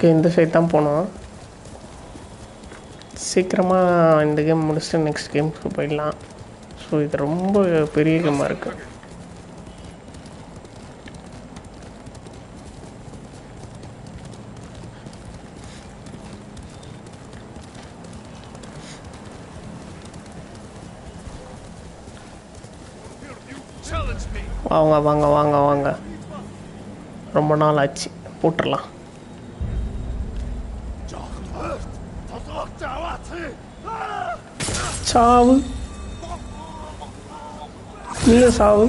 Okay இந்த side தான் போனோம். சீக்கிரமாக இந்த கேம் முடிச்சுட்டு நெக்ஸ்ட் கேம்க்கு போயிடலாம். ஸோ இது ரொம்ப பெரிய கேமாக இருக்குது. வாங்க வாங்க வாங்க வாங்க, ரொம்ப நாள் ஆச்சு, போட்டுடலாம். சாவு, நீயே சாவு.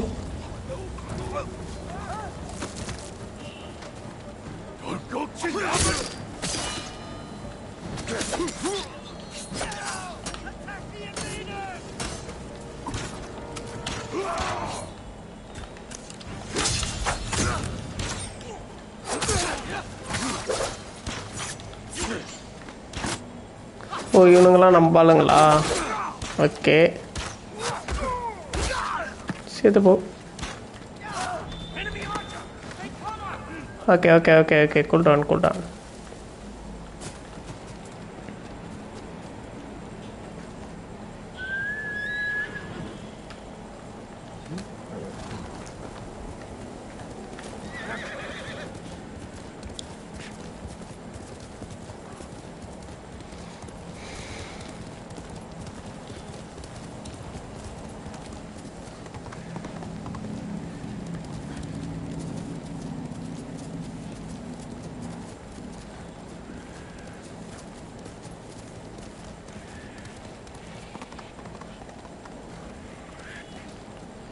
ஓ இவனுங்களாம் நம்பாளுங்களா? ஓகே சேர்த்து போ. Okay okay okay okay cool down cool down.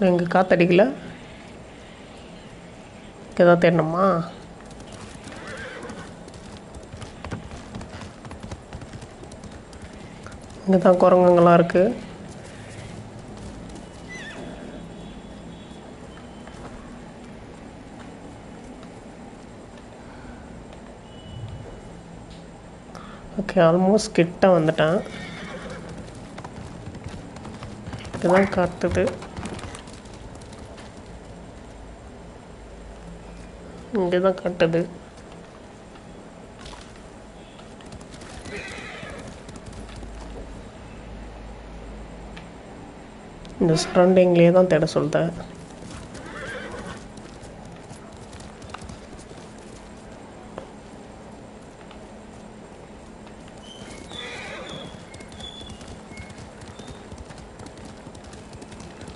எங்கே காற்றடிக்கல, எதாவது தேடணுமா? இங்கே தான் குரங்குங்களாம் இருக்குது. ஓகே ஆல்மோஸ்ட் கிட்ட வந்துட்டேன். இதுதான் காட்டுது. இங்கே தான் காட்டுது. இந்த சரௌண்டிங்லேயே தான் தேட சொல்லிட்டேன்.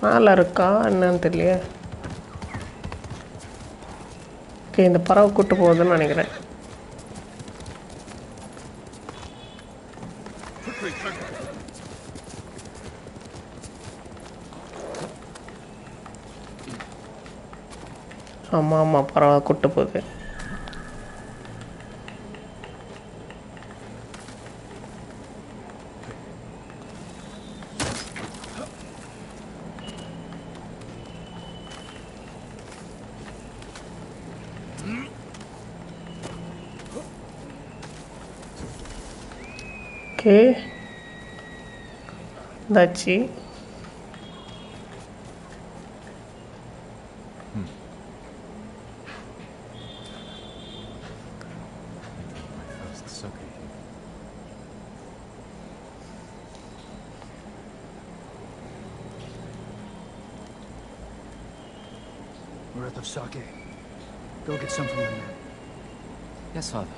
மேலே இருக்கா என்னன்னு தெரியலையே. ஓகே இந்த பறவை கூட்டு போகுதுன்னு நினைக்கிறேன். ஆமாம் ஆமாம் பறவை கூட்டு போகுது. ஓகே இதாச்சு. Worth of sake. Go get some from the men. Yes, father.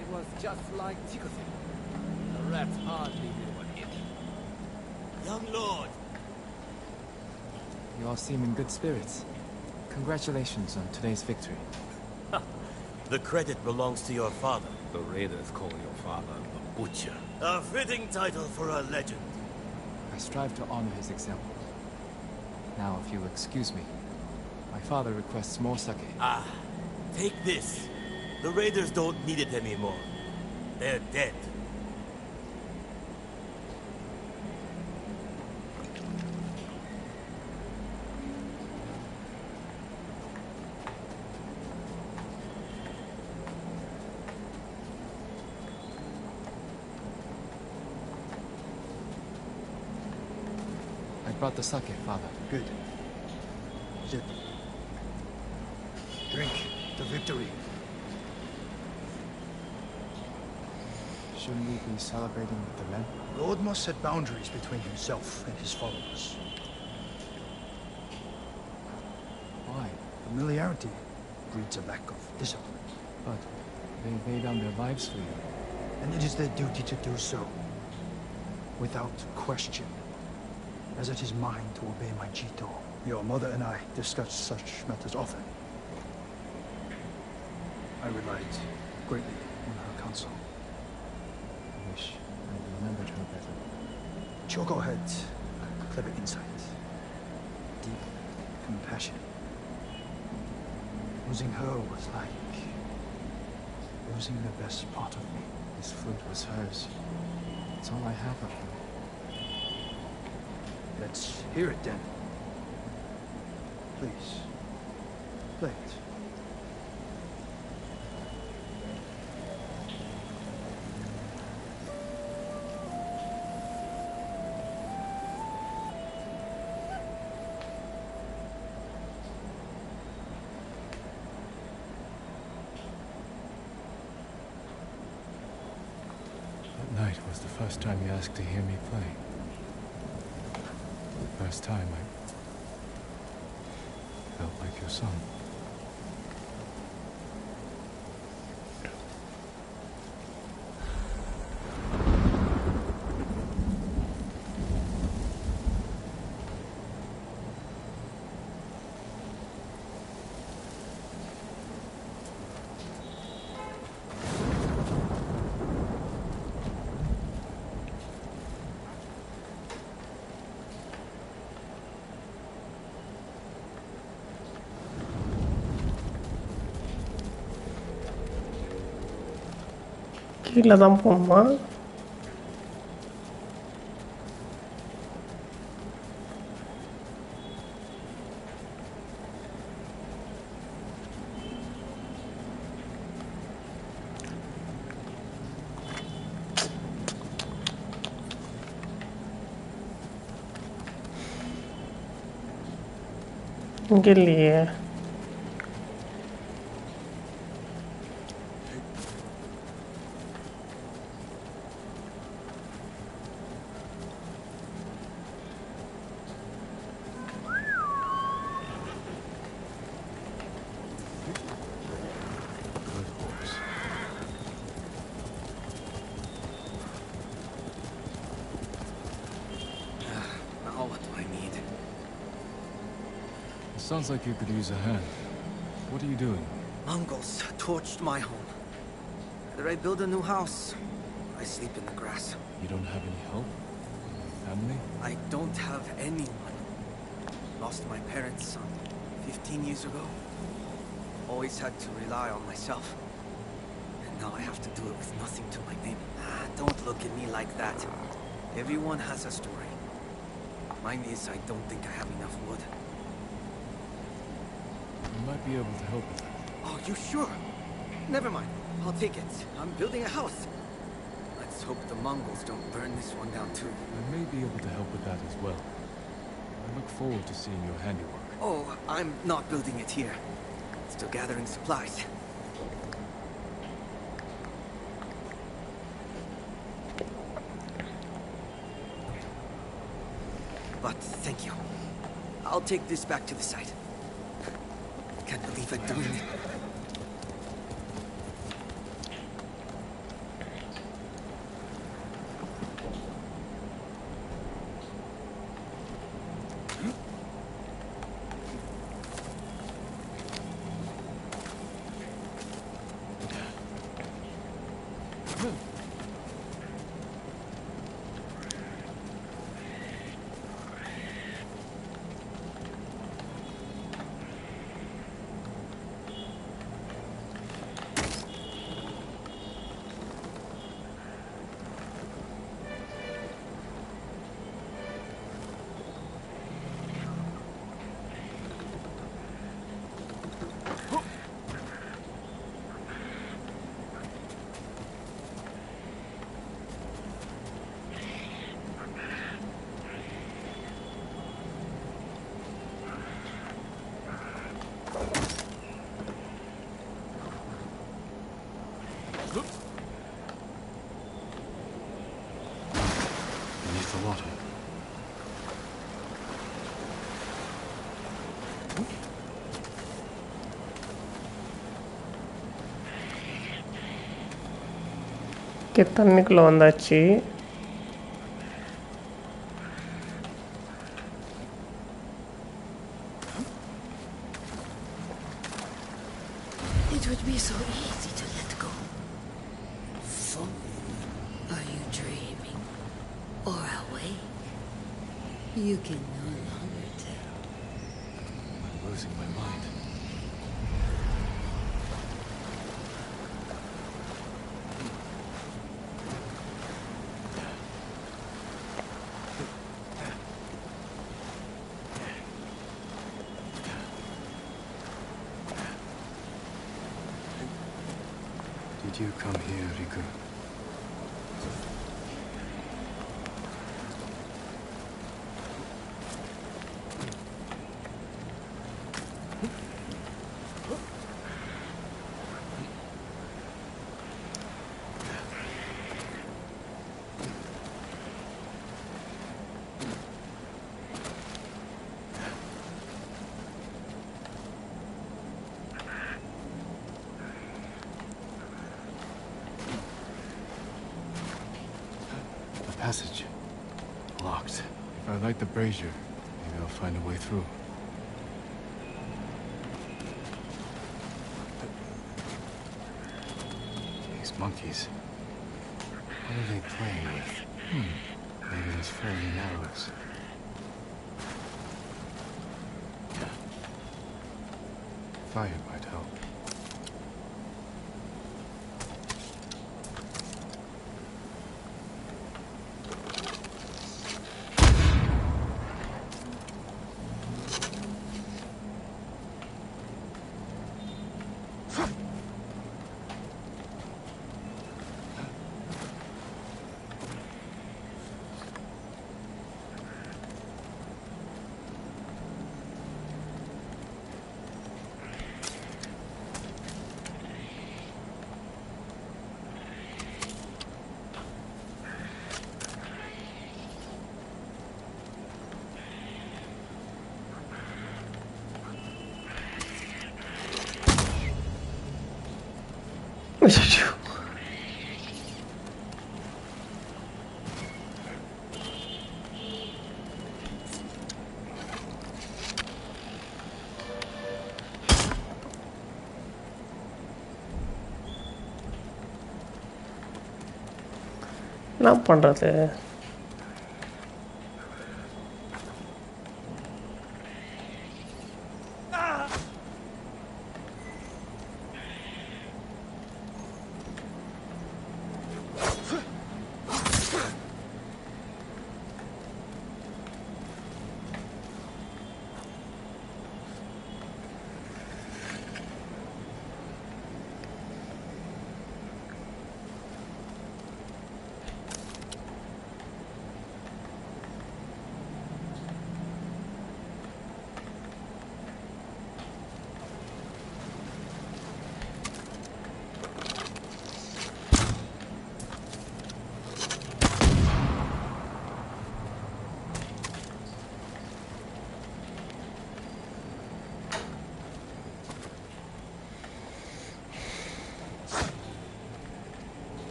It was just like Chikose. The rats hardly did one hit. Young lord! You all seem in good spirits. Congratulations on today's victory. The credit belongs to your father. The raiders call your father the Butcher. A fitting title for a legend. I strive to honor his example. Now, if you'll excuse me, my father requests more sake. Ah, take this. The raiders don't need it anymore. They're dead. I brought the sake, Father. Good. Sit. Drink to victory. Shouldn't we be celebrating with the men? Lord must set boundaries between himself and his followers. Why? Familiarity breeds a lack of discipline. But they laid down their lives for you. And it is their duty to do so. Without question. As it is mine to obey my Jito. Your mother and I discuss such matters often. I relied greatly on her counsel. I wish I remembered her better. Choco had clever insight. Deep compassion. Losing her was like losing the best part of me. This flute was hers. It's all I have of her. Let's hear it then. Please. Play it. That night was the first time you asked to hear me play. The first time I felt like your son. கீழே தான் போகணுமா? இங்கே இல்லையே. Now what do I need? Sounds like you could use a hand. What are you doing? Mongols torched my home. Whether I build a new house, I sleep in the grass. You don't have any help? Family? I don't have anyone. Lost my parents 15 years ago. Always had to rely on myself. And now I have to do it with nothing to my name. Don't look at me like that. Everyone has a story. Mine is I don't think I have enough wood. You might be able to help with that. Oh, you sure? Never mind. I'll take it. I'm building a house. Let's hope the Mongols don't burn this one down too. I may be able to help with that as well. I look forward to seeing your handiwork. Oh, I'm not building it here. Still gathering supplies. But thank you. I'll take this back to the site. Can't believe I'm doing it. Okay, தண்ணிக்குள்ளே வந்தாச்சு. It would be so easy to let go. Are you dreaming or awake? You can no longer tell. I'm losing my mind. Did you come here, Riku? Passage. Locked. If I light the brazier, maybe I'll find a way through. These monkeys. What are they playing with? Maybe those flaming arrows. Fire might help. என்ன பண்ணுறது?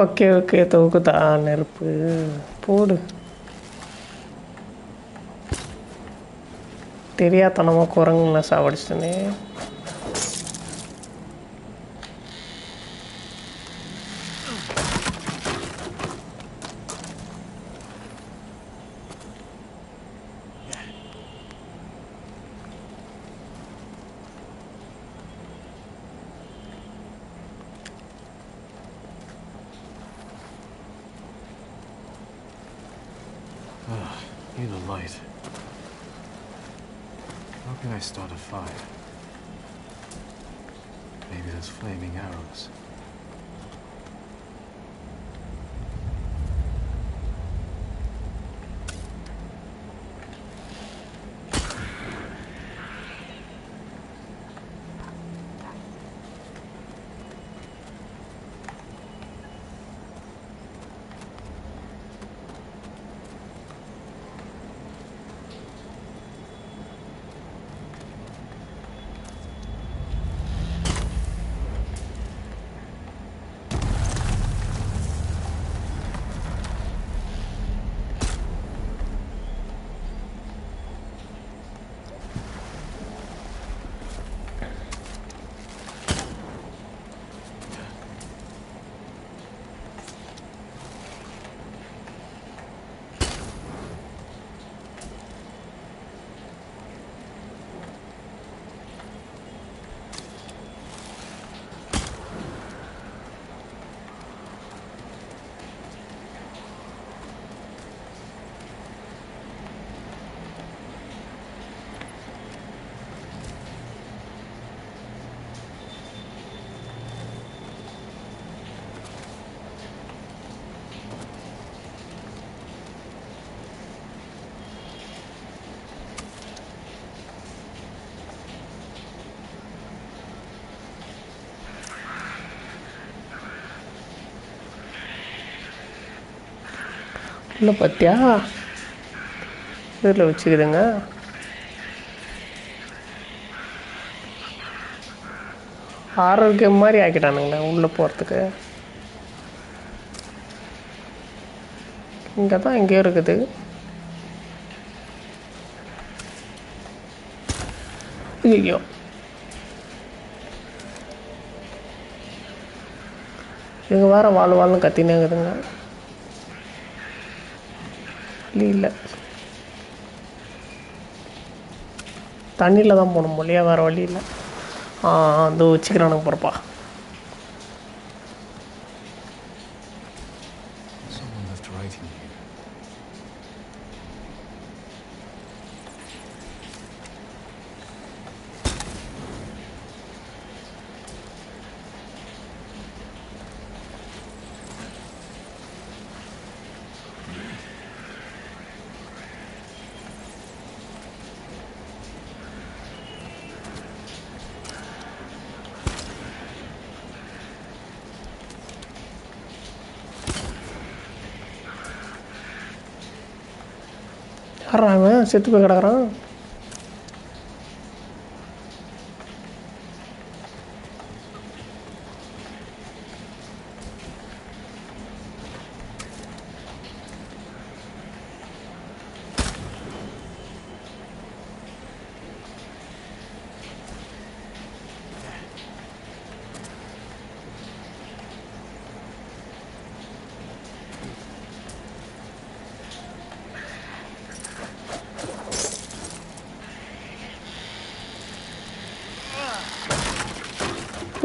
Okay okay, தொகுதா நெருப்பு போடு. தெரியாதனமாக குரங்குல சாவடிச்சிட்டனே. Need a light. How can I start a fire? Maybe those flaming arrows. இல்லை பார்த்தியா இதில் வச்சுக்குதுங்க. Horror game மாதிரி ஆக்கிட்டானுங்களே உள்ளே போகிறதுக்கு. இங்கே தான் எங்கேயோ இருக்குது. ஐயோ இவங்க வேறு வாழ்னு கத்தினே இருக்குதுங்க. இல்லை தண்ணியில் தான் போகணும் இல்லையா, வேறு வழி இல்லை. அந்த வச்சுக்கிறானுங்க போகிறப்பா. அவன் செத்து போய் கிடக்குறான்.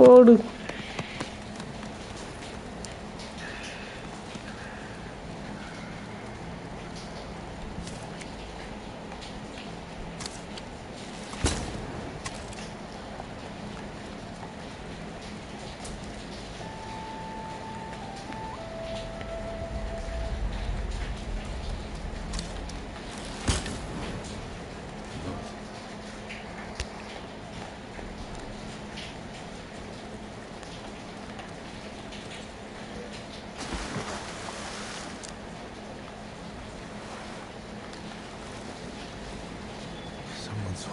ஓடு.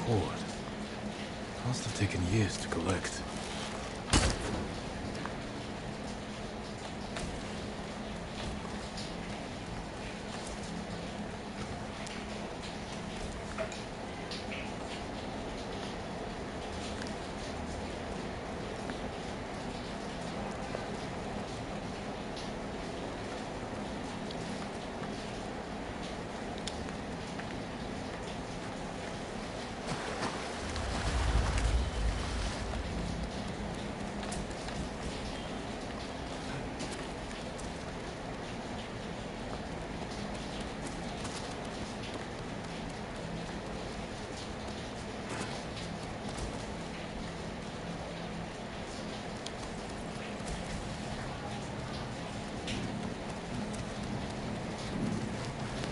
Hoard. Must have taken years to collect.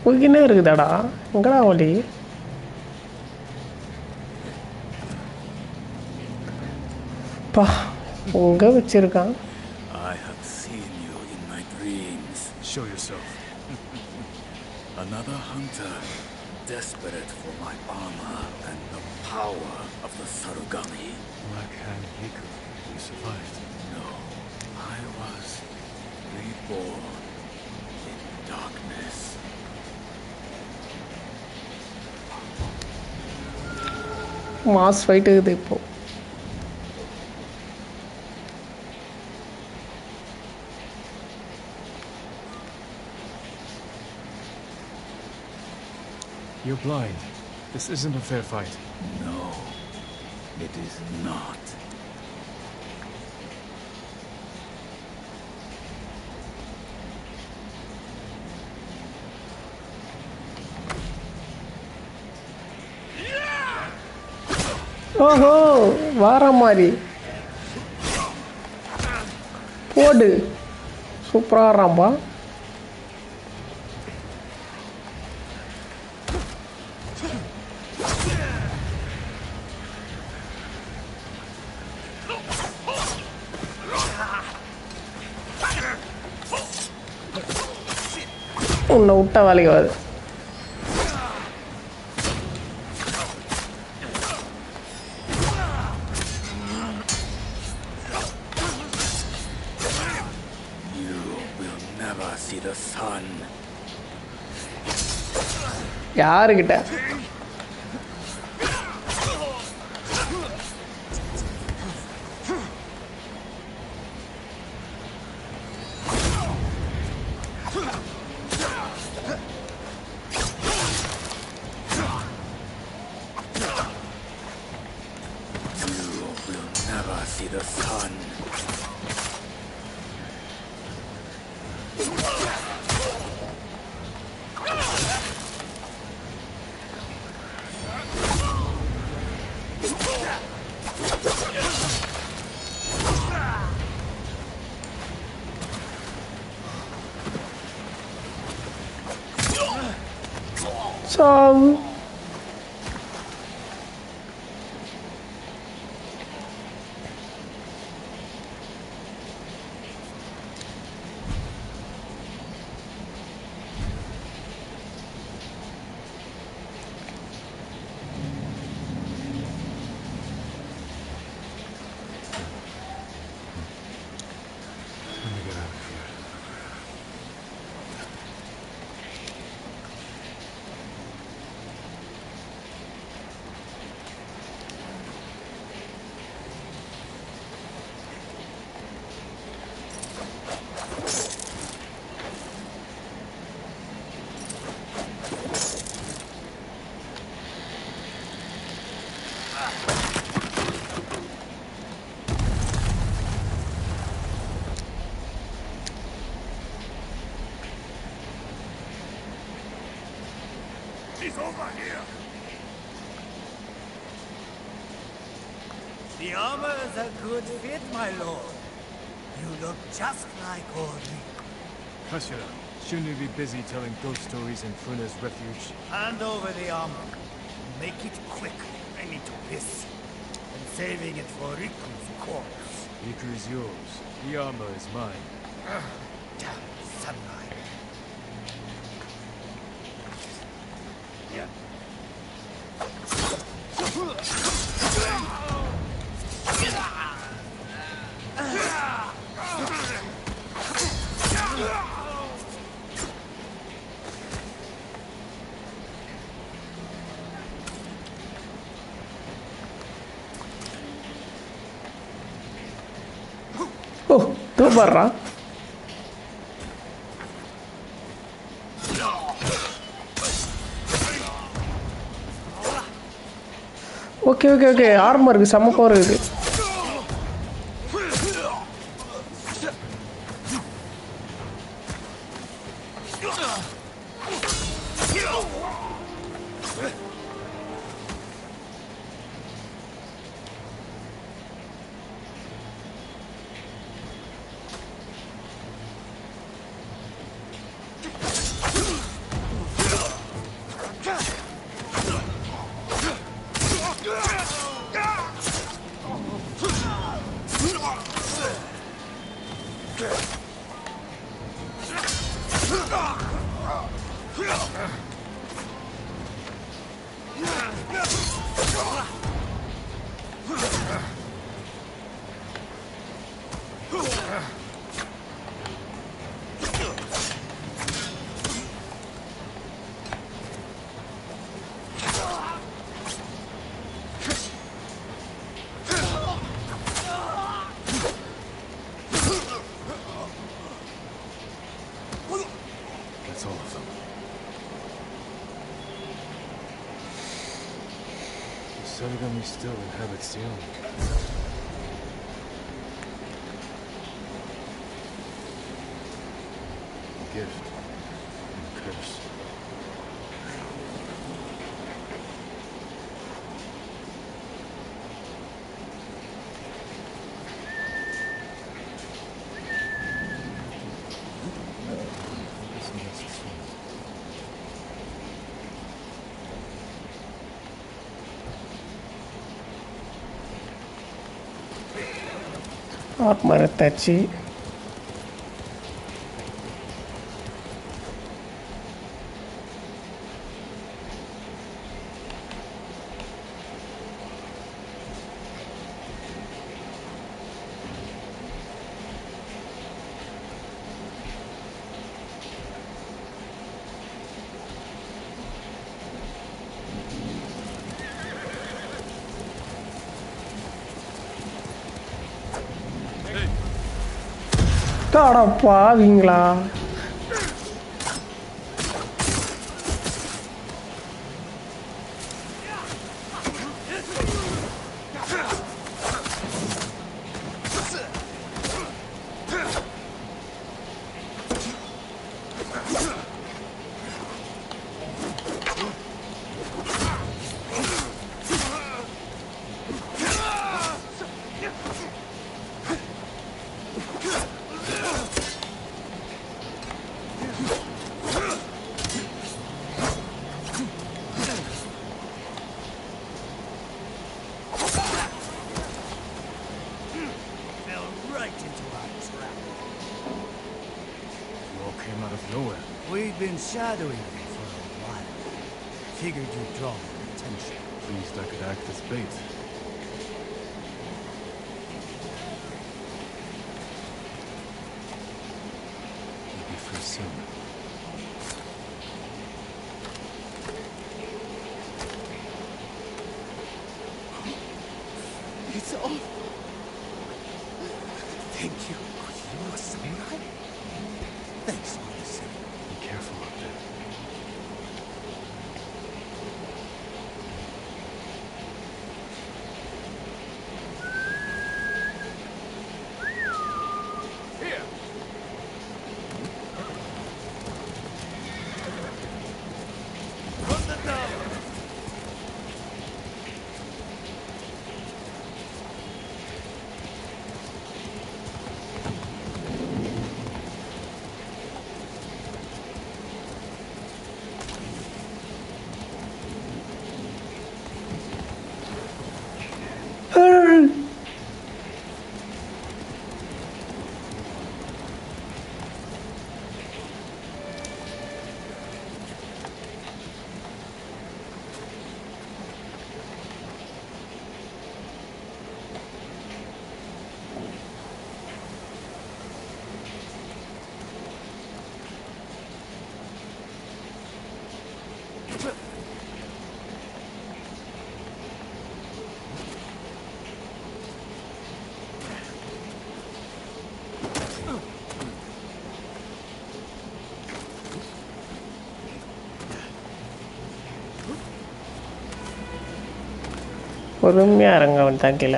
போய்கினே இருக்குதாடா, எங்கடா வழி? பா உங்க வச்சிருக்கான். I have seen you in my dreams. Show yourself. Another hunter, desperate for my armor and the power of the Sarugami. Black Hand Hiku. You survived. No, I was reborn in darkness. Mass fight இருக்குது இப்போ. You're blind. This isn't a fair fight. No, it is not. ஓஹோ வார மாதிரி போடு, சூப்பராக ஆடுறான்பா. உன்னை விட்டா வேலைக்கு ஆகாது. யாருக்கிட்ட சாவு. He's over here! The armor is a good fit, my lord. You look just like Ori. Kashira, shouldn't we be busy telling ghost stories in Funa's refuge? Hand over the armor. Make it quick. I need to piss. I'm saving it for Riku's corpse. Riku is yours. The armor is mine. Damn samurai. Yeah. O தூப்பாடுறா. Okay okay okay armour இருக்குது, செம்ம power இருக்குது. That's all of them. The Sarigami still inhabits the island. A gift and a curse. Armour எடுத்தாச்சு. தாடா பாவீங்களா. We've been shadowing you for a while. Figured you'd draw their attention. Pleased I could act as bait. You'll be free soon. It's off. Thank you. Are you a samurai? Thanks all the same. Be careful up there. Here. Run the down. பொறுமையாக இறங்க அவன் தாக்கில.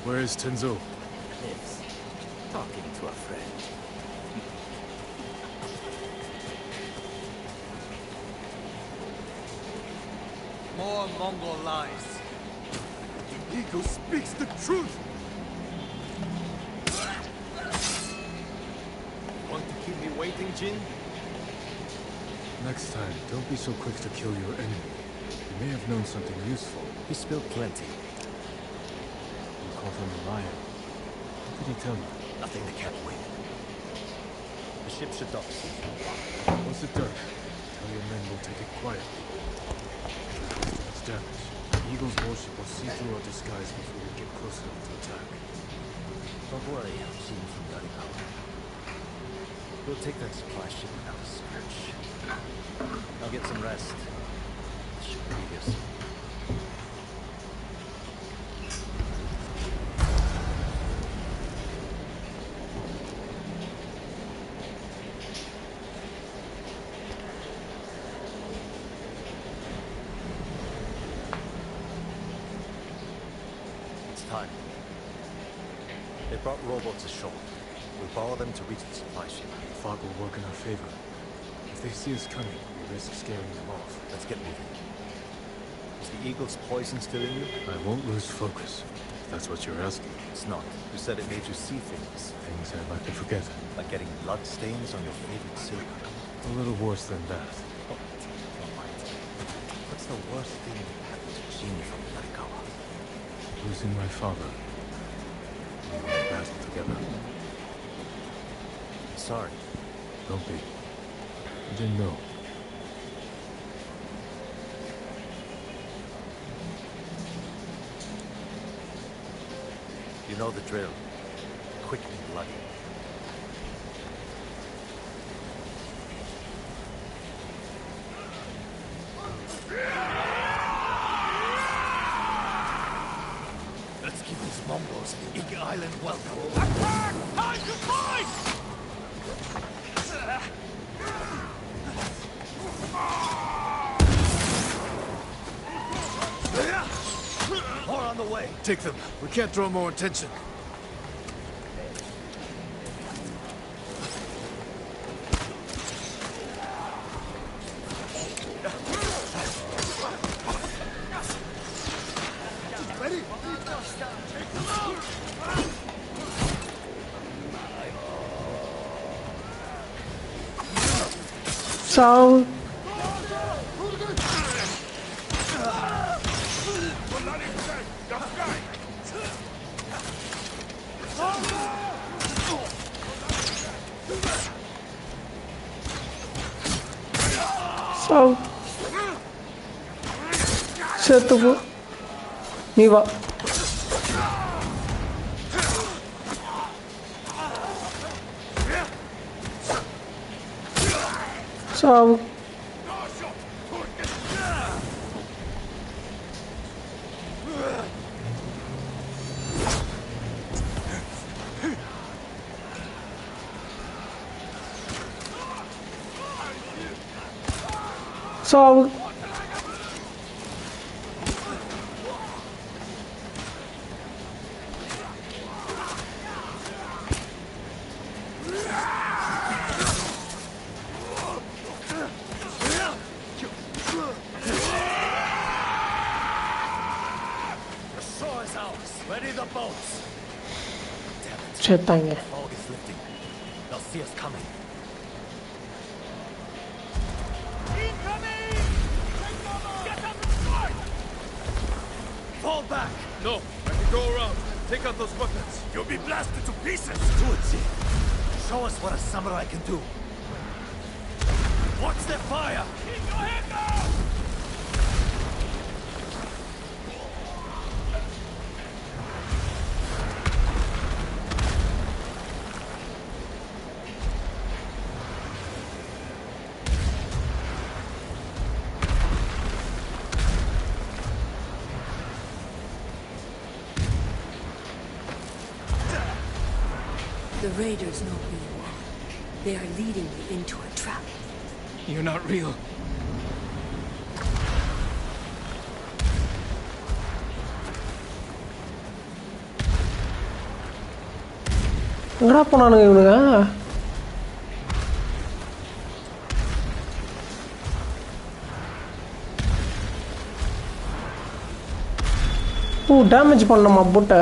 Where is Tenzo? Lives. Talking to a friend. More Mongol lies. The eagle speaks the truth. Want to keep me waiting, Jin? Next time, don't be so quick to kill your enemy. You may have known something useful. He spilled plenty. You call him a liar. What did he tell you? Nothing that can't wait. The ship should dock soon. Once it does, tell your men we'll take it quietly. It's damaged. The Eagle's warship will see through our disguise before we get close enough to attack. Don't worry, I'm seeing from Yarikawa. We'll take that supply ship without a scratch. Now get some rest. Should be here soon. It's time. They brought rowboats ashore. We'll borrow them to reach the supply ship. The fog will work in our favor. If they see us coming, we risk scaring them off. Let's get moving. Is the eagle's poison still in you? I won't lose focus, if that's what you're asking. It's not. You said it made you see things. Things I'd like to forget. Like getting blood stains on your favorite silver. A little worse than that. Oh, all right. What's the worst thing that happened to Jin from Yarikawa? Losing my father. We were in battle together. Sorry. Don't be. I didn't know. You know the drill. Quick and bloody. Let's give these Mongols Ig Island welcome. Attack! Time to fight! More on the way. Take them. We can't throw more attention. Ready? So செத்து போ நீ வா சாவு சாவு செத்தாங்க Fog is lifting. They'll see us coming. Incoming! Get up and fight! Fall back. No, I can go around. Take out those weapons. You'll be blasted to pieces. Do it, Jin. Show us what a samurai can do. Watch their fire. Keep your head down! The raiders know who you are. They are leading you into a trap. You're not real. எங்கடா போனானுங்க இவனுங்க ஓ damage பண்ணணுமா போட்ட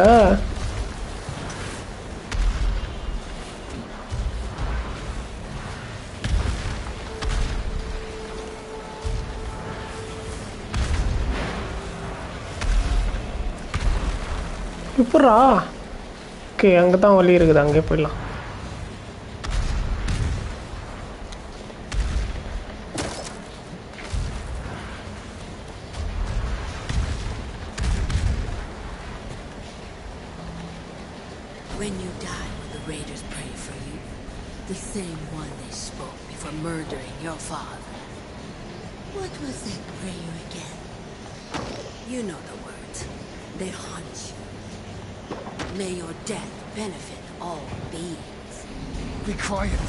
இப்படா okay அங்கே தான் வழி இருக்குது அங்கே போயிடலாம் When you die, will the raiders pray for you? The same one they spoke before murdering your father. What was that prayer again? You know the words. They haunt you. May your death benefit all beings. Be quiet.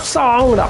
Sao đã.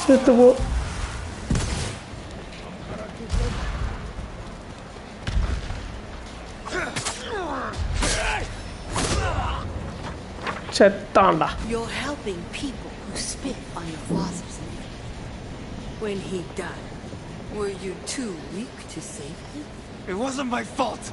Setuju. Settanda. You're helping people who spit on your father's name. When he died, were you too weak to save him? It wasn't my fault.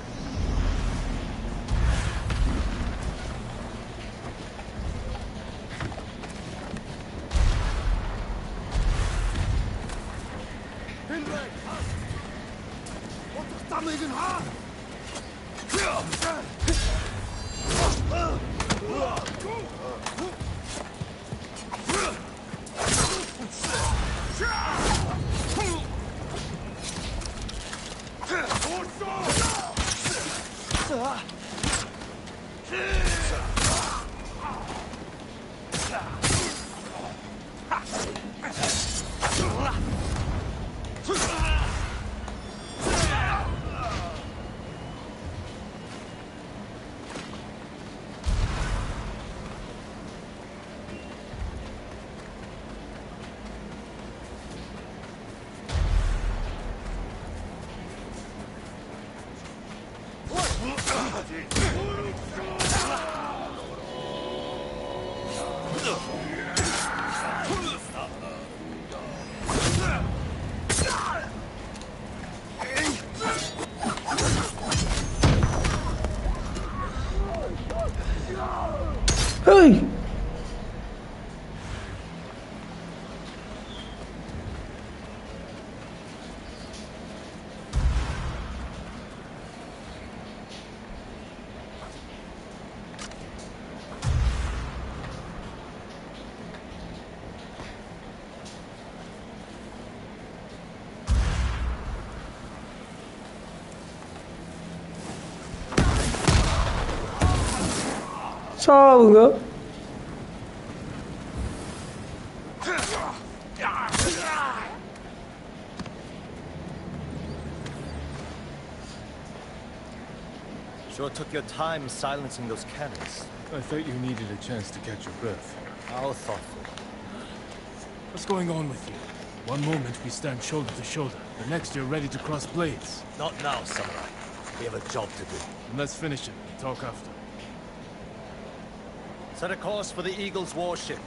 Hey! Sao nữa? Sure took your time silencing those cannons. I thought you needed a chance to catch your breath. How thoughtful. What's going on with you? One moment we stand shoulder to shoulder, the next you're ready to cross blades. Not now, Samurai. We have a job to do. And let's finish it. Talk after. Set a course for the Eagle's warship.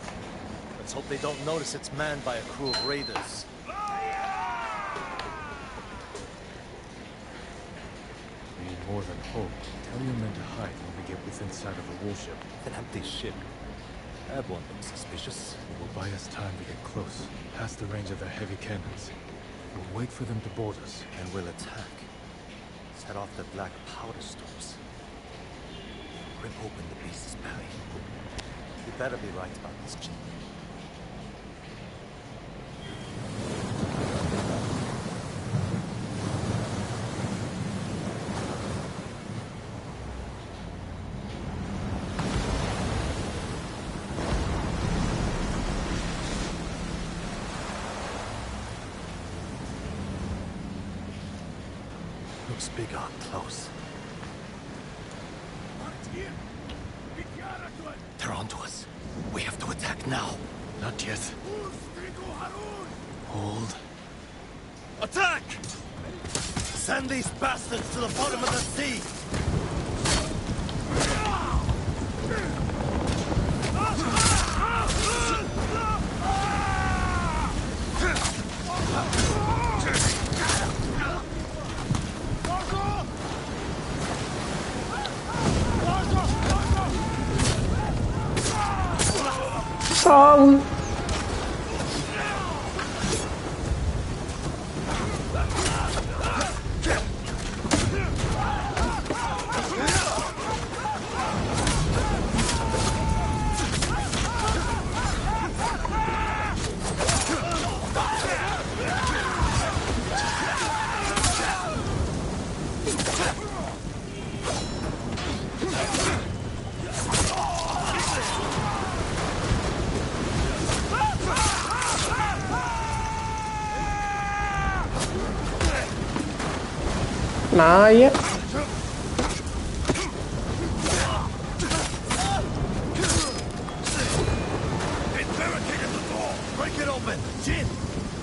Let's hope they don't notice it's manned by a crew of raiders. We need more than hope. Tell your men to hide when we get within sight of the warship. An empty ship. That won't look suspicious. It will buy us time to get close, past the range of their heavy cannons. We'll wait for them to board us. And we'll attack. Set off the black powder storms. Rip open the beast's belly. You better be right about this, Jin. Looks bigger up close. They're onto us. We have to attack now. Not yet. Hold. Attack! Send these bastards to the bottom of the sea! Saul. Naja. Break it open! Jin!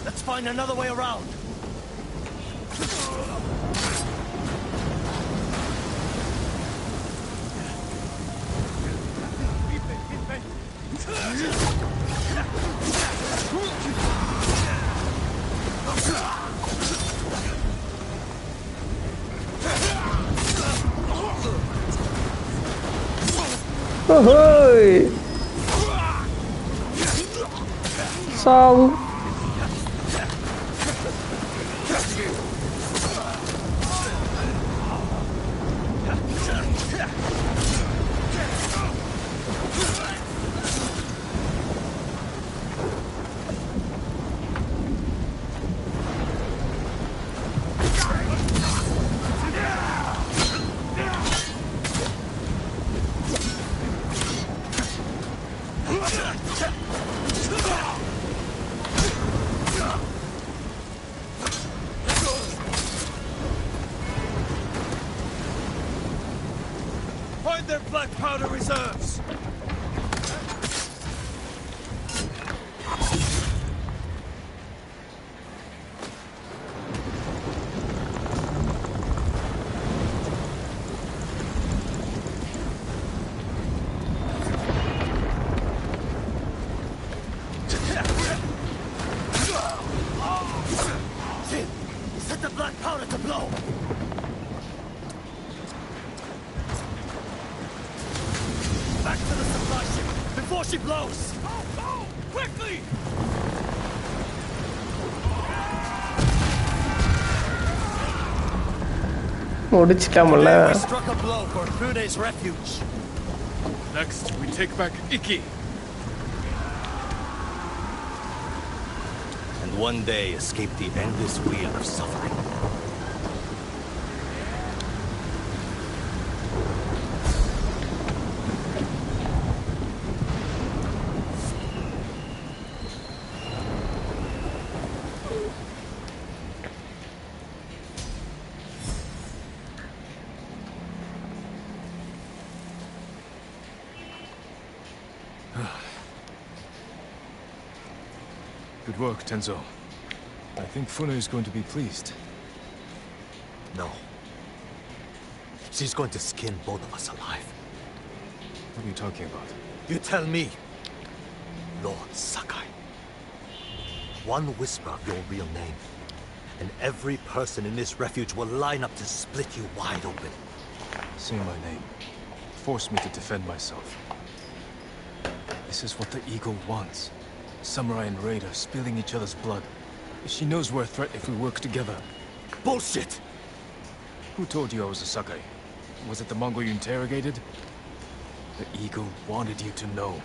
Let's find another way around! Ôi xong. Find their black powder reserves! Set the black powder to blow! Back to the supply ship before she blows! Go! Go! Quickly! முடிச்சிட்டாமல்ல. We struck a blow for Fude's refuge. Next, we take back Iki. And one day escape the endless wheel of suffering. Good work, Tenzo. I think Fune is going to be pleased. No. She's going to skin both of us alive. What are you talking about? You tell me, Lord Sakai. One whisper of your real name, and every person in this refuge will line up to split you wide open. Say my name. Force me to defend myself. This is what the Eagle wants. Samurai and Raider spilling each other's blood. She knows we're a threat if we work together. Bullshit! Who told you I was a Sakai? Was it the Mongol you interrogated? The Eagle wanted you to know.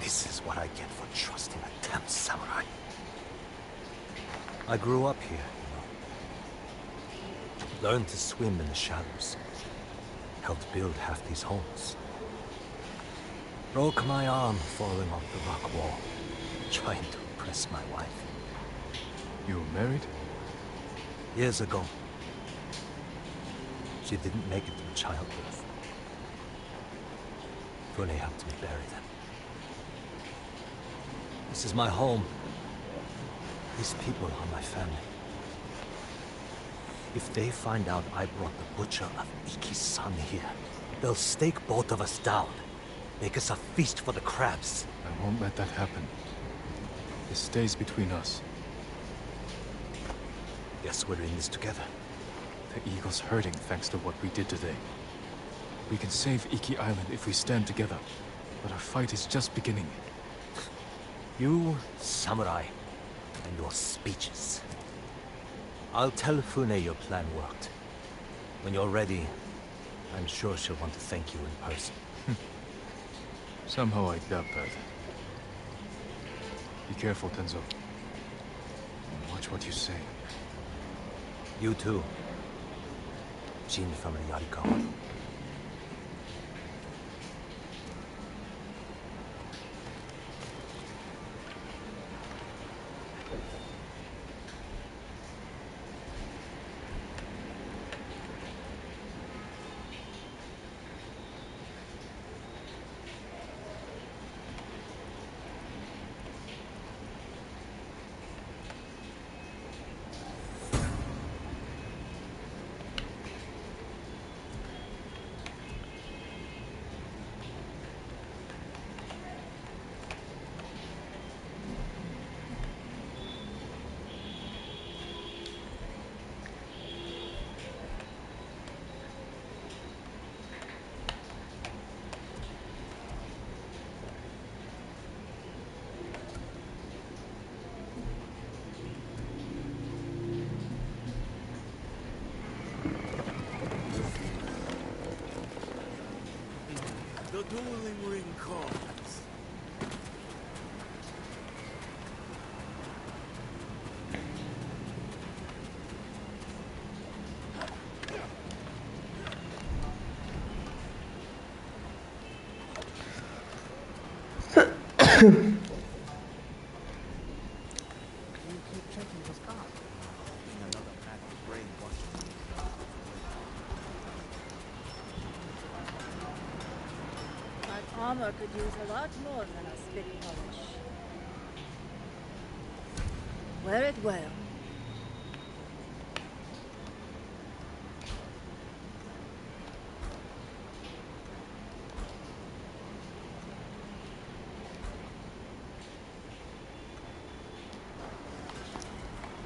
This is what I get for trusting a damn samurai. I grew up here, you know. Learned to swim in the shallows. Helped build half these homes. Broke my arm falling off the rock wall, trying to impress my wife. You were married? Years ago. She didn't make it through childbirth. Fune helped me bury them. This is my home. These people are my family. If they find out I brought the butcher of Iki's son here, they'll stake both of us down. Make us a feast for the crabs. I won't let that happen. This stays between us. Guess we're in this together. The Eagle's hurting thanks to what we did today. We can save Iki Island if we stand together, but our fight is just beginning. You, samurai, and your speeches. I'll tell Fune your plan worked. When you're ready, I'm sure she'll want to thank you in person. Somehow I doubt that. Be careful, Tenzo. And watch what you say. You too. Jin from the Yarikawa. The dueling ring calls. Armor could use a lot more than a spit polish. Wear it well.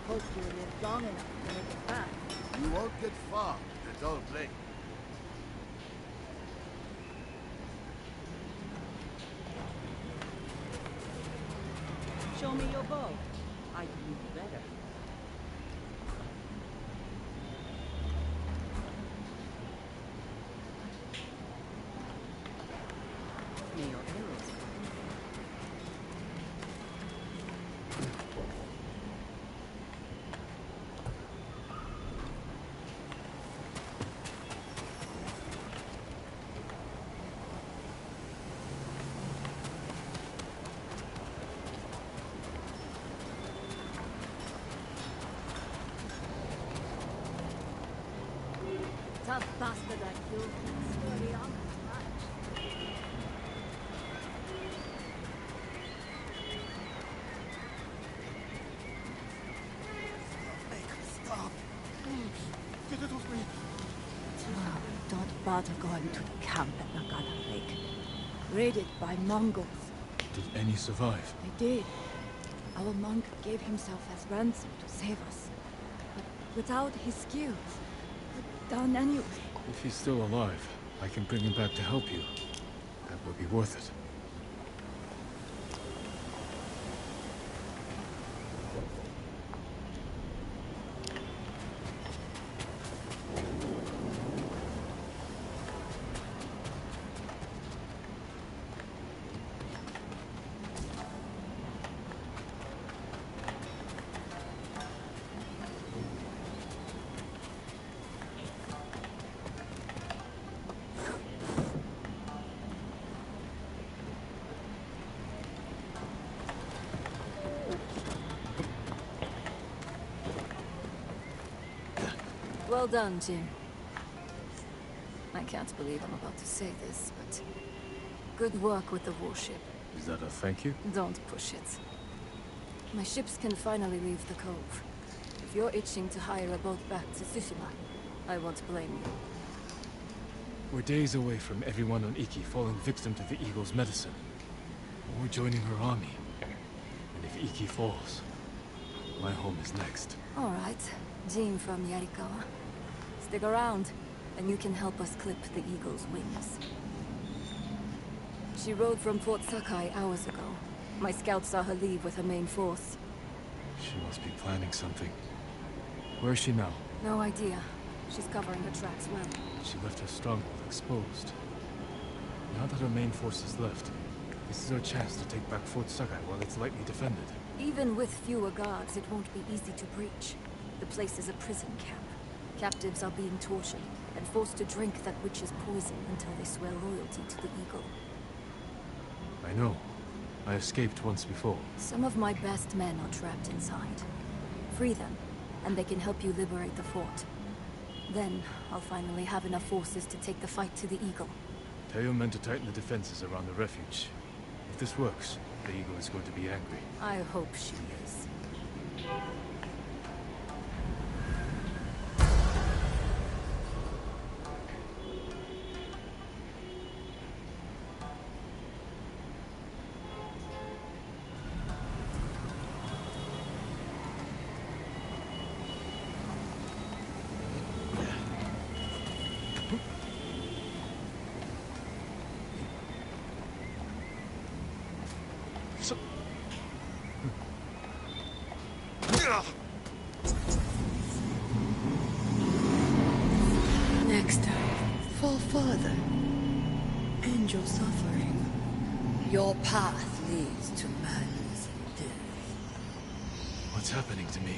Hope you live long enough to make it back. You won't get far with a dull blade. Show me your bow. I can do better. May your arrows come. Tough bastard like you. Slowly on his march. Make him stop. Get it off me. Don't bother going to the camp at Nagata Lake. Raided by Mongols. Did any survive? They did. Our monk gave himself as ransom to save us. But without his skills, we're done anyway. If he's still alive, I can bring him back to help you. That would be worth it. Well done, Jim. I can't believe I'm about to say this, but good work with the warship. Is that a thank you? Don't push it. My ships can finally leave the cove. If you're itching to hire a boat back to Tsushima, I won't blame you. We're days away from everyone on Iki falling victim to the Eagle's medicine. Or joining her army. And if Iki falls, my home is next. All right, Jean from Yarikawa. Stick around, and you can help us clip the Eagle's wings. She rode from Fort Sakai hours ago. My scouts saw her leave with her main force. She must be planning something. Where is she now? No idea. She's covering her tracks well. She left her stronghold exposed. Now that her main force is left, this is our chance to take back Fort Sakai while it's lightly defended. Even with fewer guards, it won't be easy to breach. The place is a prison camp. Captives are being tortured and forced to drink that witch's poison until they swear loyalty to the Eagle. I know. I escaped once before. Some of my best men are trapped inside. Free them, and they can help you liberate the fort. Then, I'll finally have enough forces to take the fight to the Eagle. Tell your men to tighten the defenses around the refuge. If this works, the Eagle is going to be angry. I hope she is. Next time, fall further. End your suffering. Your path leads to madness and death. What's happening to me?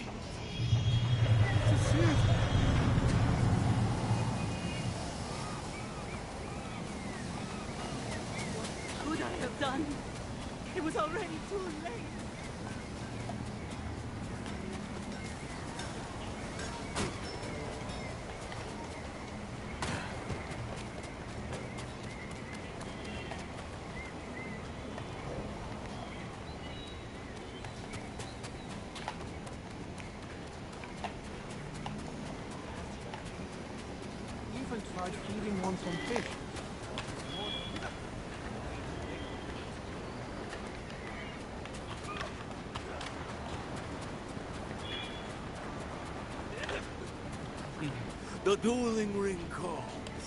What could I have done? It was already too late. Even tried feeding one some fish. The dueling ring calls.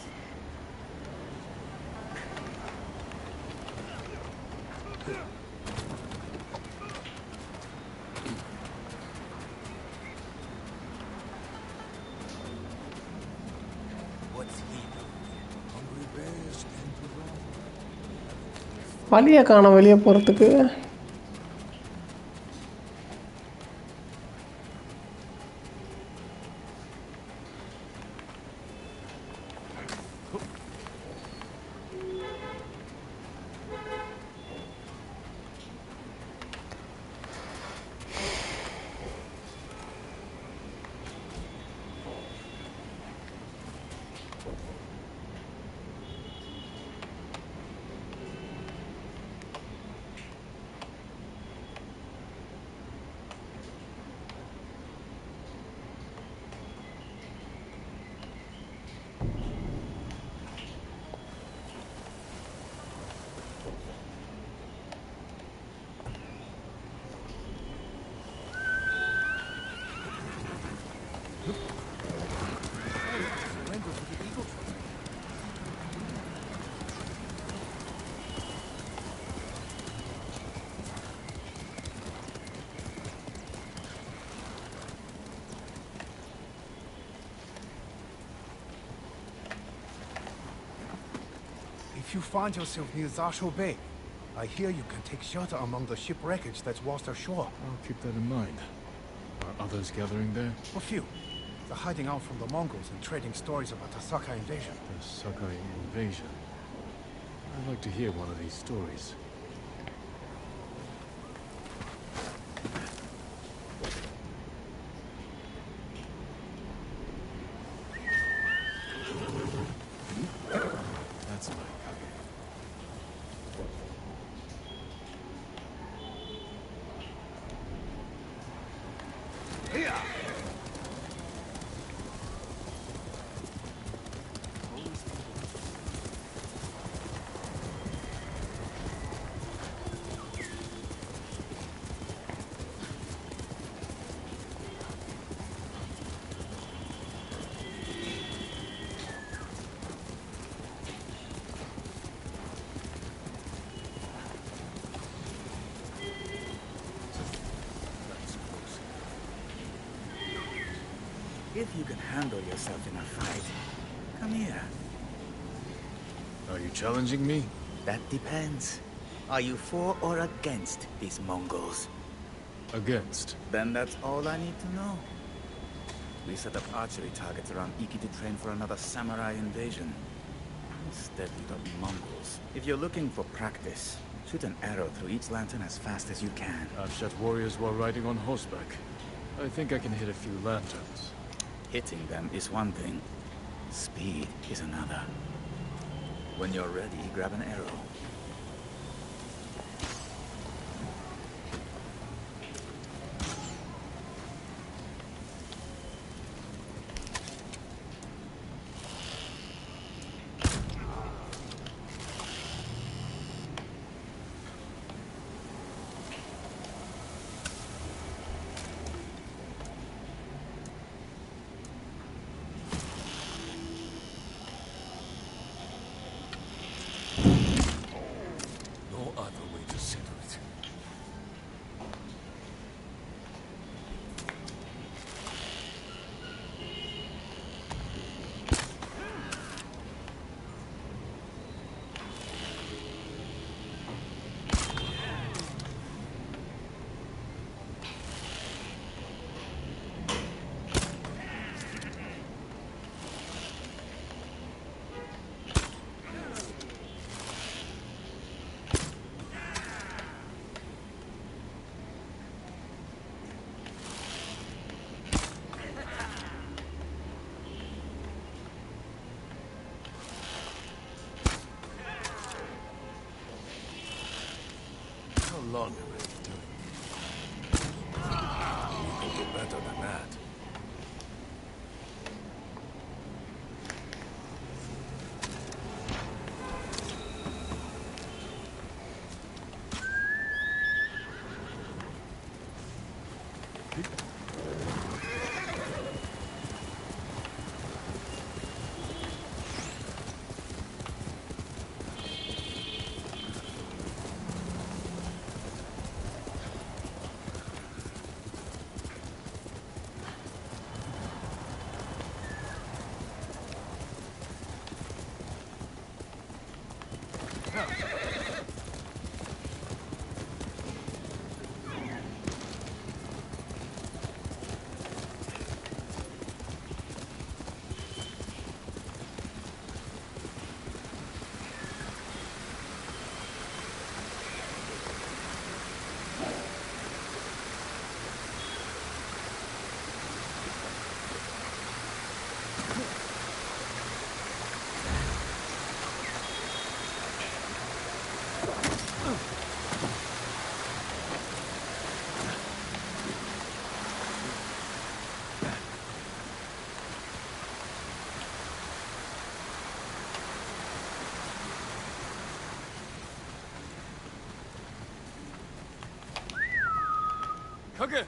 What's he doing? Hungry bears tend to run. வழியை காணோம் வெளியே போகிறதுக்கு. If you find yourself near Zasho Bay, I hear you can take shelter among the ship wreckage that's washed ashore. I'll keep that in mind. Are others gathering there? A few. They're hiding out from the Mongols and trading stories about the Sakai invasion. The Sakai invasion. I'd like to hear one of these stories. That's my Kage. If you can handle yourself in a fight, come here. Are you challenging me? That depends. Are you for or against these Mongols? Against. Then that's all I need to know. We set up archery targets around Iki to train for another samurai invasion. Instead, we got Mongols. If you're looking for practice, shoot an arrow through each lantern as fast as you can. I've shot warriors while riding on horseback. I think I can hit a few lanterns. Hitting them is one thing. Speed is another. When you're ready, grab an arrow. How long have I been doing it? You can do better than that. Kage!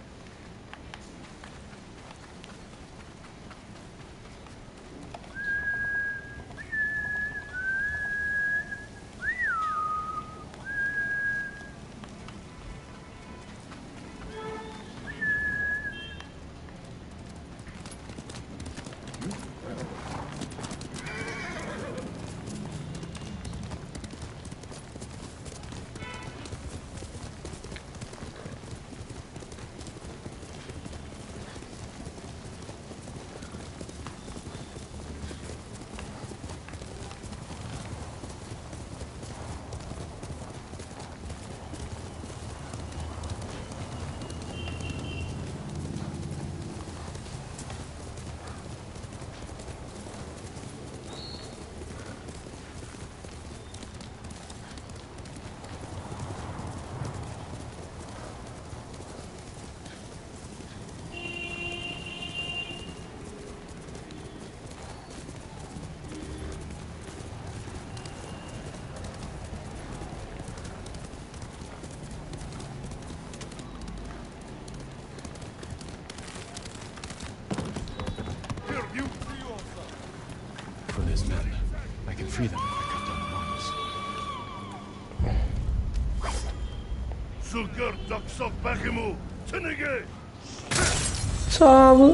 சாவு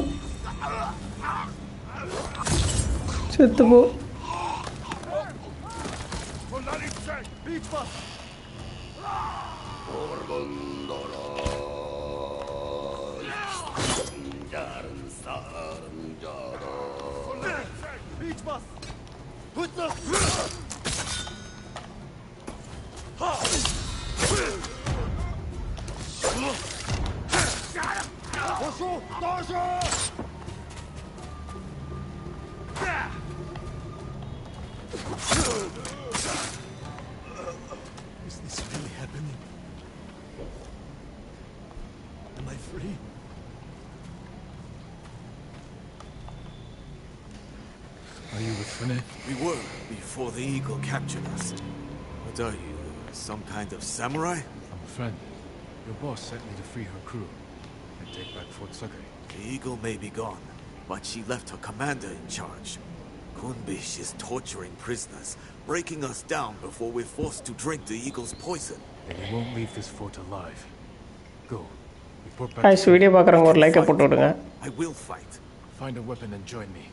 செத்து போ Is this really happening? Am I free? Are you with Fune? We were before the eagle captured us. What are you, some kind of samurai? I'm a friend. Your boss sent me to free her crew and take back Fort Sakai. The eagle may be gone, but she left her commander in charge. Kunbish is torturing prisoners, breaking us down before we're forced to drink the eagle's poison. Then we won't leave this fort alive. Go. Report back. guys video பார்க்குறவங்க ஒரு லைக்கை போட்டு விடுங்க. I will fight. Find a weapon and join me.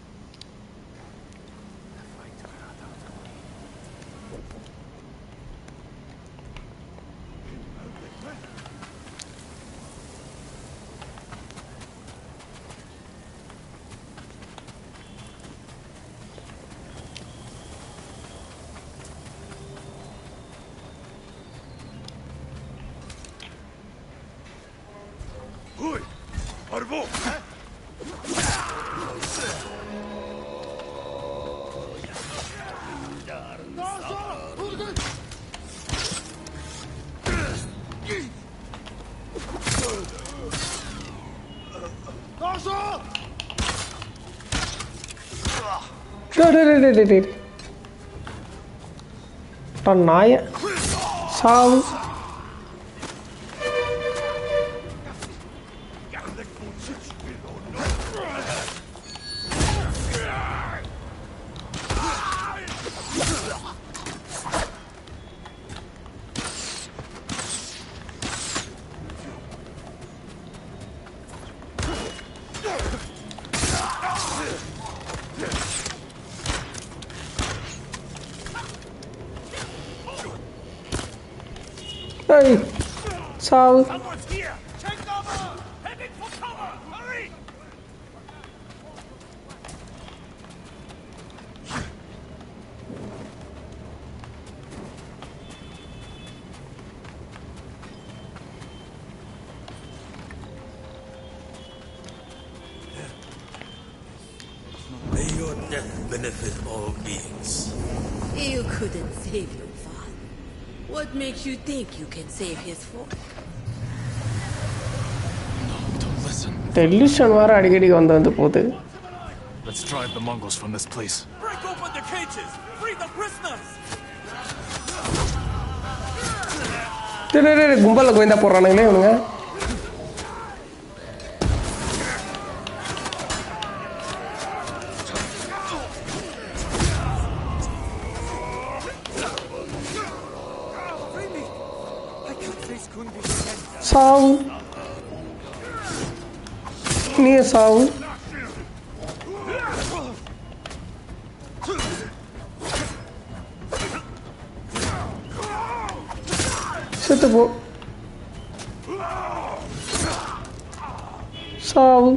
நாய சாவு Hey, Sal. Someone's here! Take cover! Heading for cover! Hurry! May your death benefit all beings. You couldn't save your father. What makes you think you can save his fort? No, don't listen. Television வேறு அடிக்கடி வந்து போகுது. Let's drive the Mongols from this place. Break open the cages! Free the prisoners! கும்பலில் கோயந்தா போடுறானுங்களே இவனுங்க. சாவு நீ சாவு செத்து போ சாவு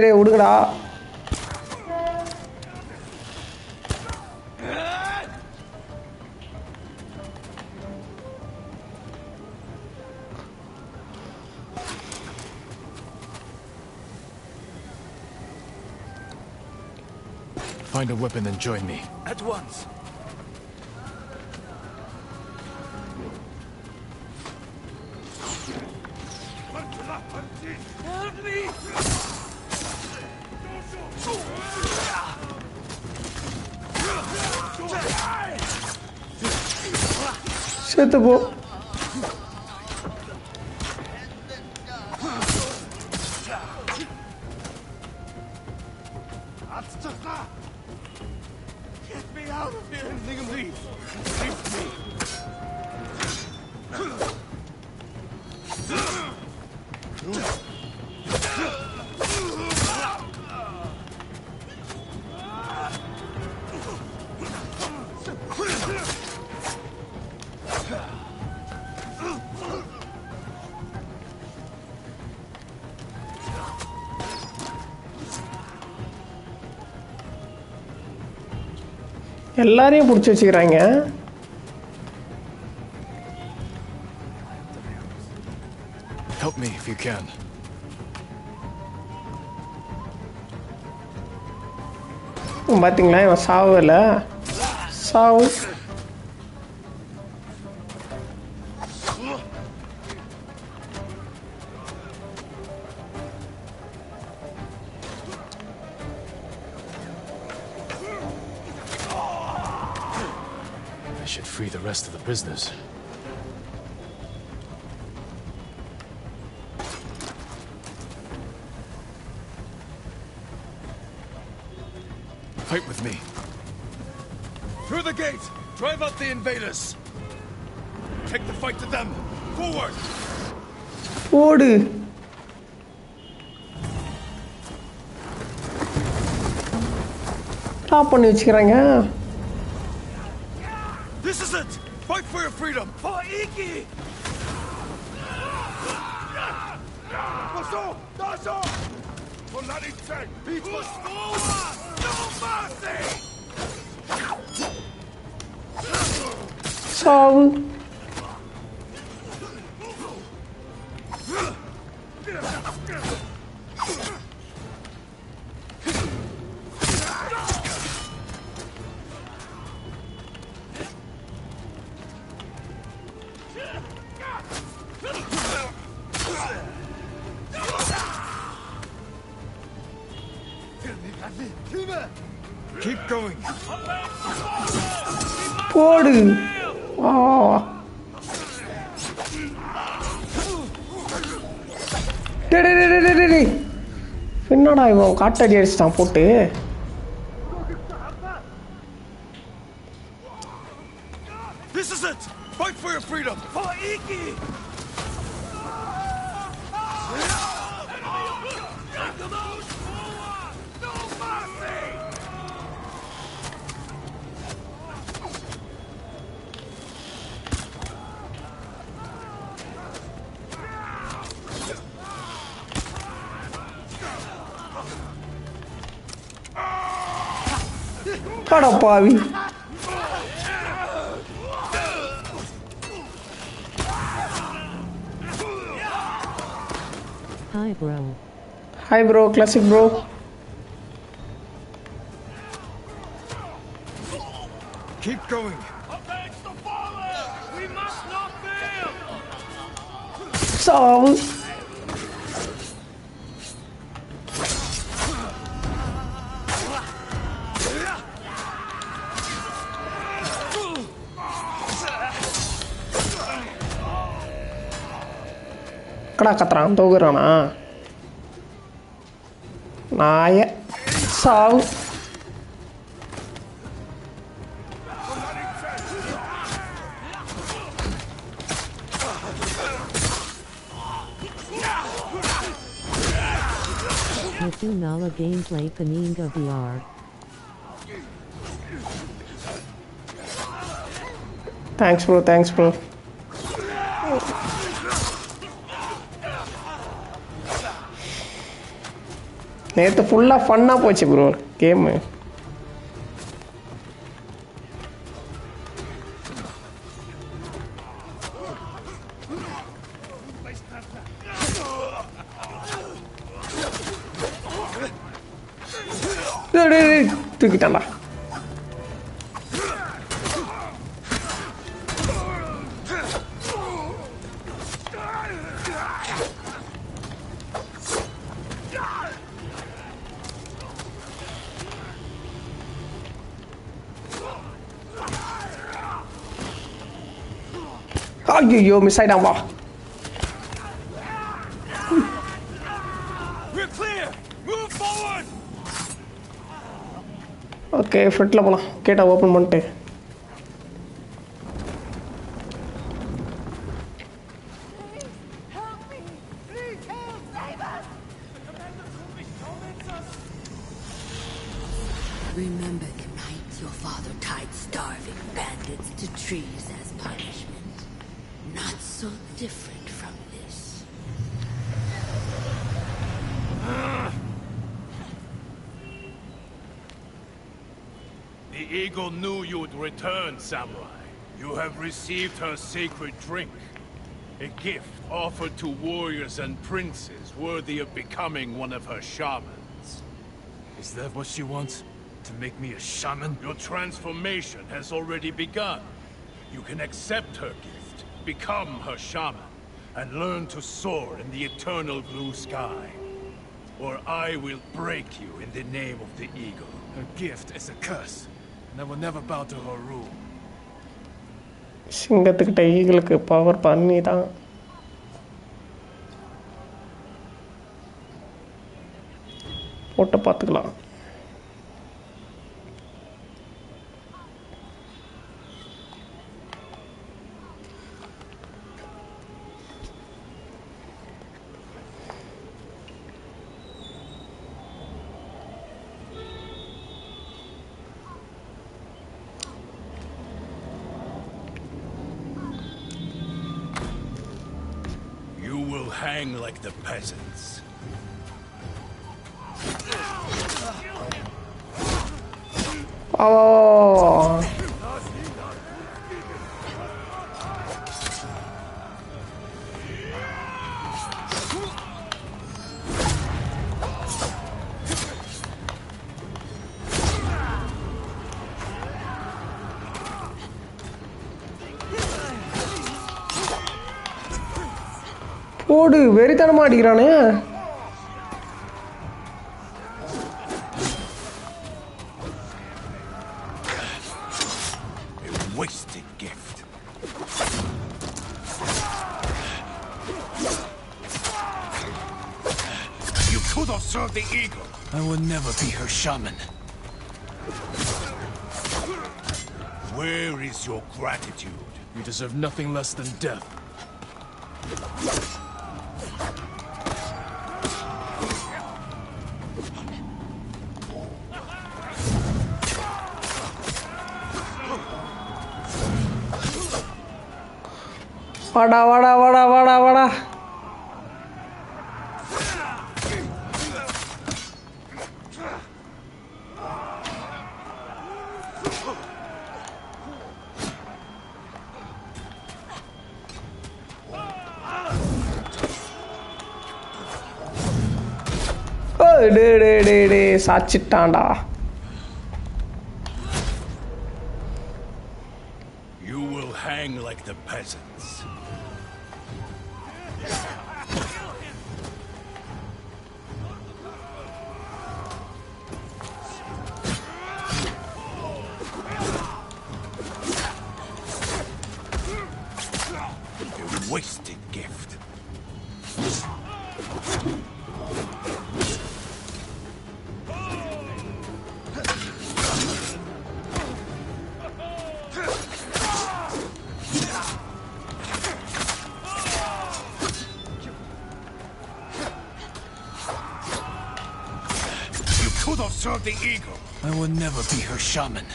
டே விடுங்கடா. Find a weapon and join me. At once! Help me! செத்து போ. Get me out of here, please. Leave me. எல்லாரையும் பிடிச்சி வச்சுக்கிறாங்க. Help me if you can. பார்த்தீங்களா இவன் சாவல. சாவு. I should free the rest of the prisoners. Fight with me. Through the gate! Drive out the invaders! Take the fight to them! Forward! ஓடு. Stop பண்ணி வச்சுக்கிறாங்க. This is it! Fight for your freedom! For Iki! சாவு. Keep going! போடு. ஆ. டேய். என்னடா இவன் காட்டடி அடிச்சிட்டான் போட்டு. This is it! Fight for your freedom! For Iki! அட பாவி. Hi bro. Hi bro, classic bro. Keep going! We must not fail! சாவு. கடா கத்துறான் தோகுறானா நாய. சாவு. Nala gameplay Paninga VR. Thanks bro. நேற்று ஃபுல்லாக ஃபன்னாக போச்சு ப்ரோ கேமு. தூக்கிட்டான்டா. ஐயோ மிஸ் ஆயிட்டான் வா. ஓகே ஃப்ரண்ட்டில் போகலாம். கேட்டா ஓப்பன் பண்ணிட்டு Remember the night your father tied starving bandits to trees as punishment? Not so different from this. The eagle knew you'd return, samurai. You have received her sacred drink. A gift offered to warriors and princes worthy of becoming one of her shamans. Is that what she wants? To make me a shaman? Your transformation has already begun. You can accept her gift, become her shaman, and learn to soar in the eternal blue sky. Or I will break you in the name of the eagle. Her gift is a curse, and I will never bow to her rule. சிங்கத்துக்கிட்ட ஈகிளுக்கு power பண்ணி தான். போட்டு பார்த்துக்கலாம். Hang like the peasants. Oh. ஓடு வெறித்தனமா அடிக்கிறானே. Wasted gift. You could have served the eagle. I will never be her shaman. Where is your gratitude? You deserve nothing less than death. வாடா வாடா வாடா வாடா வாடா. டே டே டே டே சாச்சிட்டான்டா. You will hang like the peasants. A wasted gift. Serve the eagle. I will never be her shaman.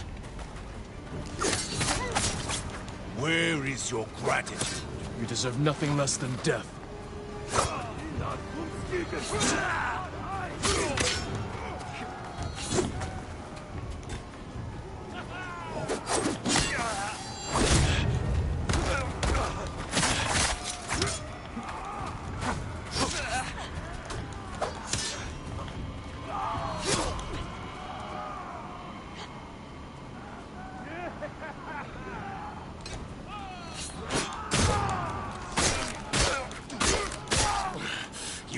Where is your gratitude? You deserve nothing less than death.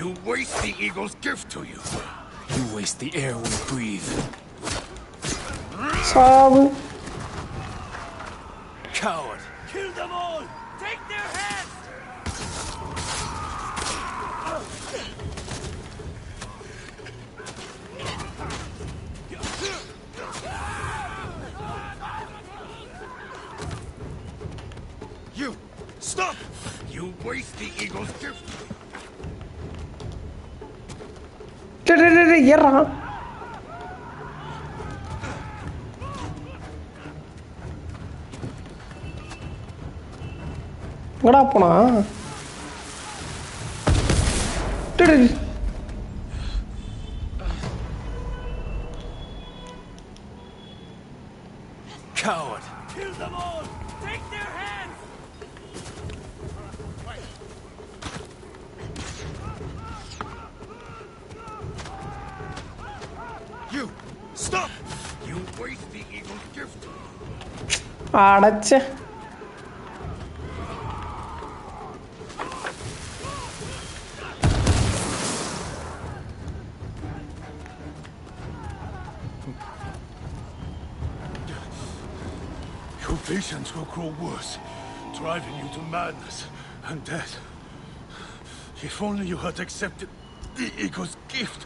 You waste the eagle's gift to you. You waste the air we breathe. Sabe. Coward. Kill them all! Take their Stop! You waste the eagle's gift. ஏறா எங்கடா போனா Coward! Kill them all! Take their hands! You! Stop! You waste the eagle's gift. அடச்சே Your visions will grow worse, driving you to madness and death. If only you had accepted the eagle's gift.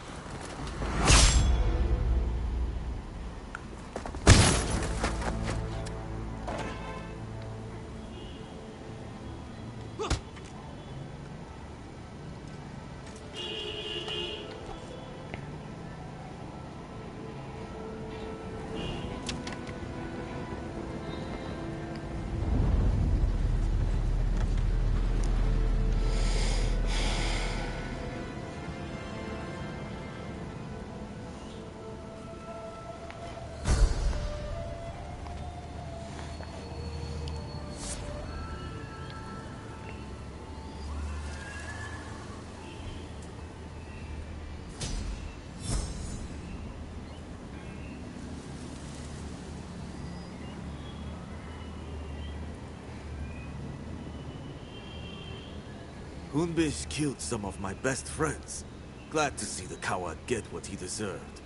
Hunbish killed some of my best friends. Glad to see the coward get what he deserved.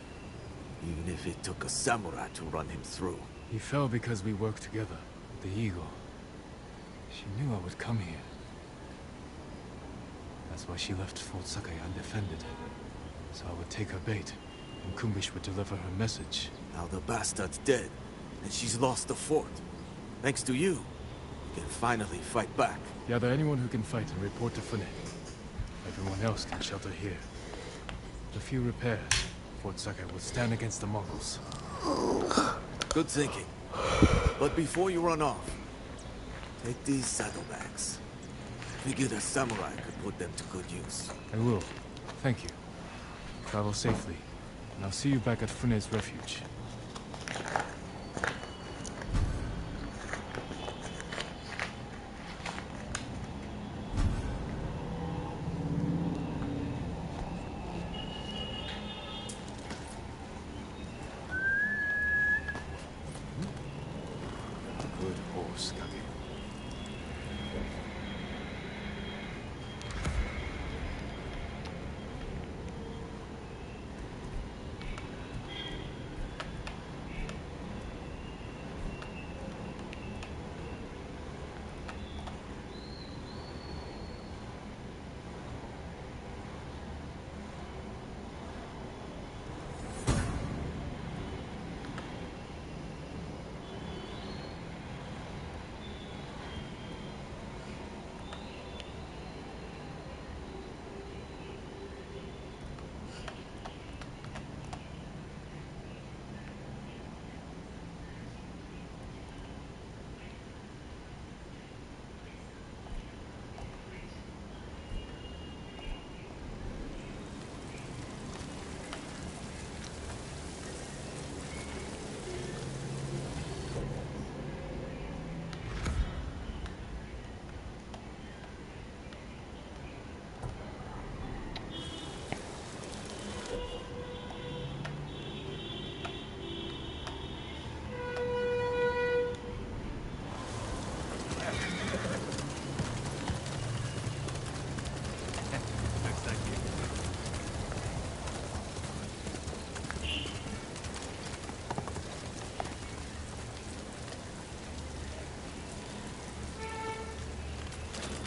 Even if it took a samurai to run him through. He fell because we worked together. The eagle. She knew I would come here. That's why she left Fort Sakai undefended. So I would take her bait, and Kumbish would deliver her message. Now the bastard's dead, and she's lost the fort. Thanks to you, we can finally fight back. Gather anyone who can fight and report to Fune. Everyone else can shelter here. With a few repairs, Fort Sakai will stand against the Mongols. Good thinking. But before you run off, take these saddlebags. Figured a samurai could put them to good use. I will. Thank you. Travel safely, and I'll see you back at Fune's refuge. Good horse, Kage.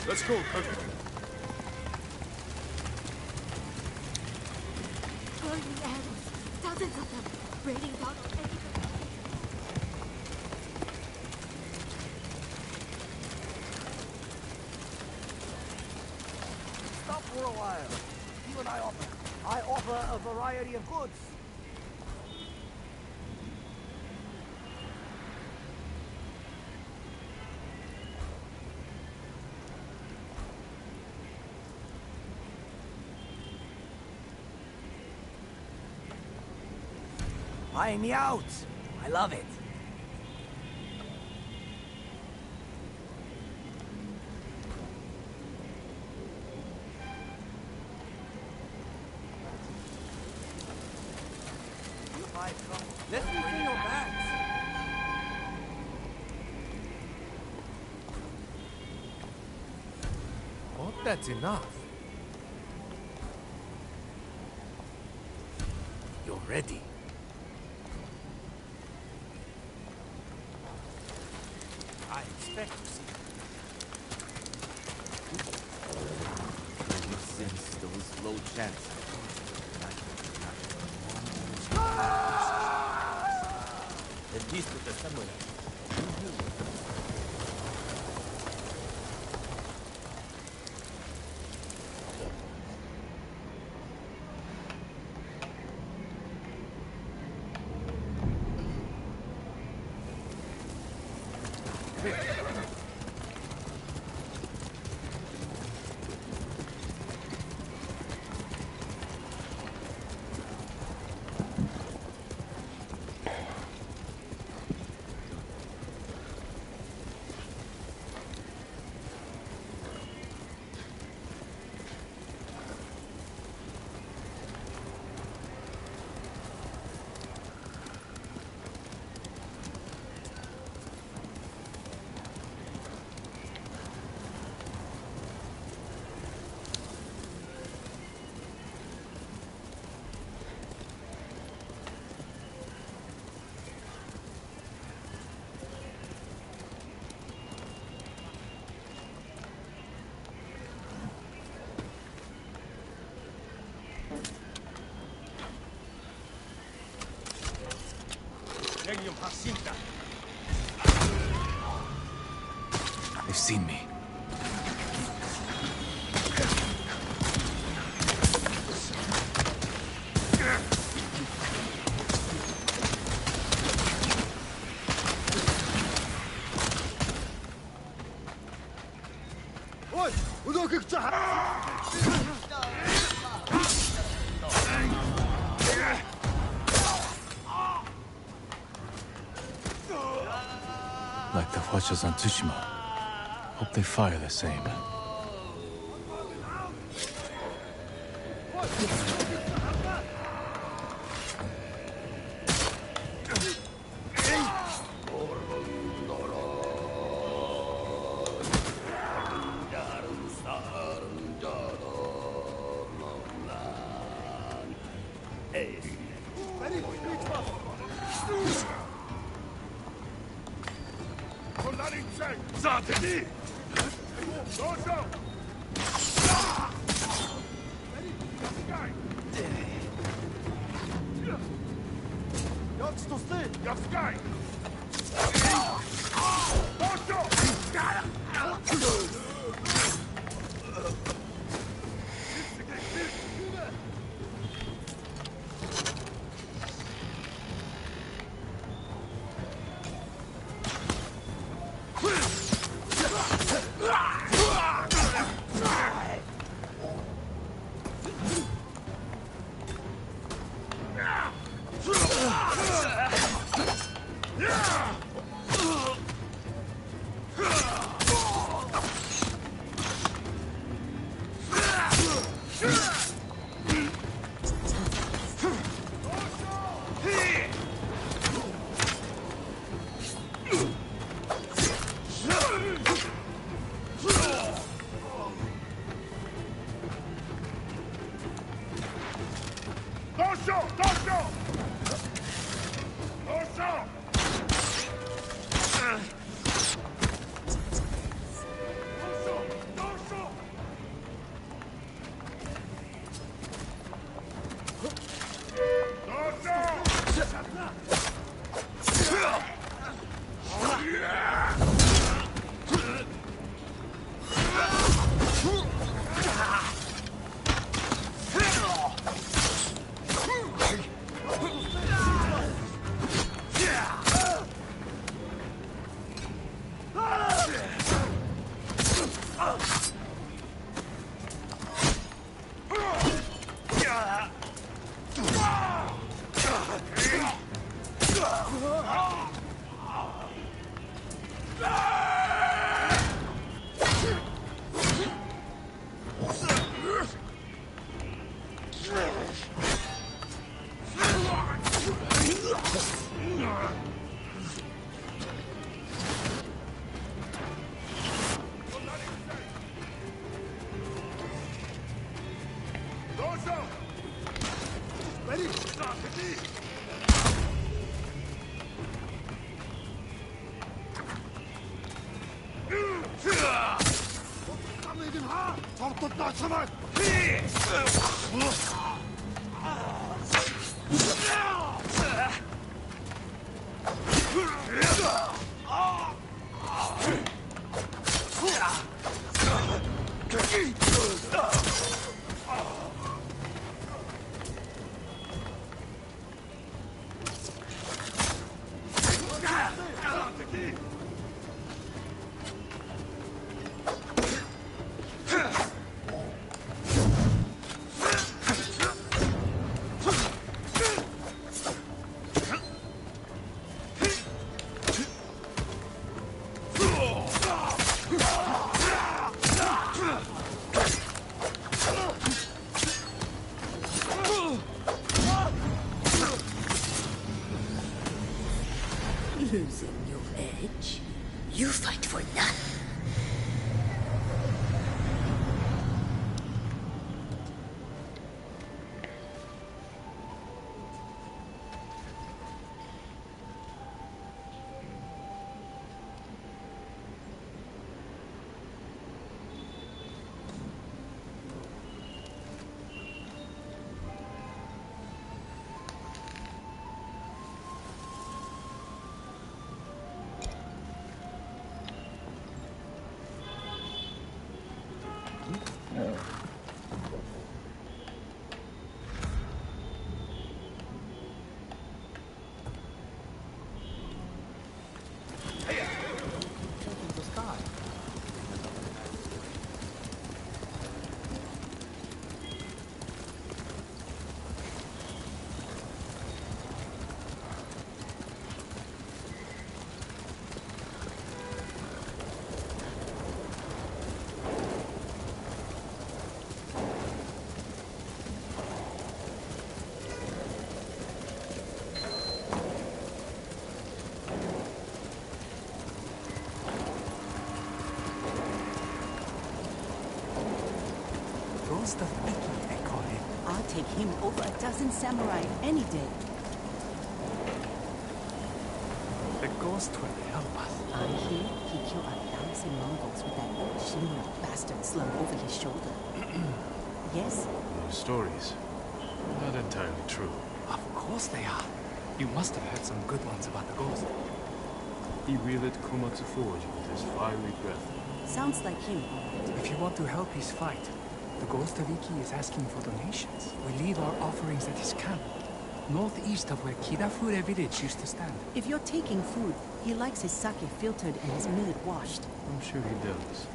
Let's go, Kirk. Burning arrows, dozens of them, raining down on everything. hostile. See what I offer. I offer a variety of goods. Buy me out. I love it. Let's be in your backs. Hope that's enough. You're ready. I expect to see. Can you sense those low chants? At least with the samurai. They've seen me. Like the watchers on Tsushima. Hope they fire the same. Losing your edge? You fight for nothing. Ghost of Iki, they call him. I'll take him over a dozen samurai any day. The ghost will help us. I hear he killed 1,000 Mongols with that old Shimura bastard slung over his shoulder. Yes? Those stories. Not entirely true. Of course they are. You must have heard some good ones about the ghost. He wielded Komatsu Forge with his fiery breath. Sounds like him. If you want to help his fight, the Ghost of Iki is asking for donations. We leave our offerings at his camp, northeast of where Kidafure village used to stand. If you're taking food, he likes his sake filtered and his millet washed. I'm sure he does.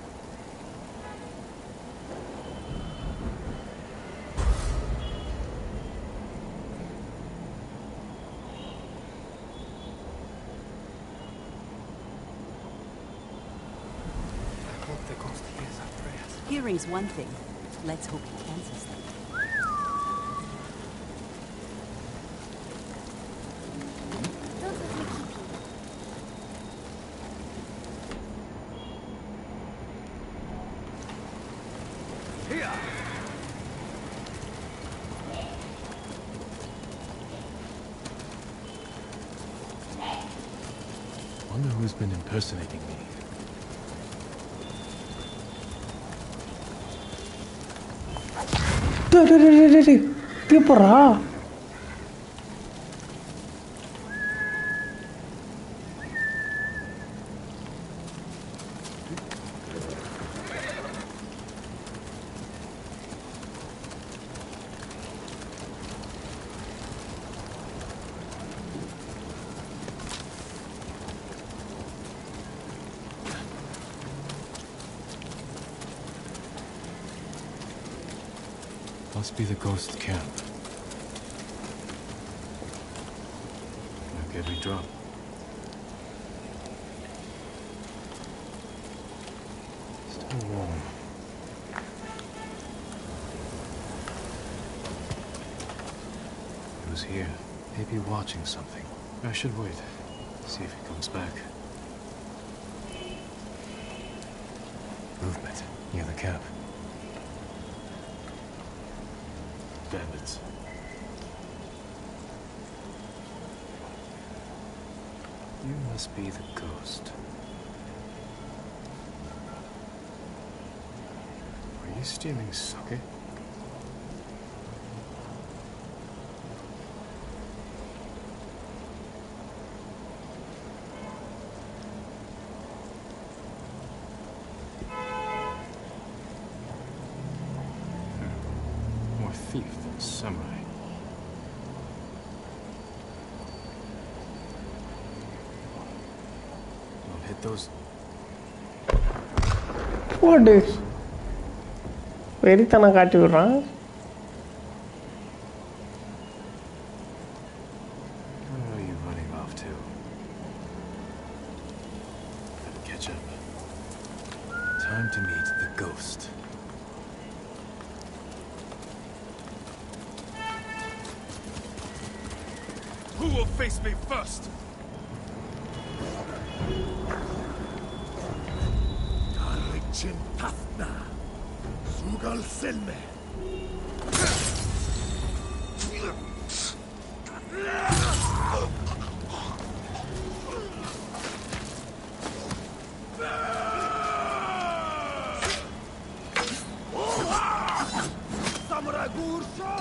I hope the ghost hears our prayers. Hearing's one thing. Let's hope he answers them. Wonder who's been impersonating me. Piupara. Must be the ghost camp. Like every drum. Still warm. He was here, maybe watching something. I should wait, see if he comes back. Movement near the camp. Bandits. You must be the ghost. Are you stealing sake? More thief than samurai. Don't hit those. What is? வெறித்தனம் காட்டி விடுறான். Where are you running off to? Better catch up. Time to meet the ghost. Who will face me first? Tarichin Tafna, Sugal Selme. Samurai Gursha.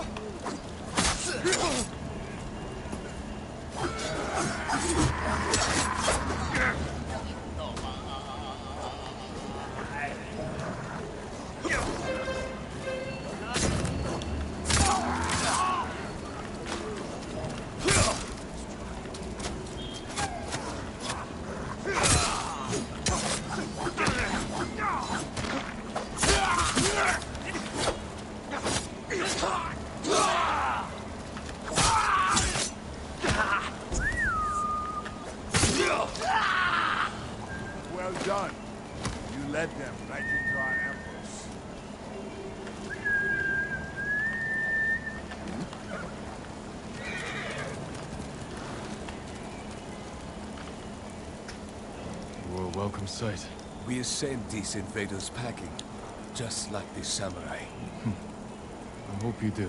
Well done. You led them right into our ambush. You were a welcome sight. We sent these invaders packing, just like the samurai. I hope you do.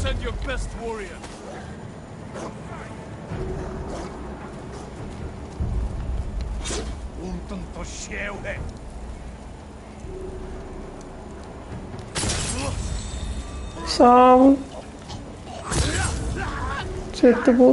Send your best warrior. Untanto Shewe. Sam. செத்து போ.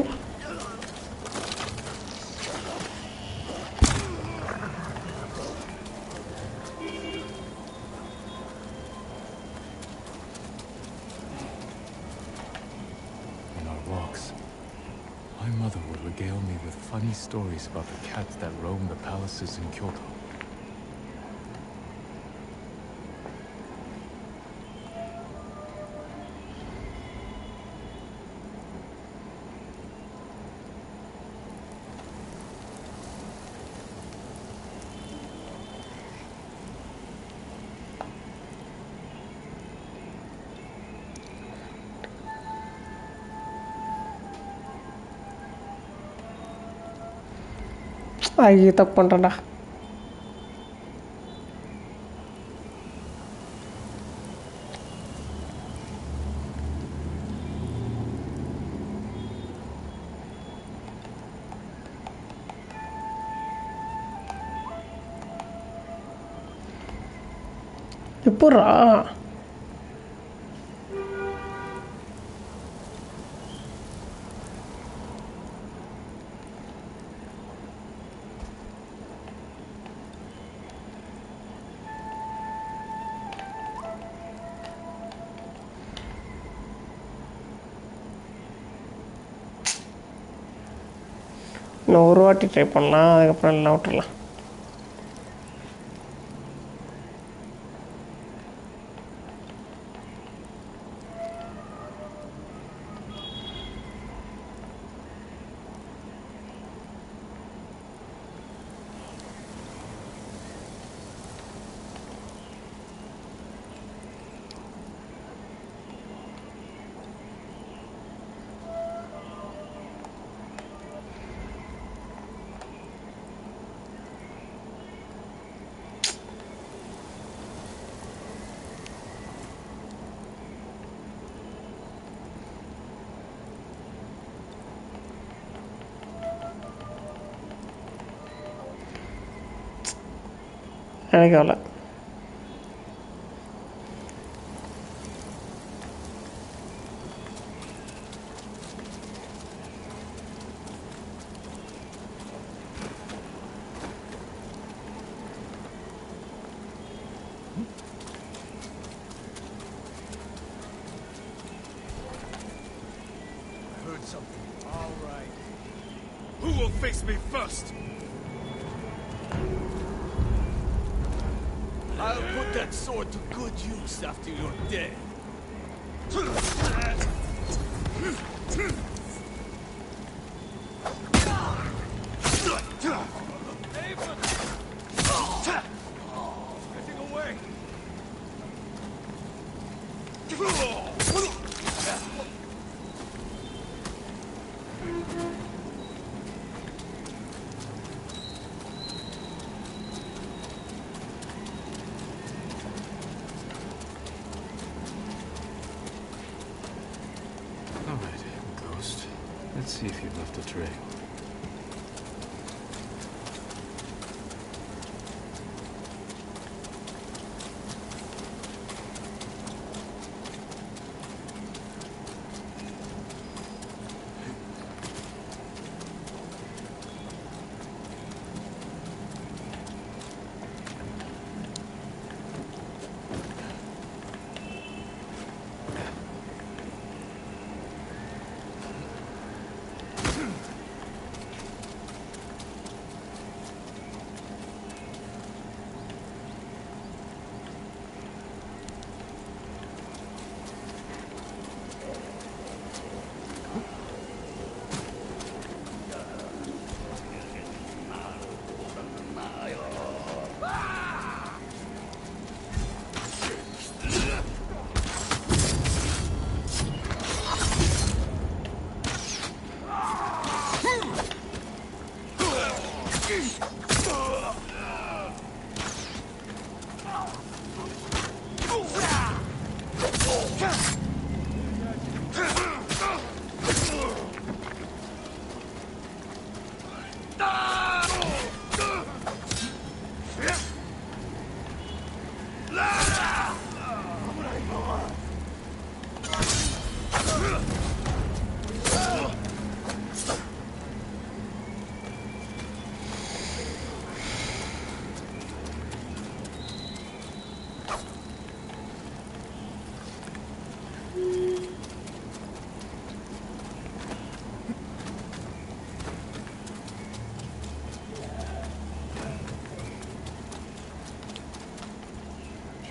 My mother would regale me with funny stories about the cats that roam the palaces in Kyoto. ஐயே தப்பு பண்ணுறேன்டா. எப்போரா இன்னும் ஒரு வாட்டி try பண்ணலாம், அதுக்கப்புறம் எல்லாம் விட்டுடலாம். எனக்கு அவ்வளோ. Who will face me first? I'll put that sword to good use after you're dead. Getting away. Alright, Ghost. Let's see if you've left a trail.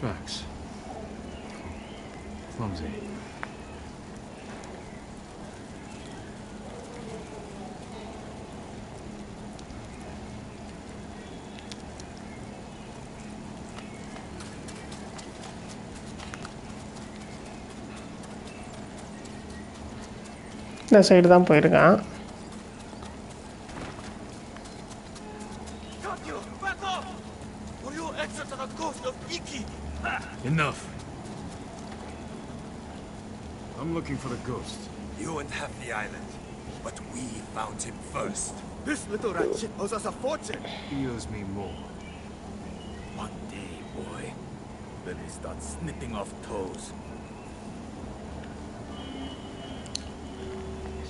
Tracks. Clumsy. இந்த சைடு தான் போயிருக்கான். Enough. I'm looking for the ghost. You wouldn't have the island, but we found him first. This little rat shit owes us a fortune. He owes me more. One day, boy, then he starts snipping off toes.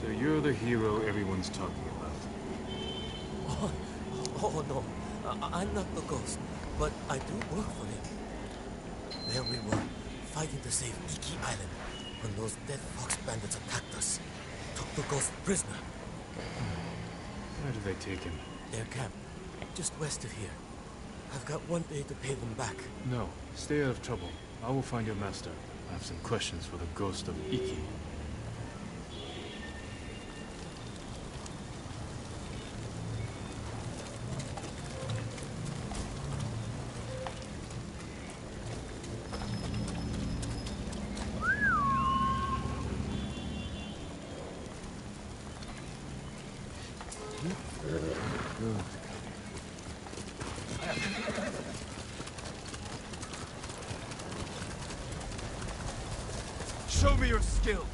So you're the hero everyone's talking about. Oh no, I'm not the ghost, but I do work for him. There we were, fighting to save Iki Island, when those dead fox bandits attacked us. Took the ghost prisoner. Where did they take him? Their camp, just west of here. I've got one day to pay them back. No, stay out of trouble. I will find your master. I have some questions for the ghost of Iki. Show me your skill.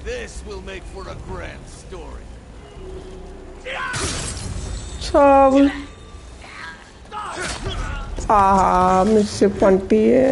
This will make for a grand story. சாவு. Miss பண்ணிட்டியே.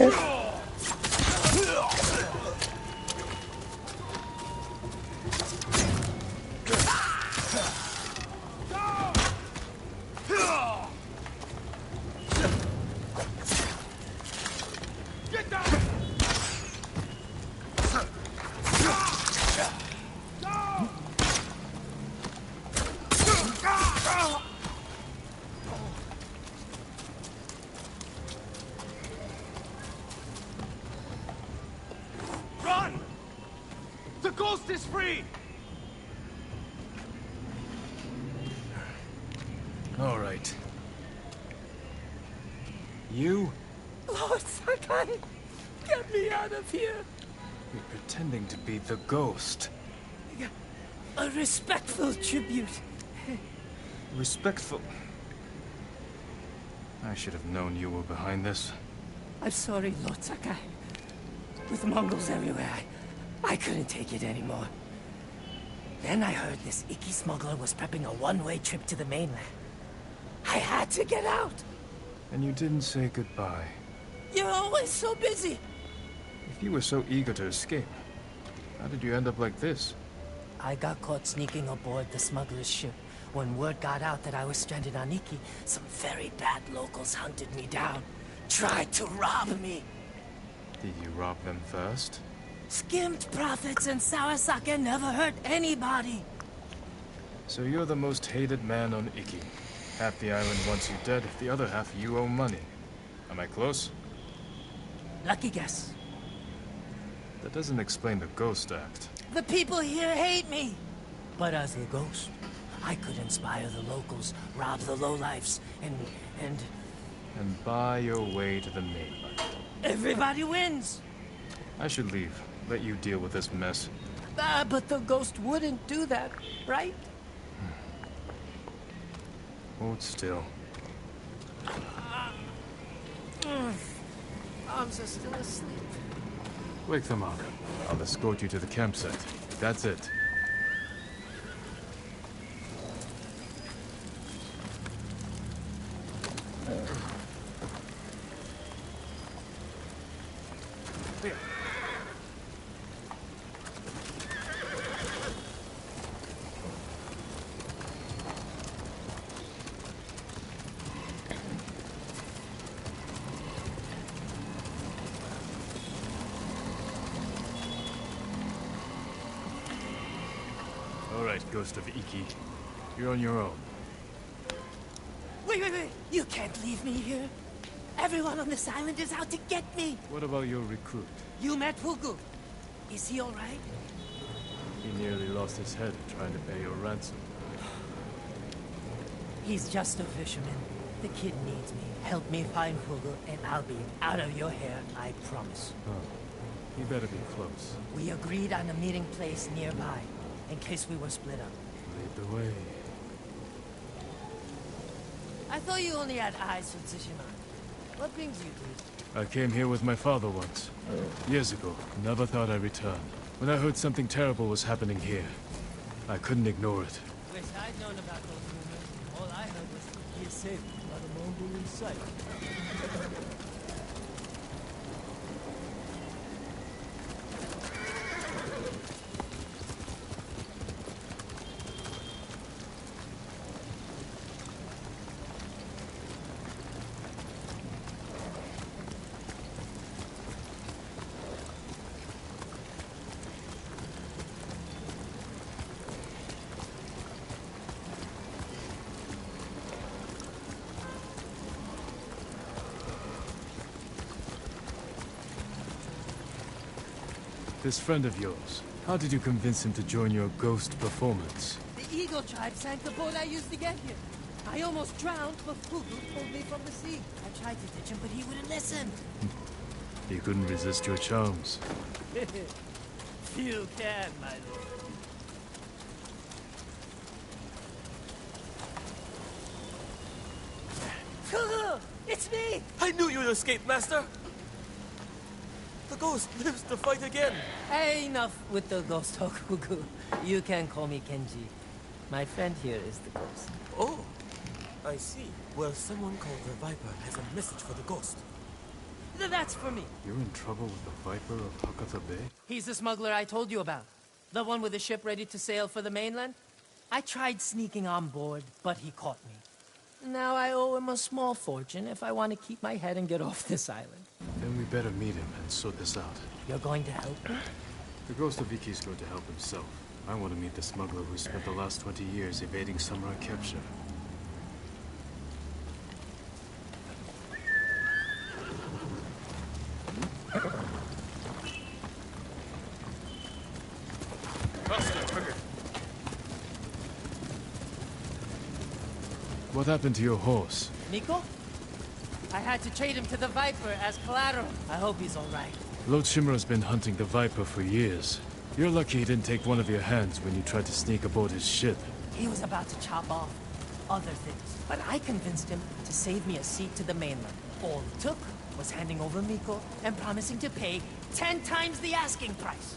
The ghost is free! All right. You? Lord Sakai, get me out of here. You're pretending to be the ghost. A respectful tribute. Respectful? I should have known you were behind this. I'm sorry, Lord Sakai. With Mongols everywhere, I couldn't take it anymore. Then I heard this Iki smuggler was prepping a one-way trip to the mainland. I had to get out. And you didn't say goodbye. You're always so busy. If you were so eager to escape, how did you end up like this? I got caught sneaking aboard the smuggler's ship. When word got out that I was stranded on Iki, some very bad locals hunted me down. Tried to rob me. Did you rob them first? Skimmed profits and Sarasaka never hurt anybody. So you're the most hated man on Iki. Half the island wants you dead, if the other half you owe money. Am I close? Lucky guess. That doesn't explain the ghost act. The people here hate me. But as the ghost, I could inspire the locals, rob the lowlifes, And buy your way to the mainland. Everybody wins. I should leave. Let you deal with this mess. But the ghost wouldn't do that, right? Hold still. Arms are still asleep. Wake them up. I'll escort you to the campsite. That's it. Ghost of Iki. You're on your own. Wait! You can't leave me here. Everyone on this island is out to get me. What about your recruit? You met Fugu. Is he all right? He nearly lost his head trying to pay your ransom. He's just a fisherman. The kid needs me. Help me find Fugu, and I'll be out of your hair, I promise. Oh. You better be close. We agreed on a meeting place nearby. In case we were split up. Lead the way. I thought you only had eyes for Tsushima. What brings you here? I came here with my father once. Years ago. Never thought I'd return. When I heard something terrible was happening here, I couldn't ignore it. Wish I'd known about those rumors. All I heard was he is safe, not a Mongol in sight. This friend of yours, how did you convince him to join your ghost performance? The Eagle tribe sank the boat I used to get here. I almost drowned, but Fugu pulled me from the sea. I tried to ditch him, but he wouldn't listen. He couldn't resist your charms. You can, my lord. Fugu! It's me! I knew you'd escape, Master! The ghost lives to fight again! Hey, enough with the ghost talk, Fugu. You can call me Kenji. My friend here is the ghost. Oh, I see. Well, someone called the Viper has a message for the ghost. That's for me. You're in trouble with the Viper of Hakata Bay? He's the smuggler I told you about. The one with the ship ready to sail for the mainland. I tried sneaking on board, but he caught me. Now I owe him a small fortune if I want to keep my head and get off this island. Then we better meet him and sort this out. You're going to help me? The ghost of Iki's going to help himself. I want to meet the smuggler who spent the last 20 years evading samurai capture. What happened to your horse? Miko? I had to trade him to the Viper as collateral. I hope he's all right. Lord Shimura's been hunting the Viper for years. You're lucky he didn't take one of your hands when you tried to sneak aboard his ship. He was about to chop off other things, but I convinced him to save me a seat to the mainland. All it took was handing over Miko and promising to pay 10 times the asking price.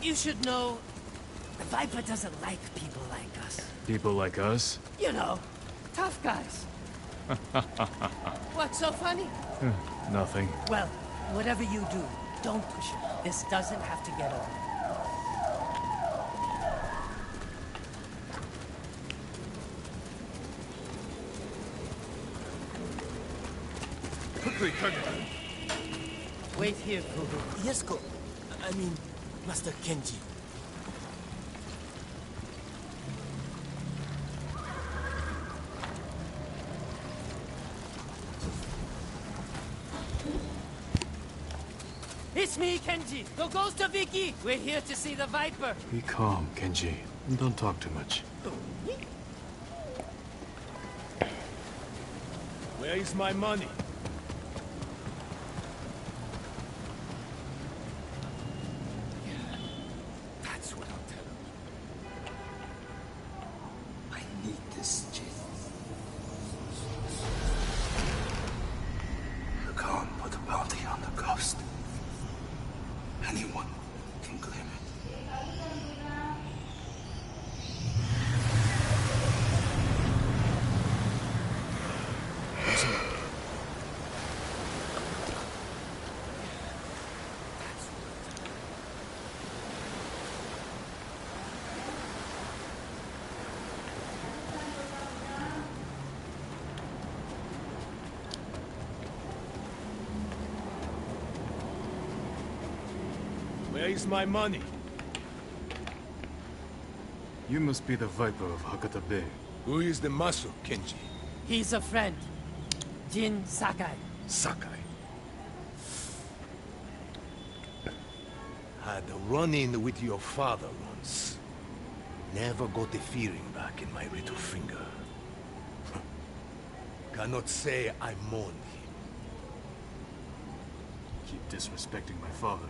You should know, the Viper doesn't like people like us. People like us? You know, tough guys. What's so funny? Nothing. Well, whatever you do, don't push it. This doesn't have to get old. Quickly, turn it. Wait here, Kubu. Yes, I mean, Master Kenji. It's me, Kenji, the ghost of Iki. We're here to see the Viper. Be calm, Kenji, and don't talk too much. Where is my money? That's what I'll tell him. I need this gin. You can't put a bounty on the ghost. Anyone can claim it. Where is my money? You must be the Viper of Hakata Bay. Who is the Masu, Kenji? He's a friend. Jin Sakai. Sakai. Had a run-in with your father once. Never got the feeling back in my little finger. Cannot say I mourned him. Keep disrespecting my father.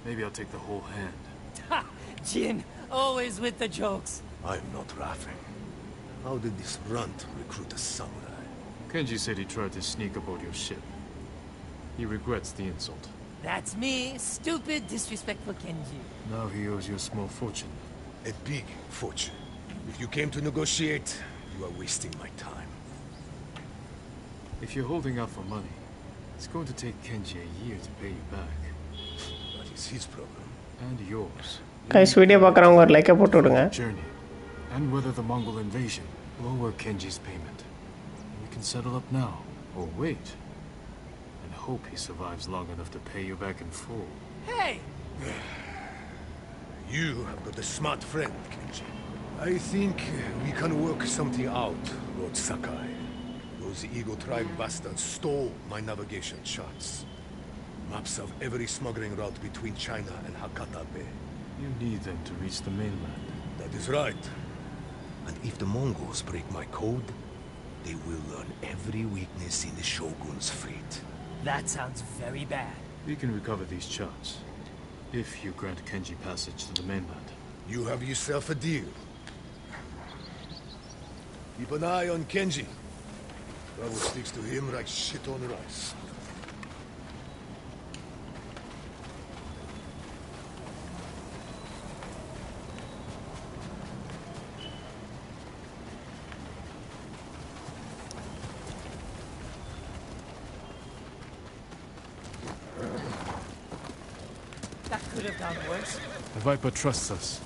Maybe I'll take the whole hand. Ha! Jin, always with the jokes. I'm not laughing. How did this runt recruit a samurai? Kenji said he tried to sneak aboard your ship. He regrets the insult. That's me, stupid, disrespectful Kenji. Now he owes you a small fortune. A big fortune. If you came to negotiate, you are wasting my time. If you're holding out for money, it's going to take Kenji a year to pay you back. That is his problem. And yours. Guys, video பார்க்கறவங்க ஒரு like போட்டு விடுங்க. Journey, and whether the Mongol invasion will work Kenji's payment. We can settle up now, or wait, and hope he survives long enough to pay you back in full. Hey! You have got a smart friend, Kenji. I think we can work something out, Lord Sakai. Those Eagle tribe bastards stole my navigation charts. Maps of every smuggling route between China and Hakata Bay. You need them to reach the mainland. That is right. And if the Mongols break my code, they will learn every weakness in the Shogun's fleet. That sounds very bad. We can recover these charts, if you grant Kenji passage to the mainland. You have yourself a deal. Keep an eye on Kenji. Trouble sticks to him like shit on rice. could have gone worse. The Viper trusts us.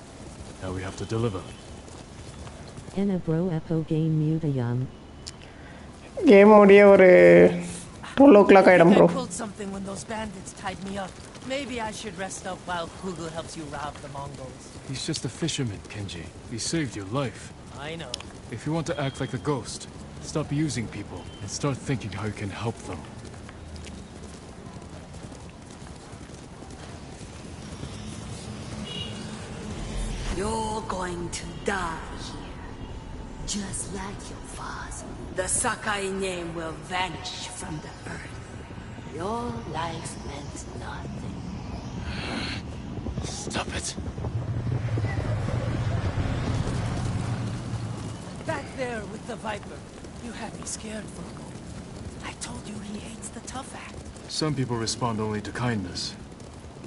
Now we have to deliver. Enna bro epo game mutayum. Game முடிய ஒரு 12 o'clock ஆயிடும் bro. I pulled something when those bandits tied me up. Maybe I should rest up while Hugo helps you rob the Mongols. He's just a fisherman, Kenji. He saved your life. I know. If you want to act like the ghost, stop using people and start thinking how you can help them. You're going to die here. Just like your father. The Sakai name will vanish from the earth. Your life meant nothing. Stop it. Back there with the Viper. You had me scared for a moment. I told you he hates the tough act. Some people respond only to kindness.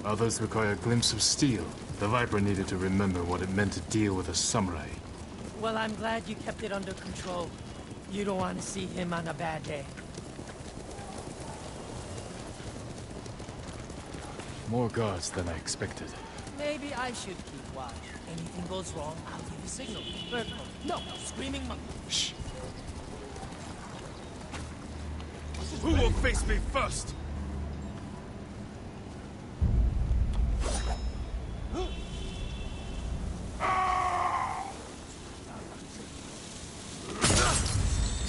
Others require a glimpse of steel. The Viper needed to remember what it meant to deal with a samurai. Well, I'm glad you kept it under control. You don't want to see him on a bad day. More guards than I expected. Maybe I should keep watch. Anything goes wrong, I'll give a signal. Bird call. No, screaming monkey. Shh. Who will face me first?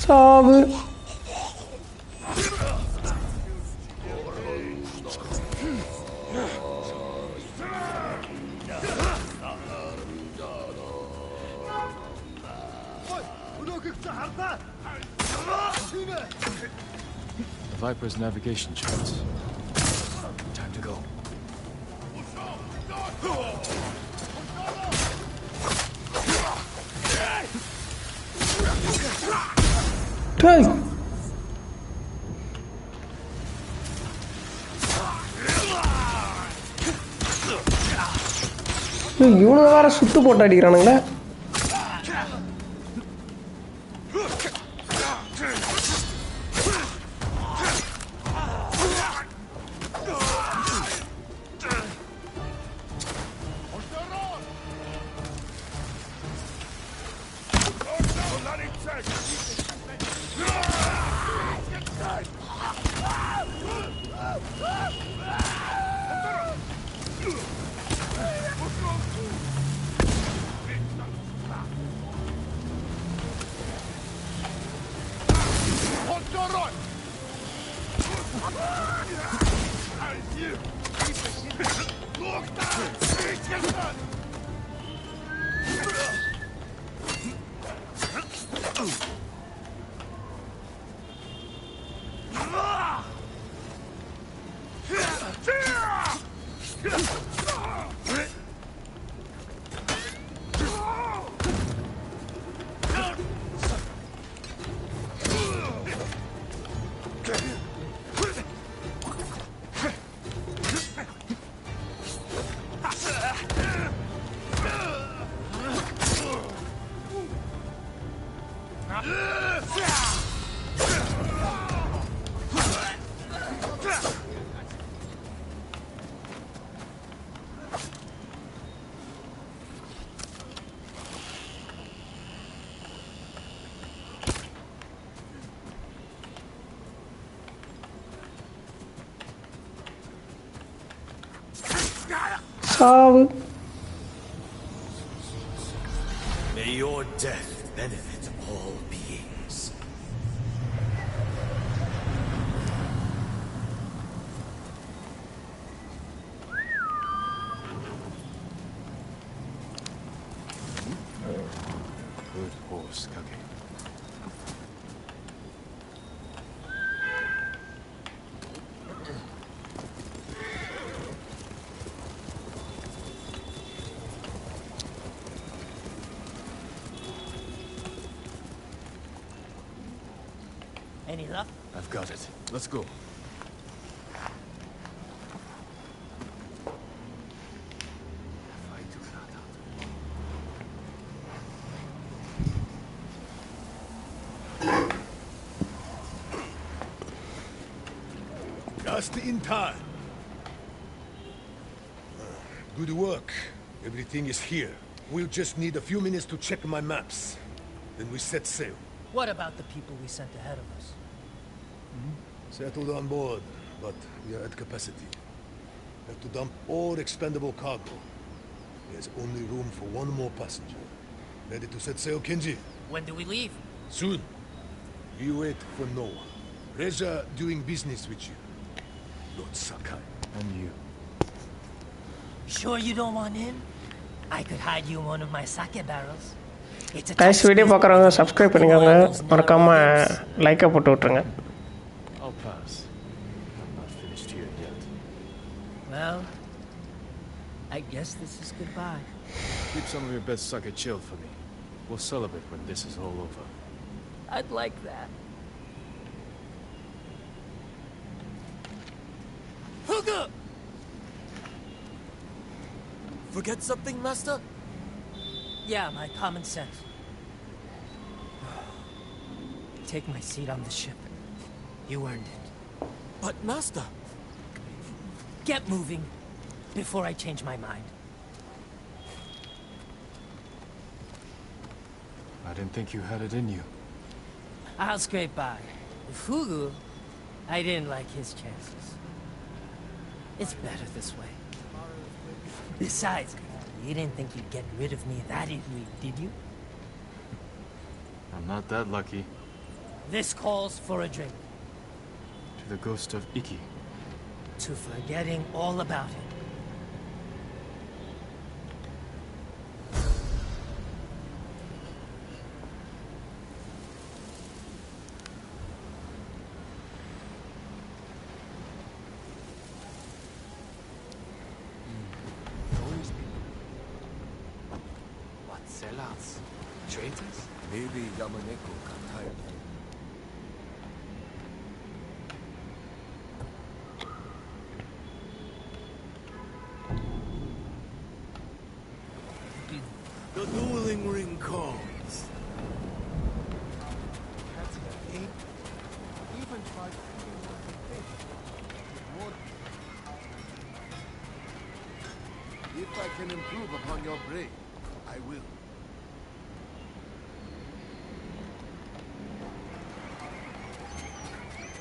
சாவு. The Viper's navigation charts. Time to go. Hey. இவனுங்க வேற சுத்து போட்டு அடிக்கிறானுங்களே. சாவு. May your death benefit all beings. Good horse, Kage. Any luck? I've got it. Let's go. Just in time. Good work. Everything is here. We'll just need a few minutes to check my maps. Then we set sail. What about the people we sent ahead of us? Settled on board, but we are at capacity. Have to dump all expendable cargo. There's only room for one more passenger. Ready to set sail, Kenji? When do we leave? Soon. You wait for no one. Reza doing business with you. Lord Sakai. And you. Sure you don't want in? I could hide you in one of my sake barrels. It's a guys video பார்க்குறவங்க subscribe பண்ணிக்கோங்க மறக்காமல் லைக்கை போட்டு விட்ருங்க. I'll pass. I'm not finished here yet. Well, I guess this is goodbye. Keep some of your best sake chilled for me. We'll celebrate when this is all over. I'd like that. Huga! Forget something, Master? Yeah, my common sense. Take my seat on the ship. You earned it. But, Master... Get moving, before I change my mind. I didn't think you had it in you. I'll scrape by. Fugu, I didn't like his chances. It's better this way. Besides, you didn't think you'd get rid of me that easily, did you? I'm not that lucky. This calls for a drink. To the ghost of Iki. To forgetting all about him. Sellouts? Traitors? Maybe Yamaneko got tired. The dueling ring calls. Even tried feeding one to fish. If I can improve upon your brain, I will.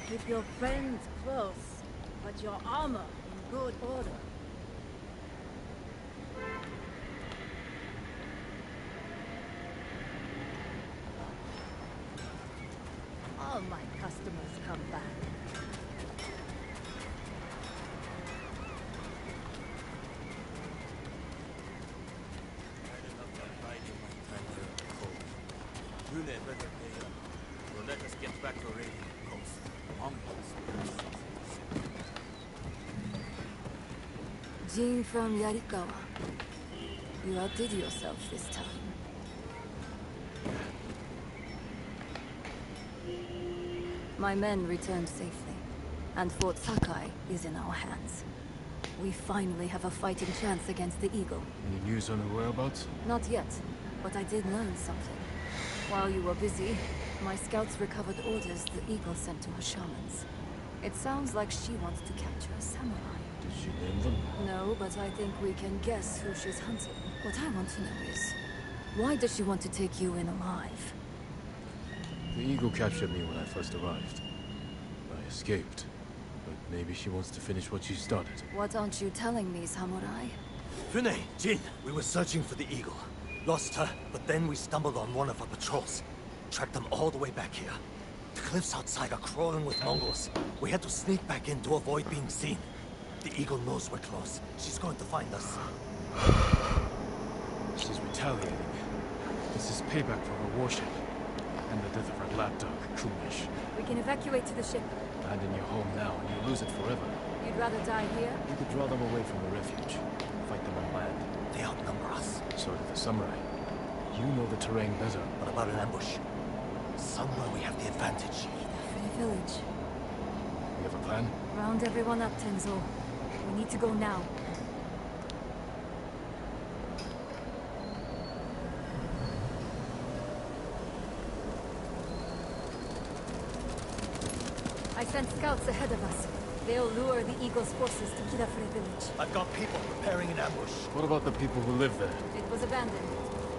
Keep your friends close, but your armor in good order. All my customers come back. Rune better pay up. Will let us get back to Radiant Coast. Jean from Yarikawa. You outdid yourself this time. My men returned safely, and Fort Sakai is in our hands. We finally have a fighting chance against the Eagle. Any news on her whereabouts? Not yet, but I did learn something. While you were busy, my scouts recovered orders the Eagle sent to her shamans. It sounds like she wants to capture a samurai. Did she name them? No, but I think we can guess who she's hunting. What I want to know is, why does she want to take you in alive? The Eagle captured me when I first arrived. I escaped, but maybe she wants to finish what she started. What aren't you telling me, samurai? Fune, Jin, we were searching for the Eagle. Lost her, but then we stumbled on one of our patrols. Tracked them all the way back here. The cliffs outside are crawling with Mongols. We had to sneak back in to avoid being seen. The Eagle knows we're close. She's going to find us. She's retaliating. This is payback for her warship. And the death of her lapdog, Kumish. We can evacuate to the ship. Abandon your home now and you lose it forever. You'd rather die here? You could draw them away from the refuge. Fight them on land. They outnumber us. So do the samurai. You know the terrain better. What about an ambush? Somewhere we have the advantage. For the village. We have a plan? Round everyone up, Tenzo. We need to go now. I sent scouts ahead of us. They'll lure the Eagle's forces to Kidafure village. I've got people preparing an ambush. What about the people who live there? It was abandoned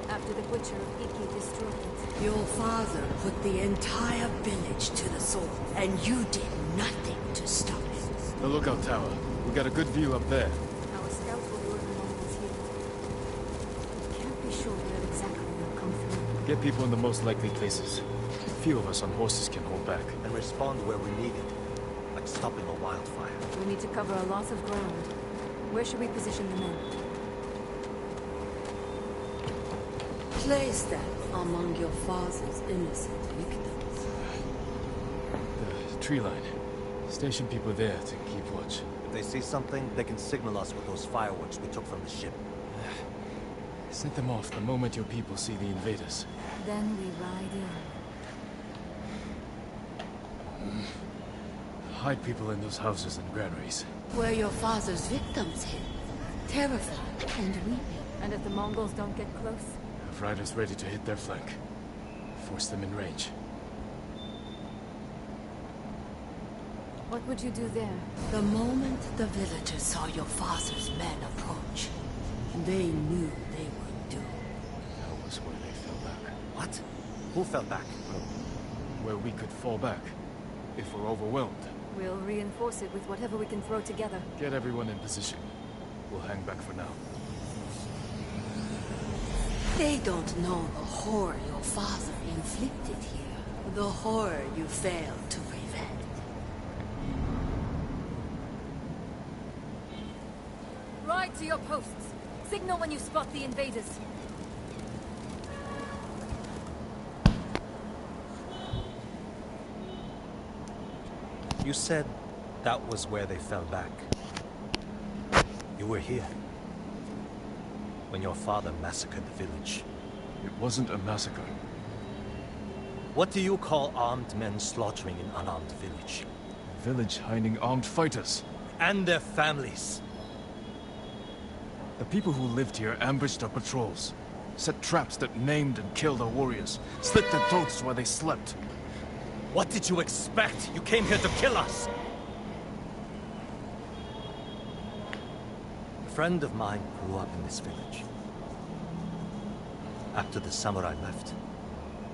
after the Butcher of Iki destroyed it. Your father put the entire village to the sword, and you did nothing to stop it. The lookout tower. We got a good view up there. Our scouts will lure the Mongols here. Can't be sure where exactly they'll come from. Get people in the most likely places. A few of us on horses can hold back. And respond where we need it. Like stopping a wildfire. We need to cover a lot of ground. Where should we position the men? Place them among your father's innocent victims. The tree line. Station people there to keep watch. If they see something, they can signal us with those fireworks we took from the ship. Set them off the moment your people see the invaders. Then we ride in. Hide people in those houses and granaries. Where your father's victims hid, terrified and weeping. And if the Mongols don't get close? Have riders ready to hit their flank. Force them in range. What would you do there? The moment the villagers saw your father's men approach, they knew they were doomed. That was where they fell back. What? Who fell back? Where we could fall back, if we're overwhelmed. We'll reinforce it with whatever we can throw together. Get everyone in position. We'll hang back for now. They don't know the horror your father inflicted here. The horror you failed to prevent. Ride to your posts. Signal when you spot the invaders. You said that was where they fell back. You were here when your father massacred the village. It wasn't a massacre. What do you call armed men slaughtering an unarmed village? A village hiding armed fighters. And their families. The people who lived here ambushed our patrols. Set traps that maimed and killed our warriors. Slit their throats while they slept. What did you expect? You came here to kill us! A friend of mine grew up in this village. After the samurai left,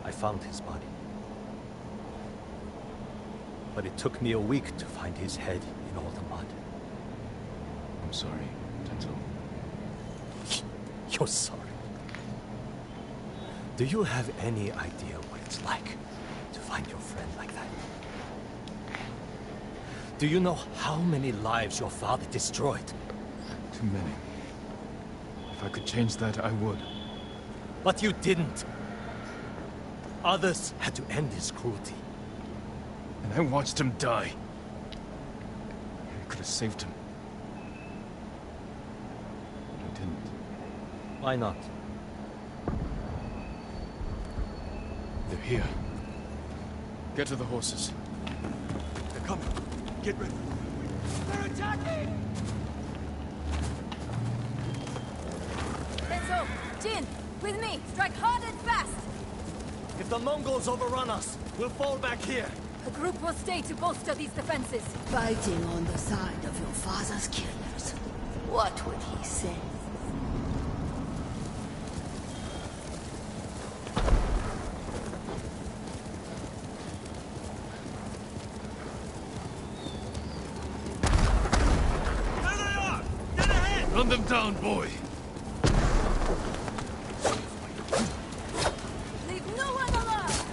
I found his body. But it took me a week to find his head in all the mud. I'm sorry, Gentle. You're sorry. Do you have any idea what it's like to find your friend like that? Do you know how many lives your father destroyed? Too many. If I could change that, I would. But you didn't. Others had to end his cruelty. And I watched him die. I could have saved him. I didn't. Why not? They're here. Get to the horses. They're coming. Get ready. They're attacking! Tenzo, Jin, with me. Strike hard and fast. If the Mongols overrun us, we'll fall back here. The group will stay to bolster these defenses. Fighting on the side of your father's killers. What would he say? Run them down, boy! Leave no one alive!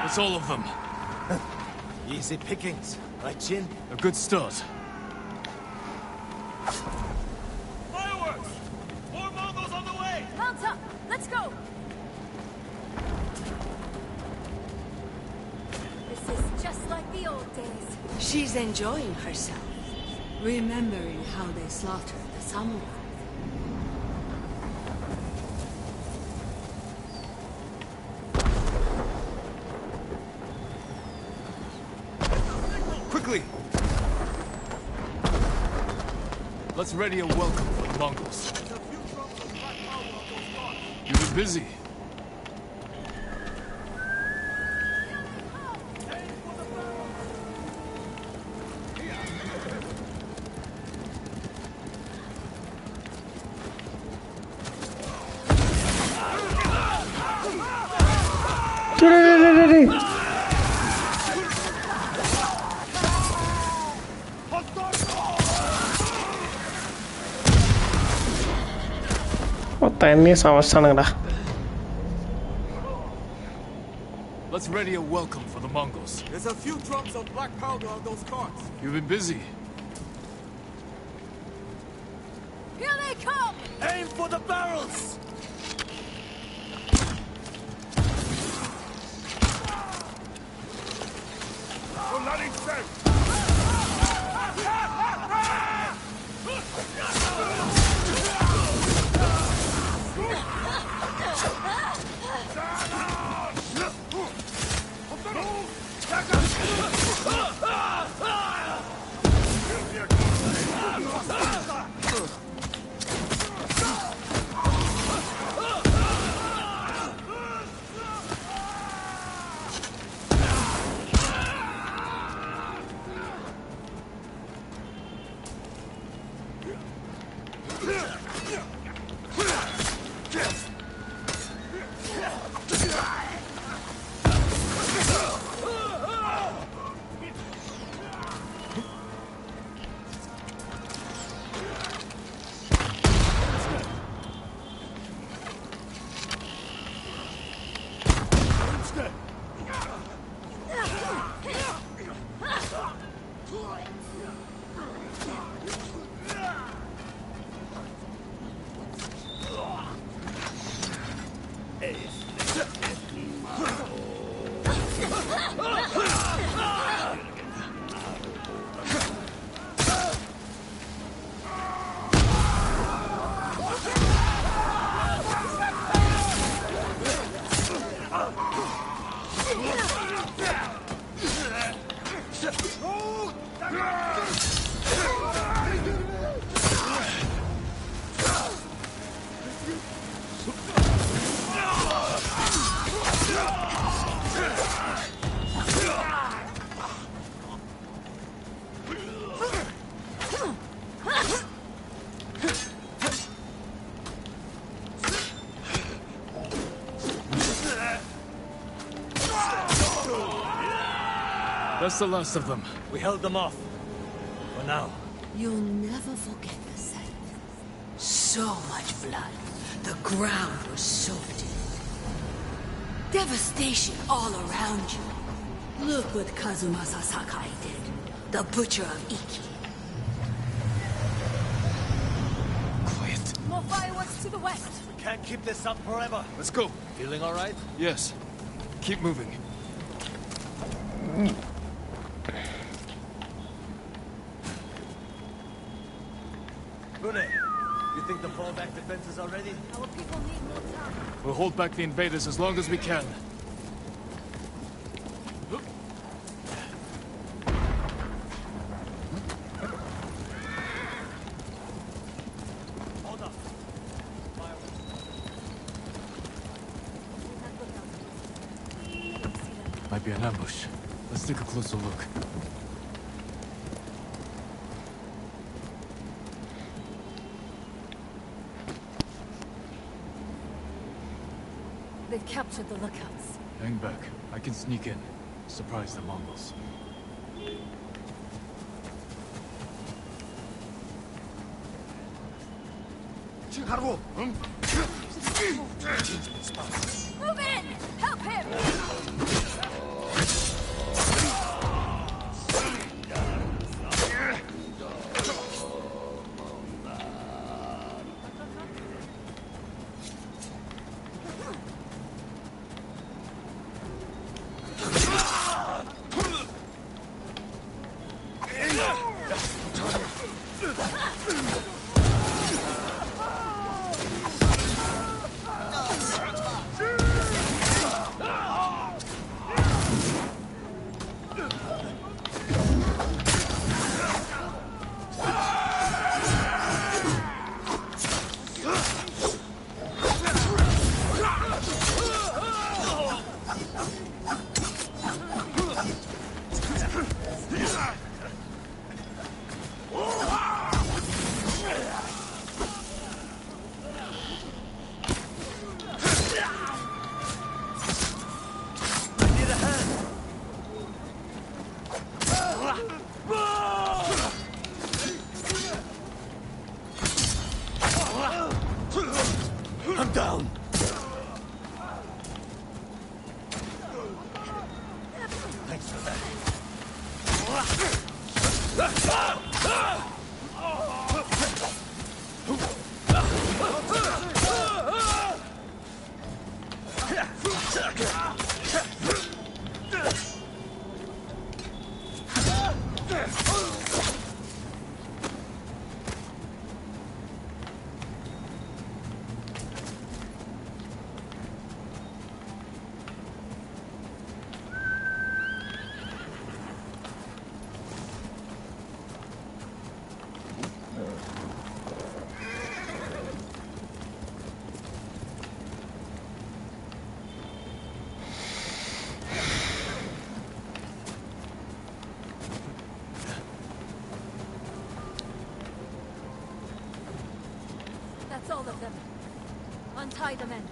That's all of them. Easy pickings, right, Jin? A good start. Fireworks! More Mongols on the way! Mount up! Let's go! This is just like the old days. She's enjoying herself, remembering how they slaughtered the samurai. Quickly! Let's ready a welcome for the Mongols. You've been busy. Let's ready a welcome for the Mongols. There's a few drums of black powder on those carts. You've been busy. Here they come! Aim for the barrels! That's the last of them. We held them off. For now. You'll never forget the sight. So much blood. The ground was soaked in it. Devastation all around you. Look what Kazumasa Sakai did. The Butcher of Iki. Quiet. More fireworks to the west. We can't keep this up forever. Let's go. Feeling all right? Yes. Keep moving. Fune, you think the fallback defenses are ready? Our people need more time. We'll hold back the invaders as long as we can. Hold up. Might be an ambush. Let's take a closer look. They've captured the lookouts. Hang back. I can sneak in. Surprise the Mongols. Move in! Help him! I'm down. Thanks for that. That's all of them. Untie the men.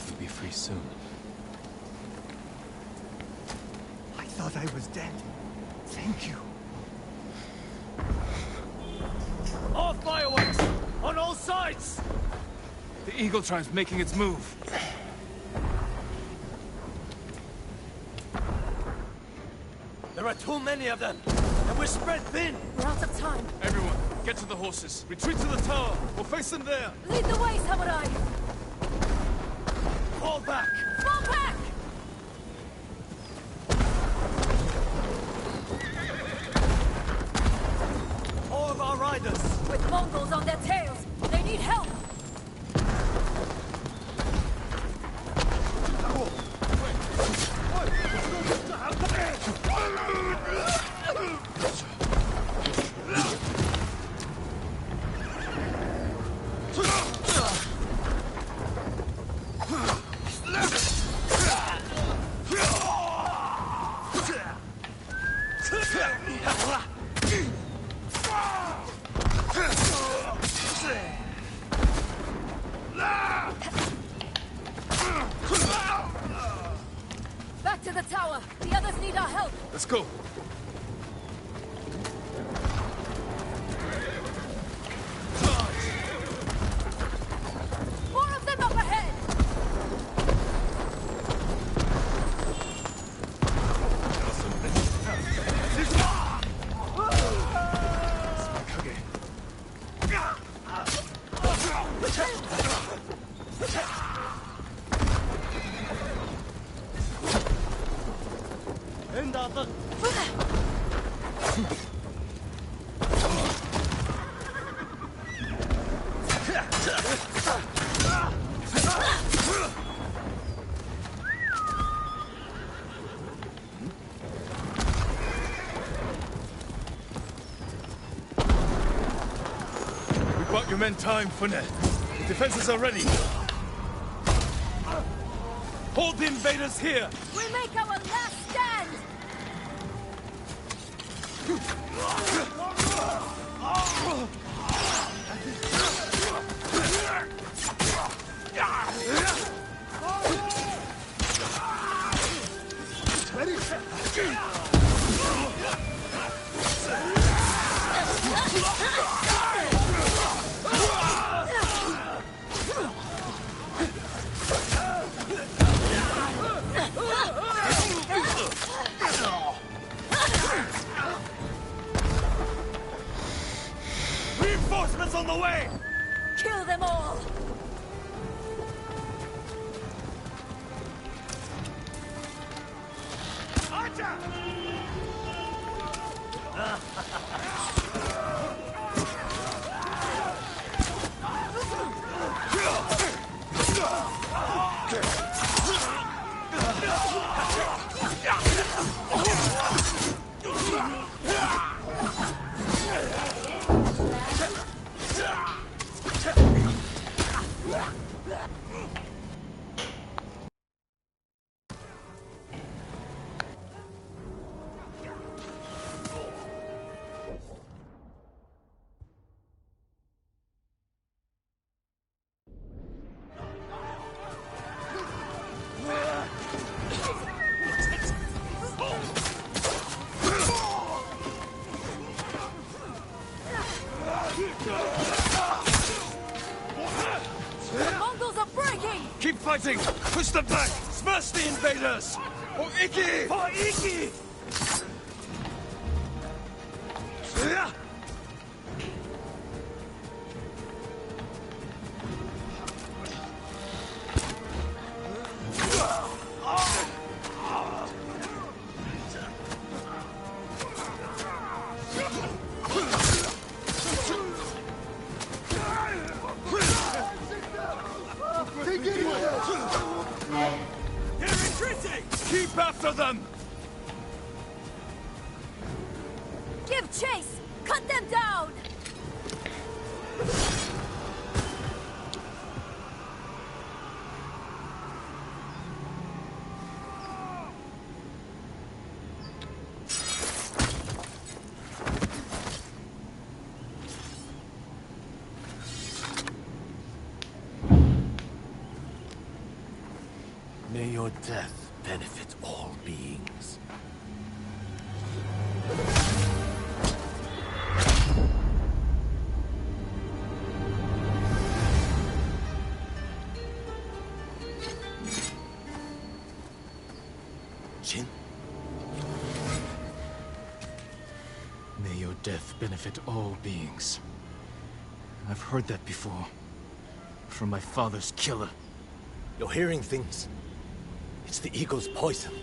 You'll be free soon. I thought I was dead. Thank you. All fireworks! On all sides! The Eagle Tribe's making its move. There are too many of them, and we're spread thin! We're out of time. Everyone, get to the horses. Retreat to the tower. We'll face them there. Lead the way, samurai! Fall back! Fall back! All of our riders! With Mongols on their tails, they need help! Back to the tower! The others need our help! Let's go. More of them up ahead! Bought your men time, Funet. The defenses are ready. Hold the invaders here! We make our last stand! Mongols on the way! Kill them all! Archer! The Mongols are breaking! Keep fighting! Push them back! Smash the invaders! For Iki! For Iki! They're retreating! Keep after them! Give chase! Cut them down! May your death benefit all beings. Jin? May your death benefit all beings. I've heard that before. From my father's killer. You're hearing things. It's the eagle's poison.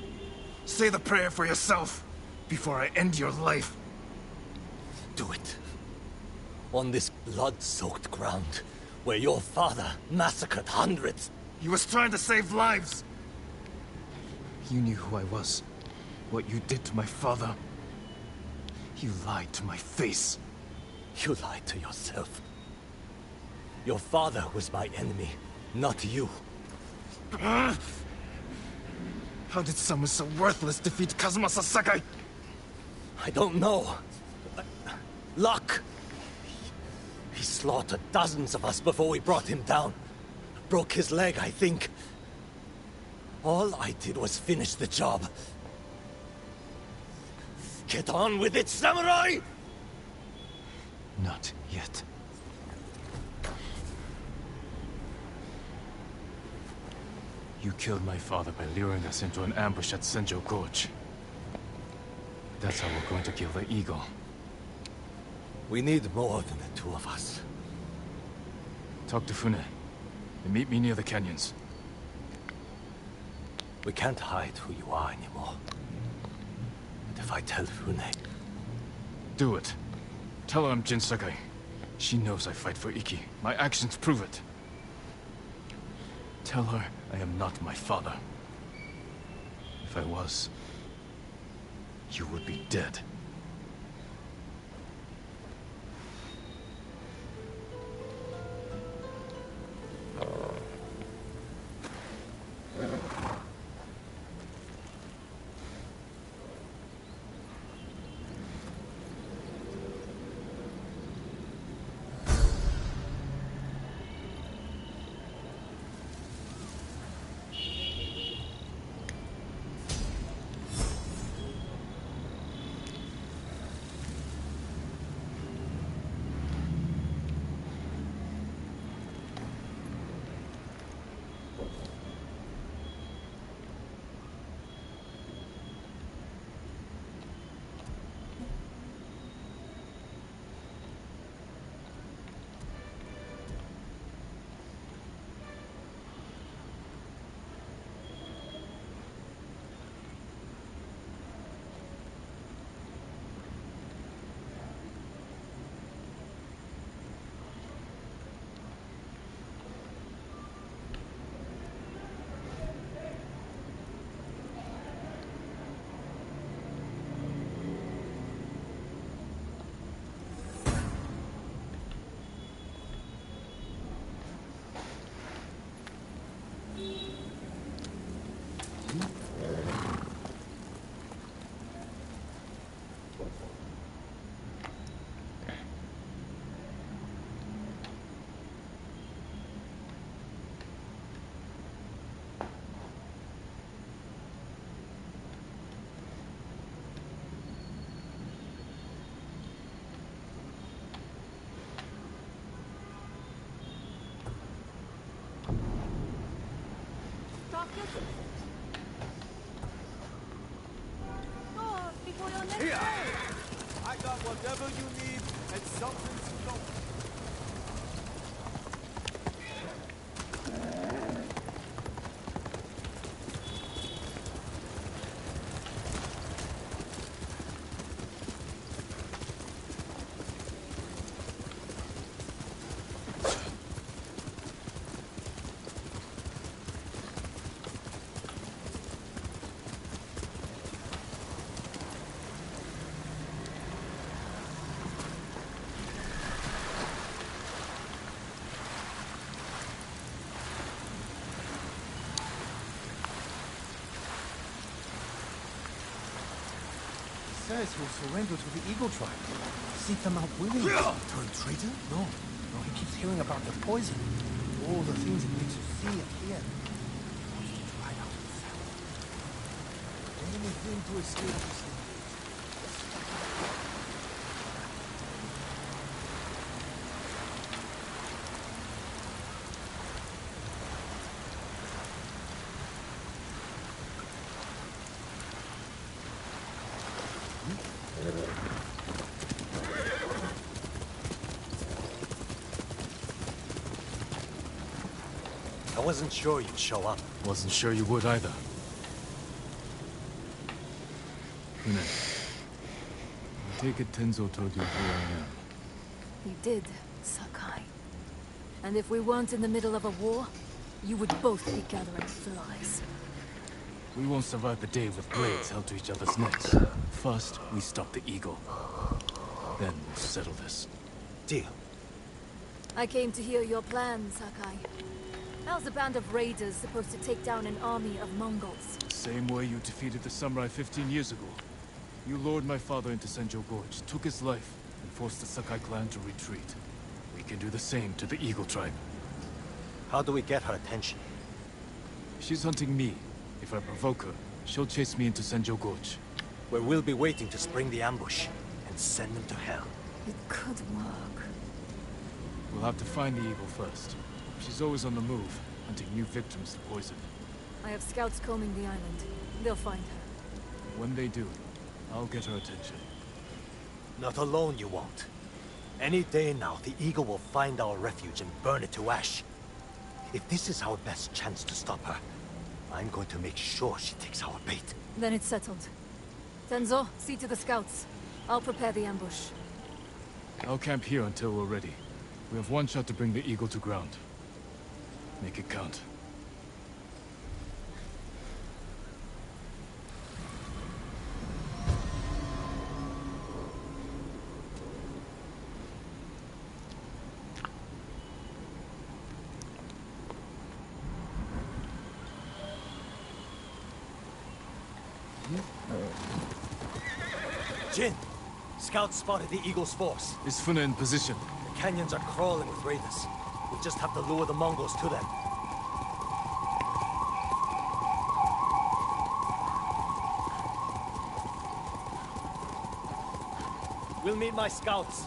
Say the prayer for yourself before I end your life. Do it. On this blood-soaked ground, where your father massacred hundreds. He was trying to save lives. You knew who I was. What you did to my father. You lied to my face. You lied to yourself. Your father was my enemy, not you. How did someone so worthless defeat Kazumasa Sakai? I don't know. Luck! He slaughtered dozens of us before we brought him down. Broke his leg, I think. All I did was finish the job. Get on with it, samurai! Not yet. You killed my father by luring us into an ambush at Senjo Gorge. That's how we're going to kill the eagle. We need more than the two of us. Talk to Fune, and meet me near the canyons. We can't hide who you are anymore. And if I tell Fune... Do it. Tell her I'm Jin Sakai. She knows I fight for Iki. My actions prove it. Tell her I am not my father. If I was, you would be dead. whatever you need and something to know. Says he'll surrender to the Eagle tribe. Seek them out willingly. Turned traitor? No, he keeps hearing about the poison. All the things it makes you see and hear. Wants to try out himself. Anything to escape this thing. I wasn't sure you'd show up. Wasn't sure you would either. Fune, I take it Tenzo told you who I am. He did, Sakai. And if we weren't in the middle of a war, you would both be gathering flies. We won't survive the day with blades held to each other's necks. First, we stop the Eagle. Then we'll settle this. Deal. I came to hear your plan, Sakai. How's a band of raiders supposed to take down an army of Mongols? Same way you defeated the samurai 15 years ago. You lured my father into Senjo Gorge, took his life, and forced the Sakai clan to retreat. We can do the same to the Eagle tribe. How do we get her attention? She's hunting me. If I provoke her, she'll chase me into Senjo Gorge. Where we'll be waiting to spring the ambush and send them to hell. It could work. We'll have to find the Eagle first. She's always on the move, hunting new victims to poison. I have scouts combing the island. They'll find her. When they do, I'll get her attention. Not alone you won't. Any day now, the Eagle will find our refuge and burn it to ash. If this is our best chance to stop her, I'm going to make sure she takes our bait. Then it's settled. Tenzo, see to the scouts. I'll prepare the ambush. I'll camp here until we're ready. We have one shot to bring the Eagle to ground. Make it count. Jin! Scouts spotted the Eagle's force. Is Fune in position? The canyons are crawling with raiders. We just have to lure the Mongols to them. We'll meet my scouts.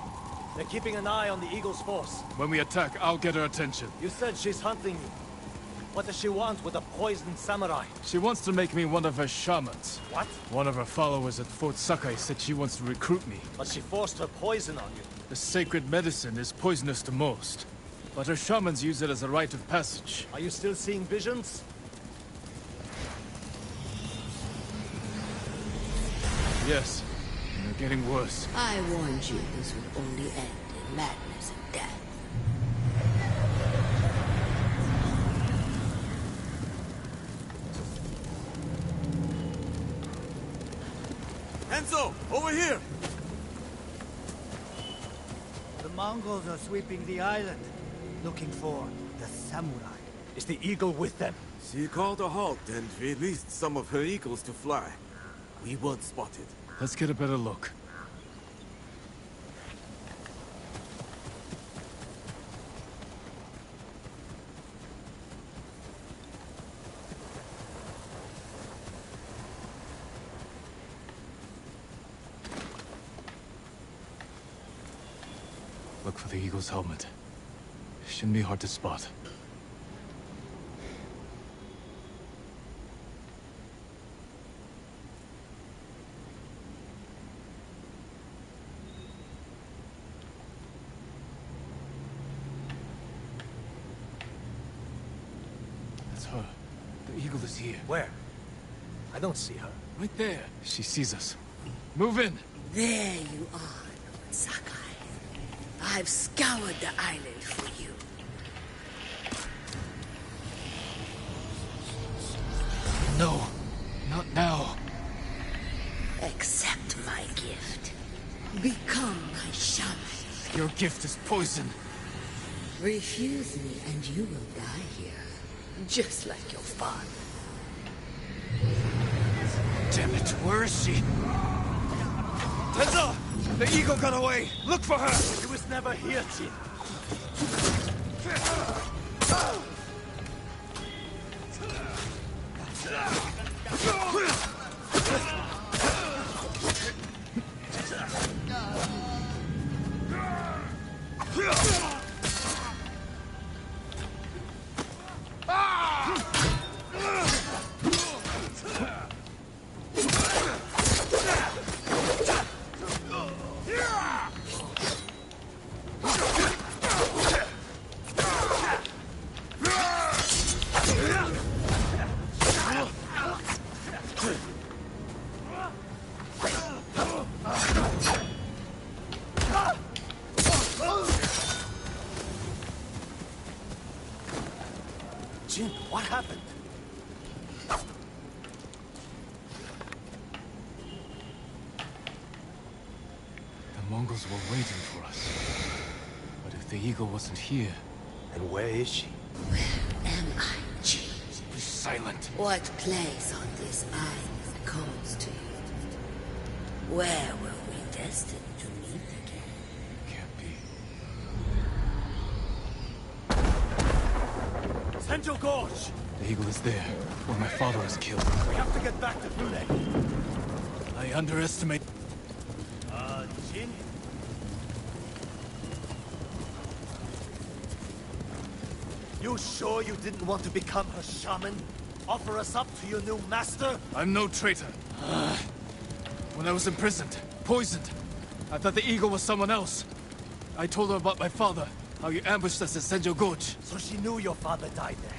They're keeping an eye on the Eagle's force. When we attack, I'll get her attention. You said she's hunting you. What does she want with a poisoned samurai? She wants to make me one of her shamans. What? One of her followers at Fort Sakai said she wants to recruit me. But she forced her poison on you. The sacred medicine is poisonous to most. But her shamans use it as a rite of passage. Are you still seeing visions? Yes. And they're getting worse. I warned you this would only end in madness and death. Enzo, over here! The Mongols are sweeping the island, looking for the samurai. Is the Eagle with them? She called a halt and released some of her eagles to fly. We weren't spotted. Let's get a better look. Look for the Eagle's helmet. Shouldn't be hard to spot. eagle is here. Where? I don't see her. Right there. She sees us. Move in. There you are, Lord Sakai. I've scoured the island for you. No, not now. Accept my gift. Become my shaman. Your gift is poison. Refuse me and you will die here. Just like your father. Damn it, where is she? Tenzo! The eagle got away! Look for her! She was never here, Jin. Jin, what happened? The Mongols were waiting for us. But if the eagle wasn't here... And where is she? Where am I, Jin? Be silent. What place on this island calls to you? Where were we destined to meet again? Can't be. Senjo Gorge! The eagle is there, where my father was killed. We have to get back to Fune. I underestimate... Jin? You sure you didn't want to become her shaman? Offer us up to your new master? I'm no traitor. When I was imprisoned, poisoned, I thought the eagle was someone else. I told her about my father, how you ambushed us at Senjo Gorge. So she knew your father died there.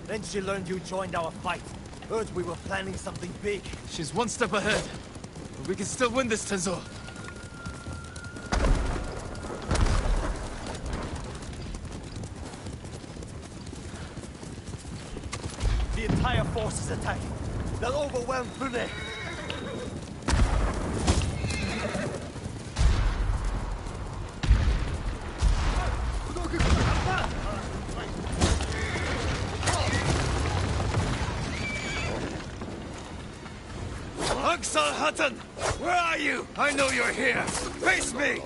Then she learned you joined our fight. Heard we were planning something big. She's one step ahead. But we can still win this, Tenzo. The entire force is attacking. They'll overwhelm Fune. Aksal Hutton! Where are you? I know you're here! Face me!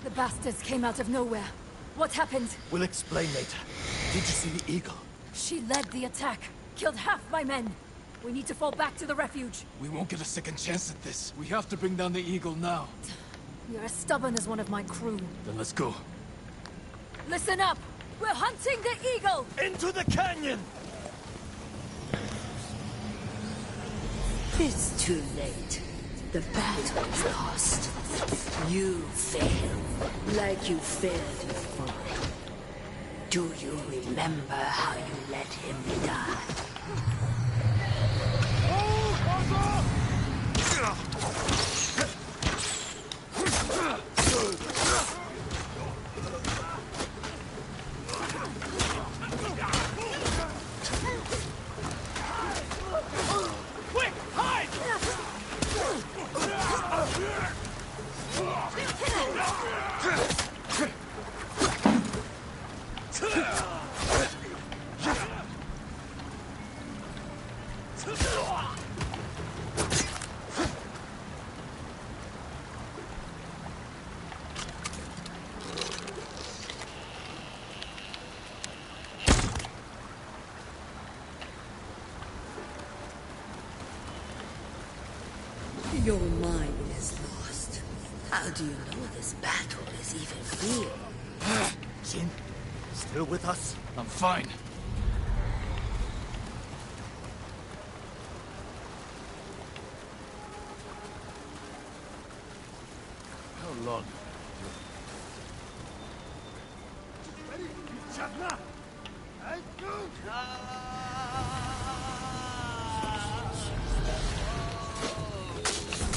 The bastards came out of nowhere. What happened? We'll explain later. Did you see the eagle? She led the attack, killed half my men. We need to fall back to the refuge. We won't get a second chance at this. We have to bring down the eagle now. You're as stubborn as one of my crew. Then let's go. Listen up! We're hunting the eagle! Into the canyon! It's too late. The battle is lost. You fail, like you failed your father. Do you remember how you let him die? Quick, hide! Your mind is lost. How do you know this battle is even real? Jin, still with us? I'm fine. How long?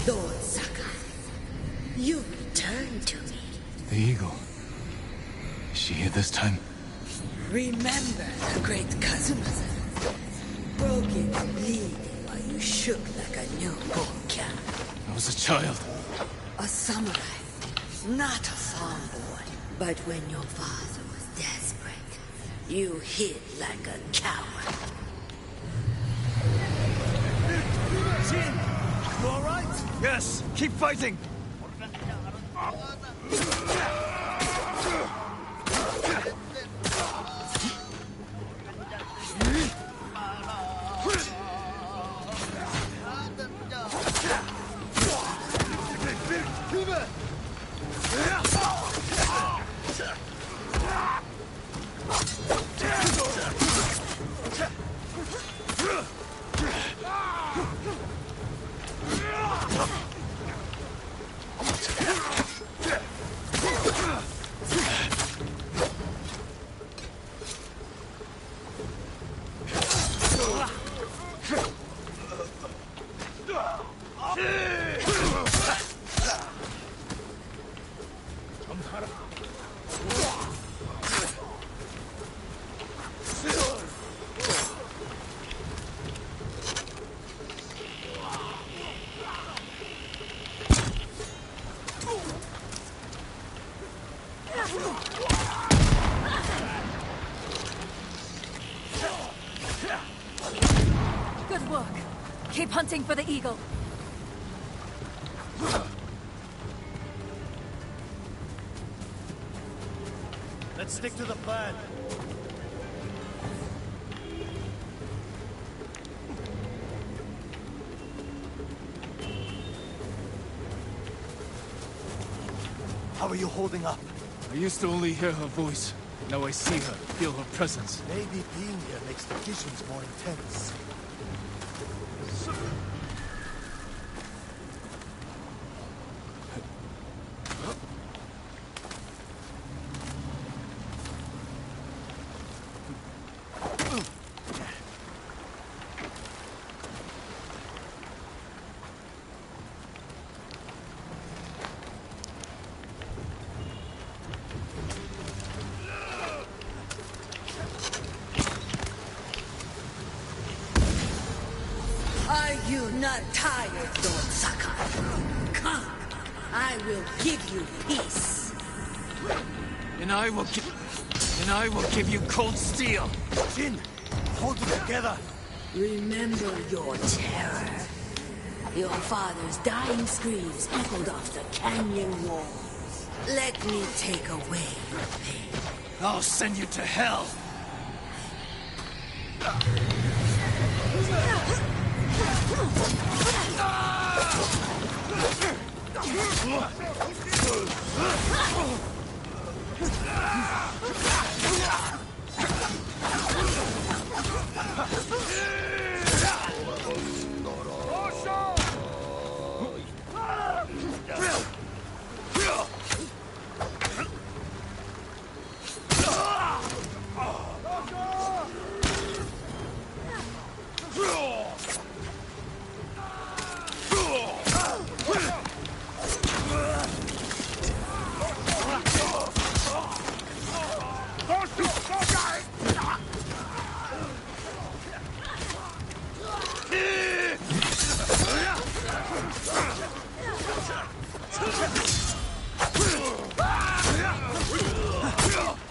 Lord Sakai, you returned to me. The eagle. Is she here this time? Remember the great Kazumasa? Broken and bleeding while you shook like a newborn cat. I was a child. A samurai, not a farm boy. But when your father was desperate, you hid like a coward. Jin, you alright? Yes, keep fighting! Good work. Keep hunting for the eagle. Let's stick to the plan. How are you holding up? I used to only hear her voice. Now I see her, feel her presence. Maybe being here makes the visions more intense. Are you not tired, Lord Sakai? Come, I will give you peace. And I will give you cold steel. Jin, hold it together. Remember your terror. Your father's dying screams echoed off the canyon walls. Let me take away your pain. I'll send you to hell.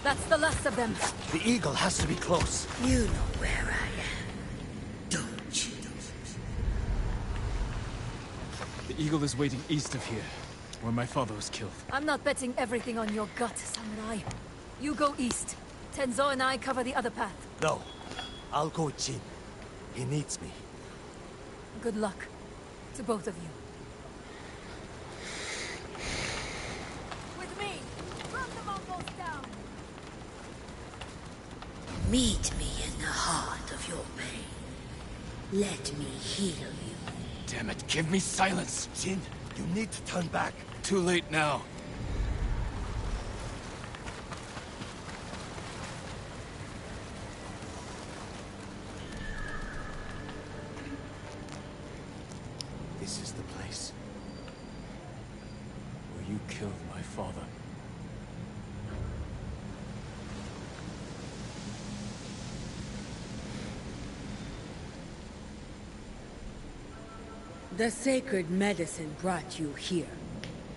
That's the last of them. The eagle has to be close. You know where I am, don't you? The eagle is waiting east of here, where my father was killed. I'm not betting everything on your gut, Samurai. You go east. Tenzo and I cover the other path. No. I'll go with Jin. He needs me. Good luck. To both of you. With me! Run the Mongols down! Meet me in the heart of your pain. Let me heal you. Damn it, give me silence! Jin, you need to turn back. Too late now. This is the place. Where you killed my father. The sacred medicine brought you here.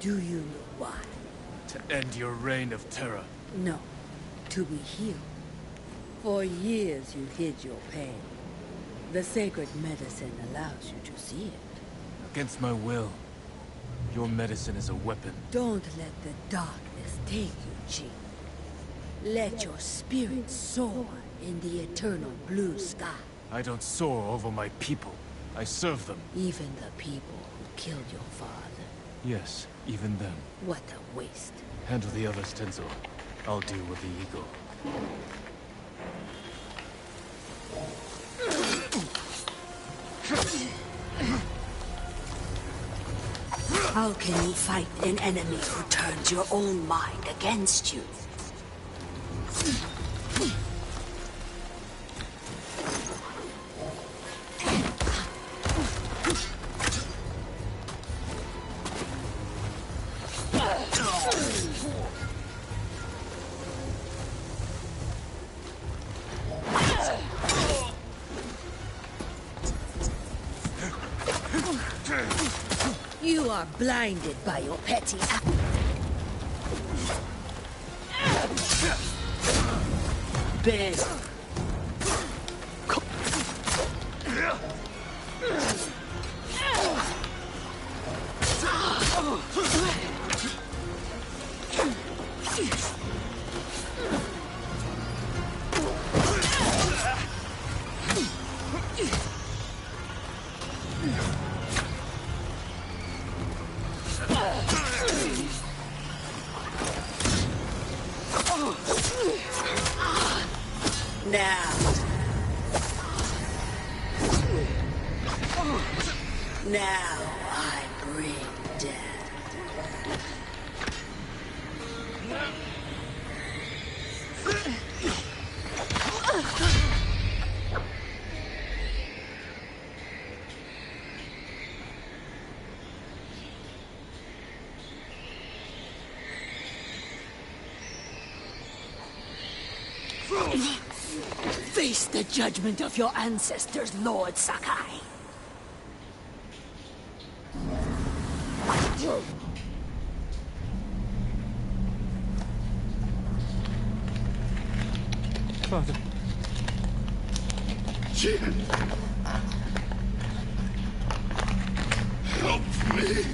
Do you know why? To end your reign of terror. No. To be healed. For years you hid your pain. The sacred medicine allows you to see it. Against my will. Your medicine is a weapon. Don't let the darkness take you, Jin. Let your spirit soar in the eternal blue sky. I don't soar over my people. I serve them. Even the people who killed your father. Yes, even them. What a waste. Handle the others, Tenzo. I'll deal with the eagle. How can you fight an enemy who turns your own mind against you? You are blinded by your petty Ben. Now I bring death. Face the judgment of your ancestors, Lord Sakai. Father. Jin! Help me!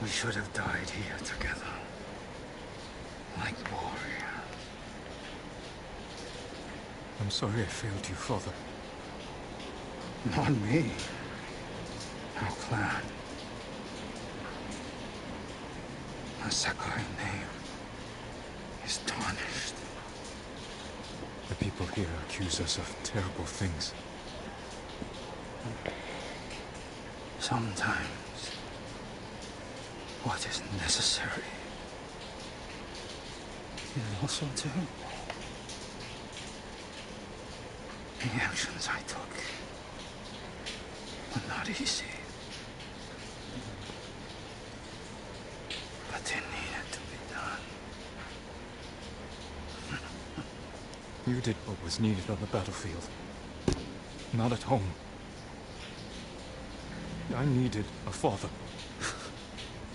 We should have died here together. Like warriors. I'm sorry I failed you, Father. Not me. Our clan. Our Sakai name is tarnished. The people here accuse us of terrible things. Sometimes, what is necessary is also terrible. The actions I took were not easy. But they needed to be done. You did what was needed on the battlefield. Not at home. I needed a father.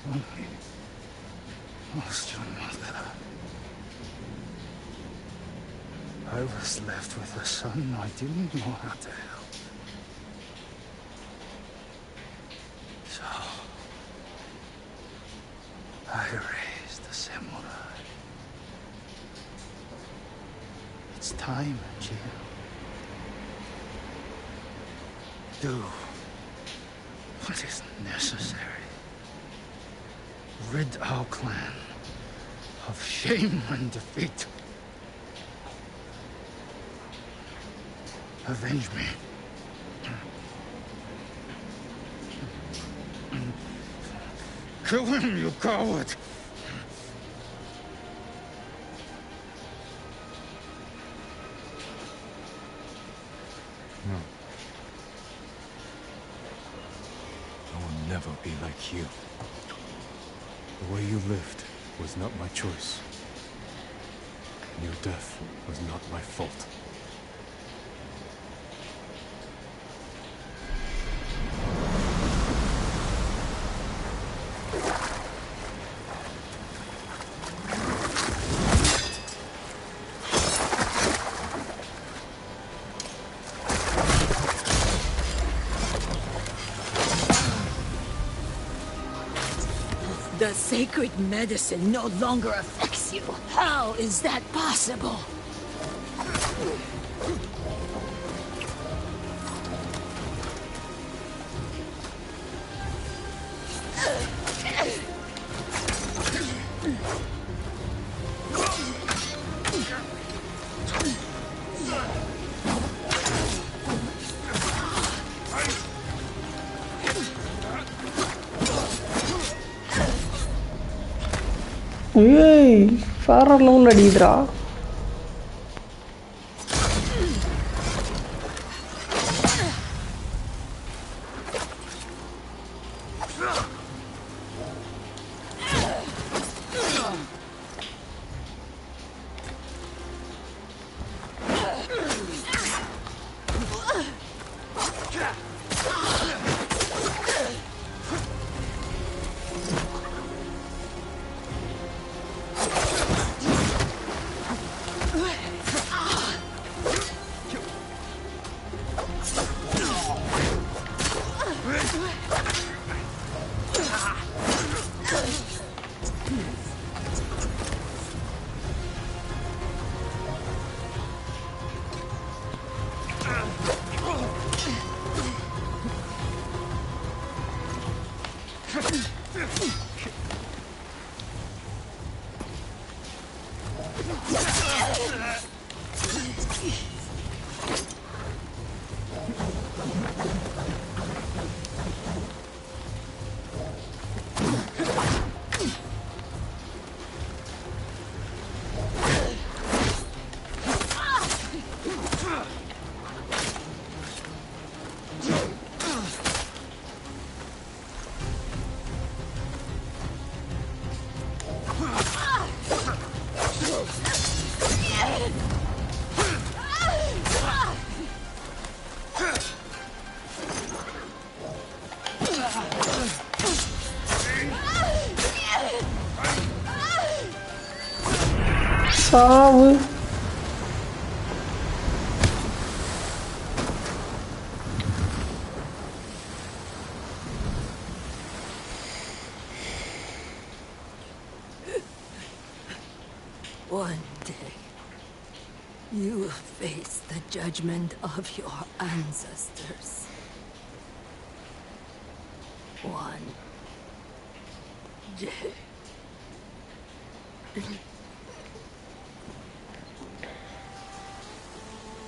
Only lost your mother. I was left with a son I didn't know how to help. So, I raised a samurai. It's time, Jill. Do what is necessary. Rid our clan of shame and defeat. Avenge me. Kill him, you coward! No. I will never be like you. The way you lived was not my choice. Your death was not my fault. The sacred medicine no longer affects you. How is that possible? ஏய் வேற level அடிக்குதுடா. சாவு. You will face the judgment of your ancestors. One day.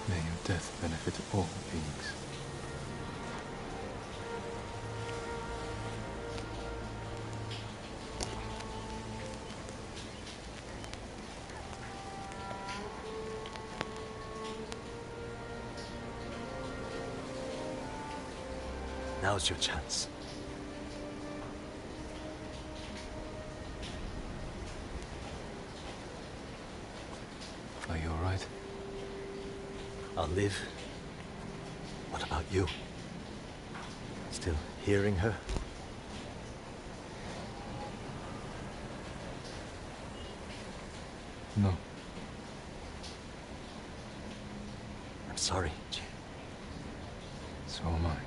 May your death benefit all beings. Now's your chance. Are you alright? I'll live. What about you? Still hearing her? No. I'm sorry, Jin. So am I.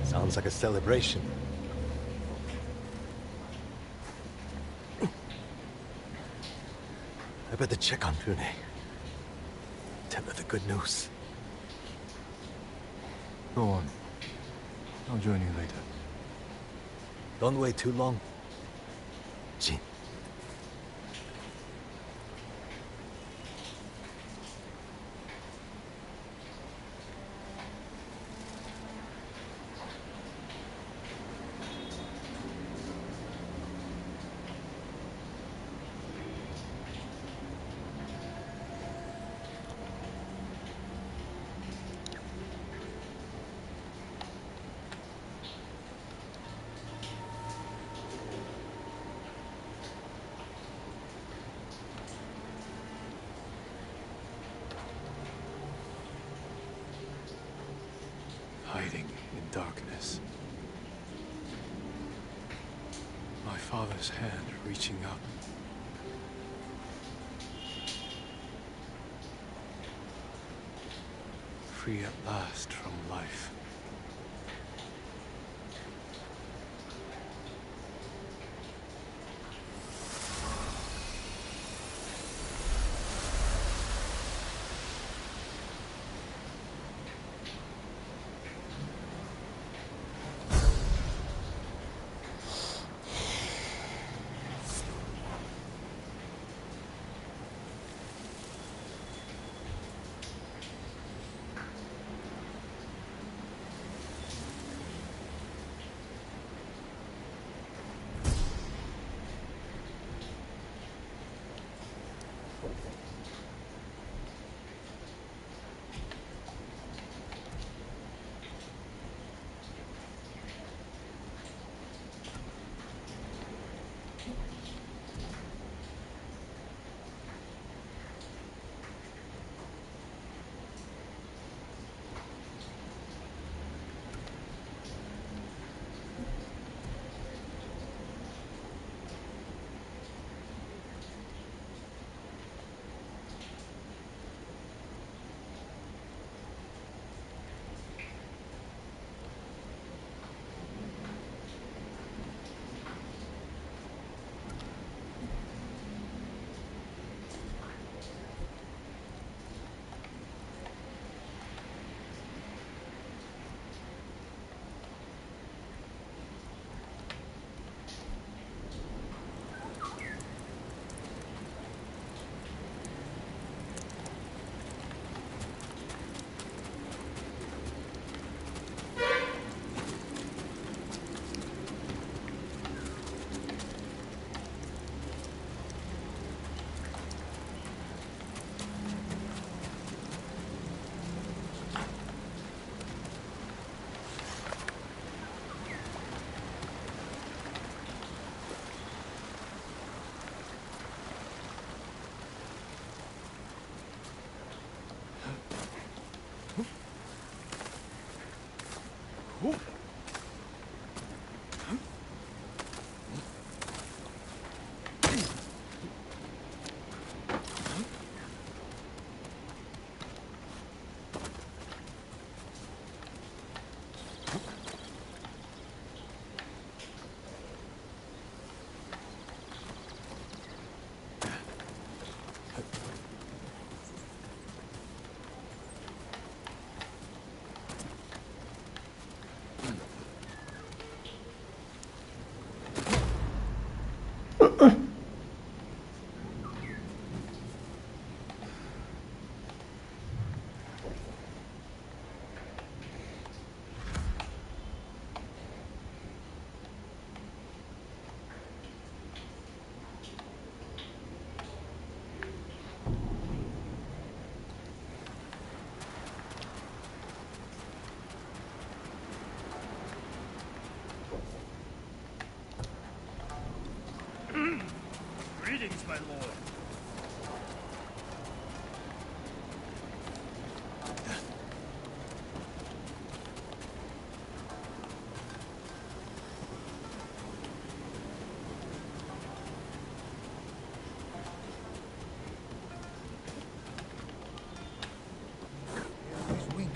Sounds like a celebration. I better check on Fune. Tell her the good news. Go on. I'll join you later. Don't wait too long, Jin. Hiding in darkness. My father's hand reaching up. Free at last from life. lord. His wink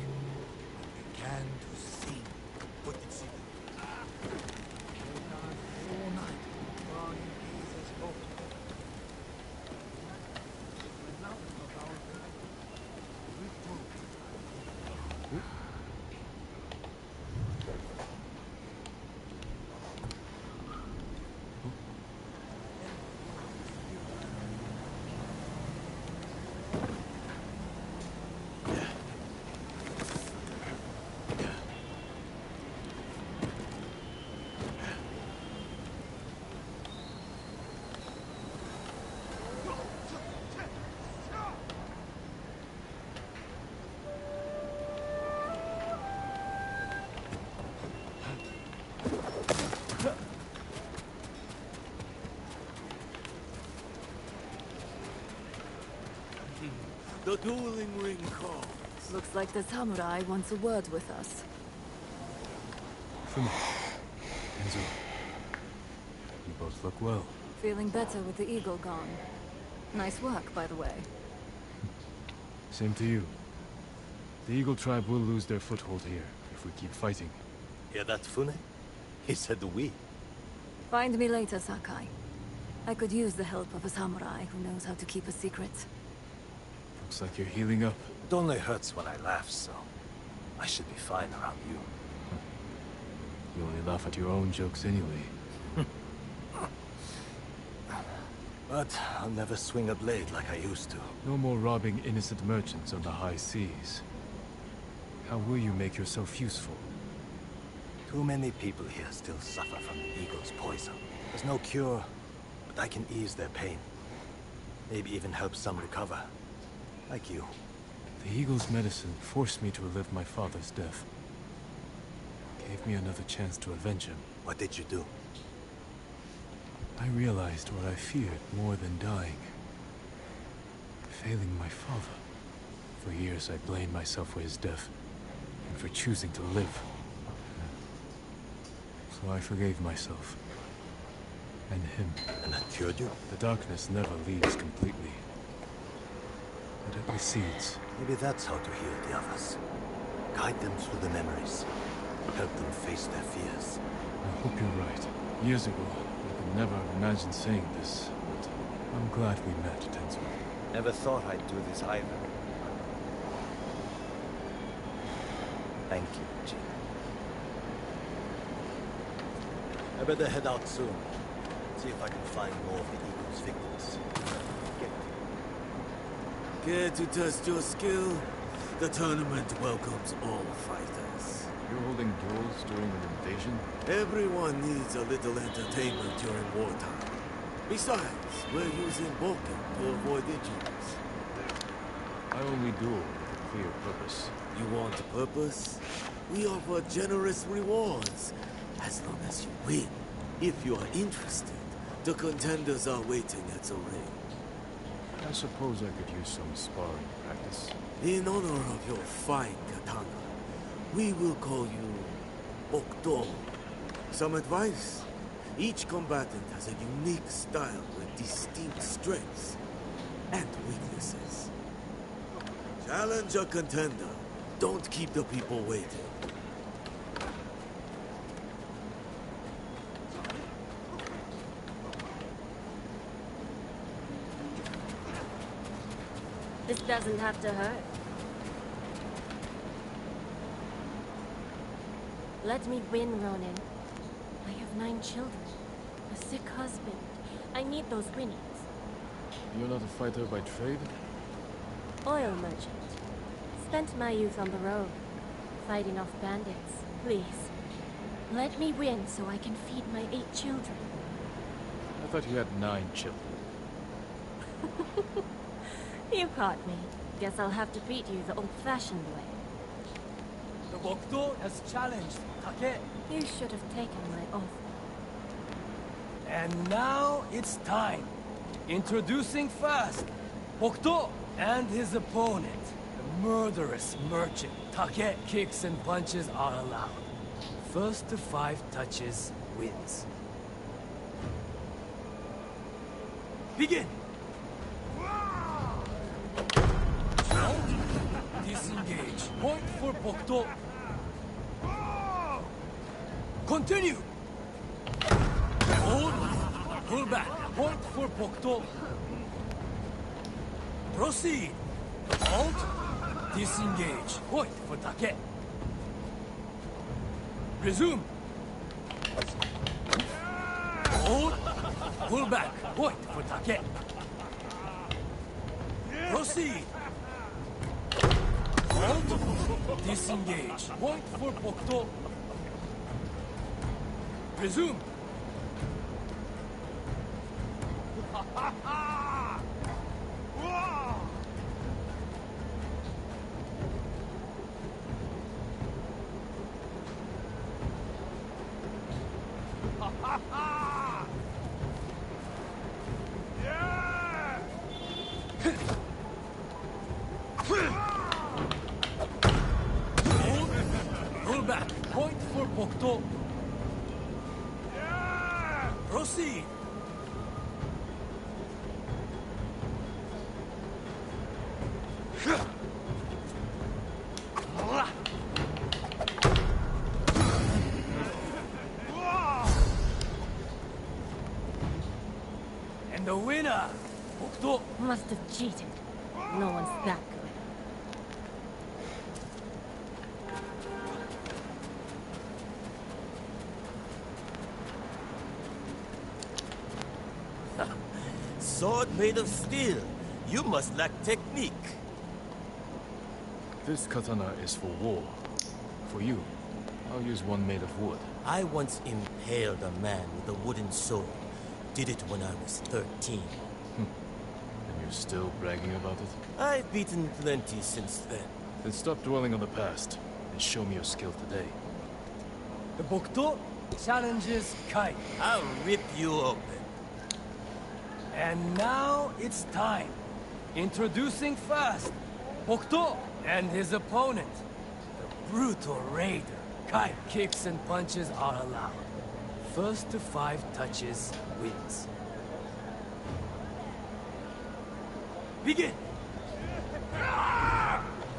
began to sing. What did she do? They danced all night, burning Jesus' boat. The love of our God returned. The dueling ring calls. Looks like the samurai wants a word with us. Fune. Enzo. You both look well. Feeling better with the eagle gone. Nice work, by the way. Same to you. The Eagle tribe will lose their foothold here if we keep fighting. Hear that, Fune? He said we. Find me later, Sakai. I could use the help of a samurai who knows how to keep a secret. Looks like you're healing up. It only hurts when I laugh, so I should be fine around you. You only laugh at your own jokes anyway. But I'll never swing a blade like I used to. No more robbing innocent merchants on the high seas. How will you make yourself useful? Too many people here still suffer from the Eagle's poison. There's no cure, but I can ease their pain. Maybe even help some recover. Like you. The Eagle's medicine forced me to relive my father's death. Gave me another chance to avenge him. What did you do? I realized what I feared more than dying. Failing my father. For years I blamed myself for his death, and for choosing to live. So I forgave myself. And him. And that cured you? The darkness never leaves completely. But it recedes. Maybe that's how to heal the others. Guide them through the memories. Help them face their fears. I hope you're right. Years ago, I could never imagine saying this, but I'm glad we met, Tenzo. Never thought I'd do this either. Thank you, G. I better head out soon. See if I can find more of the Eagle's victims. Care to test your skill? The tournament welcomes all fighters. You're holding duels during an invasion? Everyone needs a little entertainment during wartime. Besides, we're using Vulcan to avoid injuries. I only duel with a clear purpose. You want a purpose? We offer generous rewards, as long as you win. If you are interested, the contenders are waiting at the ring. I suppose I could use some sparring practice. In honor of your fine katana, we will call you Okto. Some advice? Each combatant has a unique style with distinct strengths and weaknesses. Challenge a contender. Don't keep the people waiting. This doesn't have to hurt. Let me win, Ronin. I have 9 children. A sick husband. I need those winnings. You're not a fighter by trade? Oil merchant. Spent my youth on the road, fighting off bandits. Please, let me win so I can feed my 8 children. I thought you had 9 children. You caught me. Guess I'll have to beat you the old-fashioned way. The Wokdo has challenged Take. You should have taken my oath. And now it's time. Introducing first, Hokuto and his opponent, the murderous merchant. Take kicks and punches are allowed. First to 5 touches wins. Begin! Disengage. Point for Hokuto. Continue! Hold. Pull back. Point for Hokuto. Proceed. Hold. Disengage. Point for Take. Resume. Hold. Pull back. Point for Take. Proceed. Hold. Disengage. Point for Hokuto. Resume. Pull back. Point for Hokuto. Proceed. And the winner, Hokuto. Must have cheated. No one's that good. Sword made of steel. You must lack technique. This katana is for war. For you, I'll use one made of wood. I once impaled a man with a wooden sword. Did it when I was 13. And you're still bragging about it? I've beaten plenty since then. Then stop dwelling on the past and show me your skill today. The Hokuto challenges Kai. I'll rip you open. And now it's time. Introducing first, Hokuto and his opponent, the brutal raider. Kai kicks and punches are allowed. First to 5 touches wins. Begin!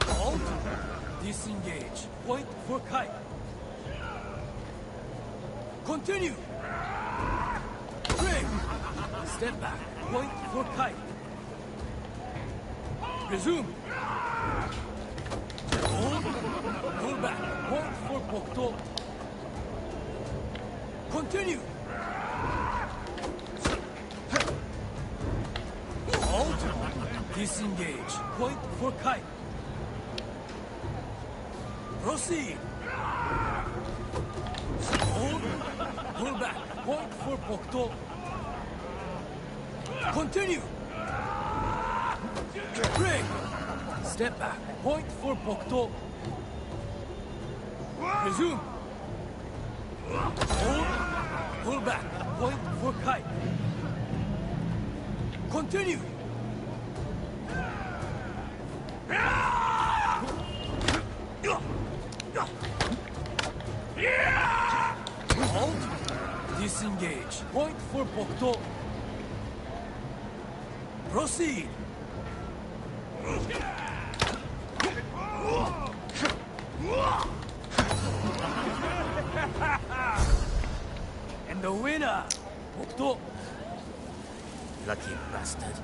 Hold. Disengage. Point for Kai. Continue! Break! Step back. Point for Kai. Resume. Hold. Pull back. Point for Hokuto. Continue. Hold. Disengage. Point for Kai. Proceed. Hold. Pull back. Point for Hokuto. Continue. Break. Step back. Point for Hokuto. Resume. Hold. Pull back. Point for Kai. Continue. Hold. Disengage. Point for Hokuto. Proceed. And the winner, Hokuto. Lucky bastard.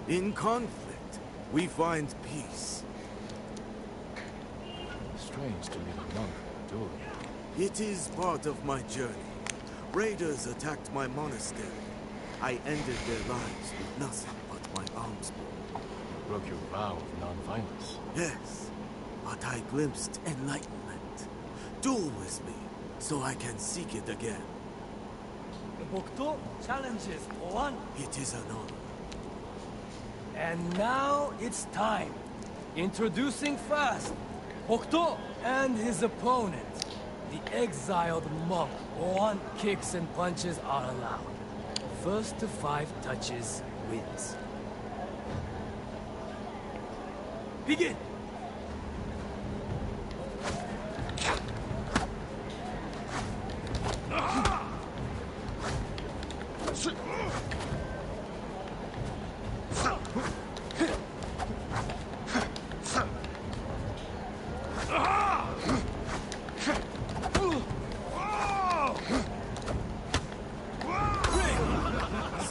In conflict, we find peace. Strange to meet a monk dueling. It is part of my journey. Raiders attacked my monastery. I ended their lives with nothing but my arms. You broke your vow of non-violence. Yes, but I glimpsed enlightenment. Duel with me, so I can seek it again. The Hokuto challenges one. It is an honor. And now it's time. Introducing first, Hokuto and his opponent, the exiled monk. 1 kicks and punches are allowed. First to 5 touches wins. Begin!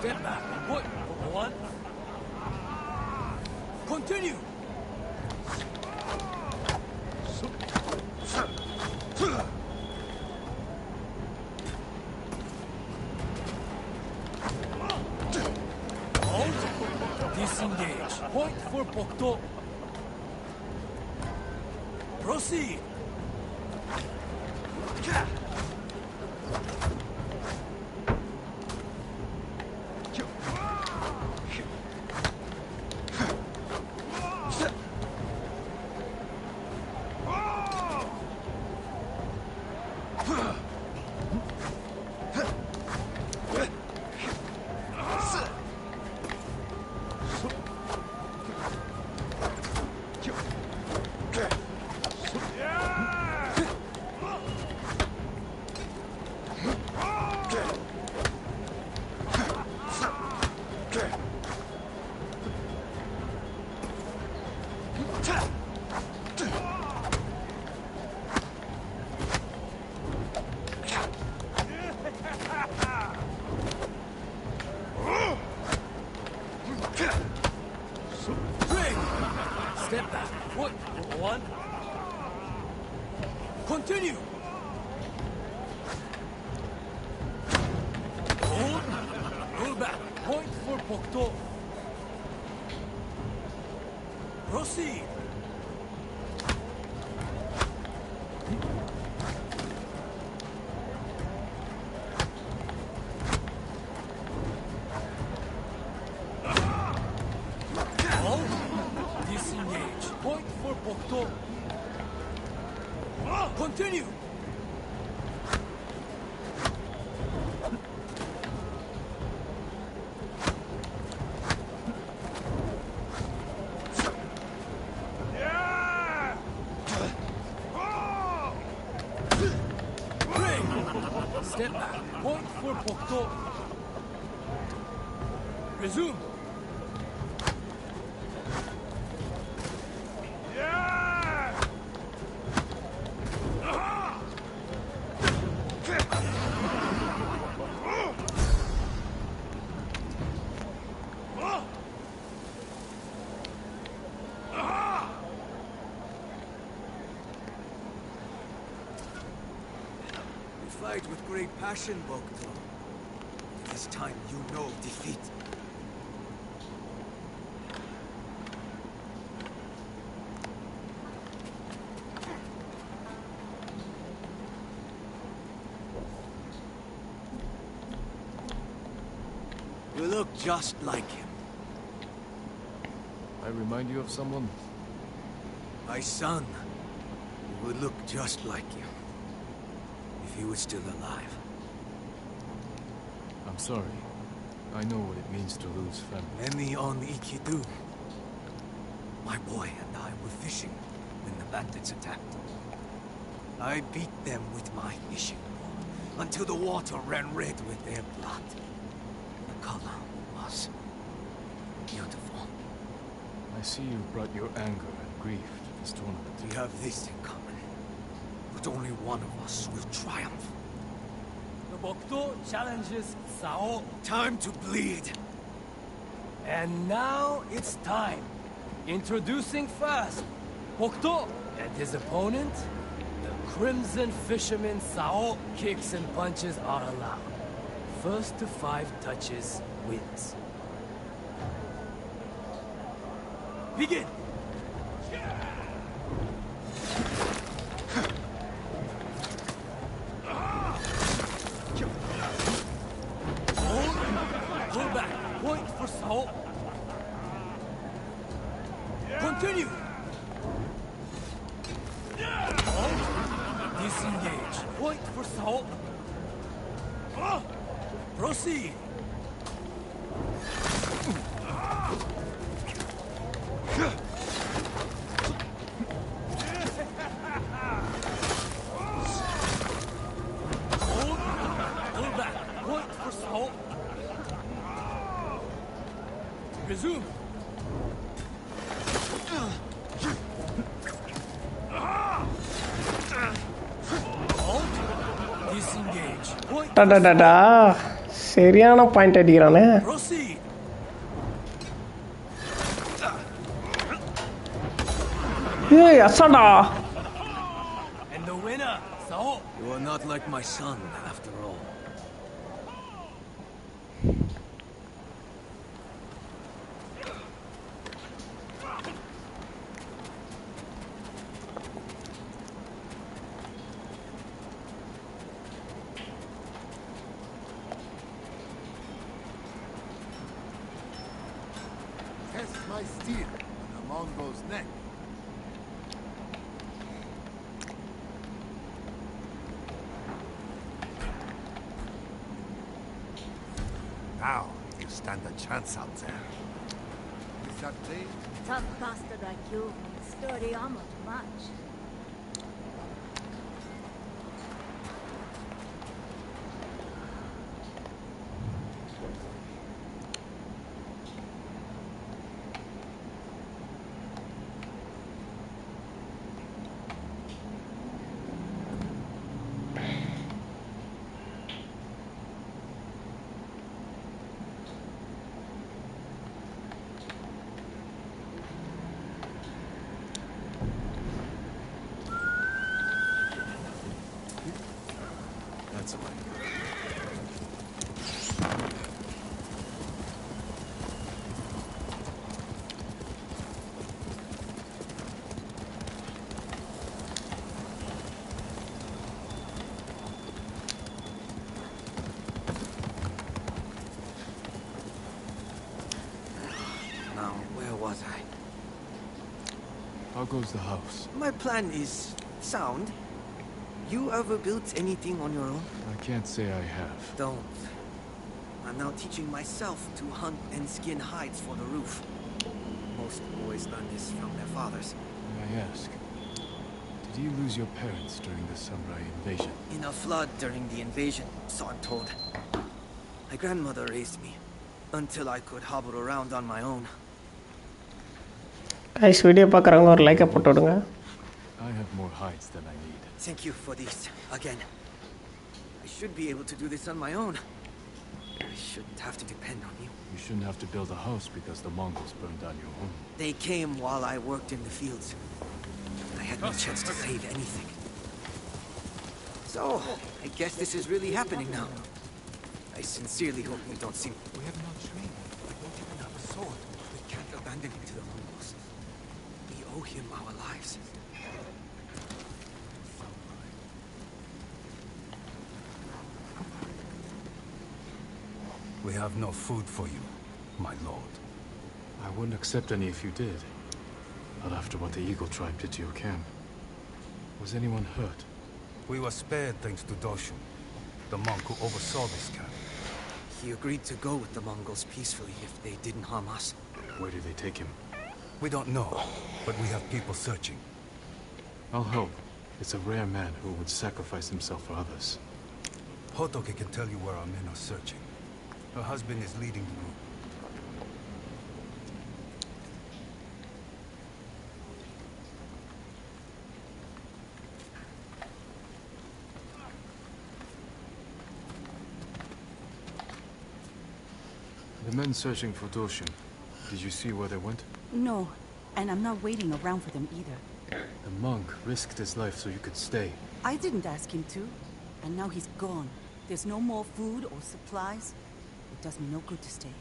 Step back. Put 1. Continue. Disengage. Point for Hokuto. Proceed. Step back. Foot. 1. Continue. Hold. Roll back. Point for Hokuto. Proceed. Disengage. Point for Hokuto. Continue. Step back. Point for Hokuto. Resume. Fight with great passion, Hokuto. This time you know defeat. You look just like him. I remind you of someone? My son. He would look just like you. If he was still alive. I'm sorry. I know what it means to lose family. Many on Iki do. My boy and I were fishing when the bandits attacked. I beat them with my fishing pole until the water ran red with their blood. The color was beautiful. I see you brought your anger and grief to this tournament. We have this in common. But only one of us will triumph. The Hokuto challenges Sao. Time to bleed. And now it's time. Introducing first, Hokuto and his opponent, the Crimson Fisherman Sao. Kicks and punches are allowed. First to 5 touches wins. Begin! Pull back. Point for Sao. Continue. Disengage. Point for Sao. Proceed. Hold. Pull back. Point for Sao. Resume. Disengage. Point. டடடடா சரியான point அடிக்கிறானே. Proceed. ஏய் அசாடா. And the winner, Sao. You are not like my son, after all. Test my steel on a Mongol's neck. Now you stand a chance out there. Is that blade? Tough bastard like you. Sturdy armor too much. That's right. Now, where was I? How goes the house? My plan is sound. You ever built anything on your own? I can't say I have. Don't. I'm now teaching myself to hunt and skin hides for the roof. Most boys learn this from their fathers. May I ask, did you lose your parents during the samurai invasion? In a flood during the invasion, so I'm told. My grandmother raised me until I could hobble around on my own. guys video பார்க்குறவங்க ஒரு லைக்கை போட்டு விடுங்க. I have more hides than I need. Thank you for these, again. I should be able to do this on my own. I shouldn't have to depend on you. You shouldn't have to build a house because the Mongols burned down your home. They came while I worked in the fields. I had no chance to save anything. So, I guess this is really happening now. I sincerely hope we don't see... We have no training. We don't even have a sword. We can't abandon him to the Mongols. We owe him our lives. We have no food for you, my lord. I wouldn't accept any if you did. Not after what the Eagle tribe did to your camp. Was anyone hurt? We were spared thanks to Doshu, the monk who oversaw this camp. He agreed to go with the Mongols peacefully if they didn't harm us. Where did they take him? We don't know, but we have people searching. I'll help. It's a rare man who would sacrifice himself for others. Hotoke can tell you where our men are searching. Her husband is leading the group. The men searching for Doshin, did you see where they went? No, and I'm not waiting around for them either. The monk risked his life so you could stay. I didn't ask him to, and now he's gone. There's no more food or supplies. It does me no good to stay.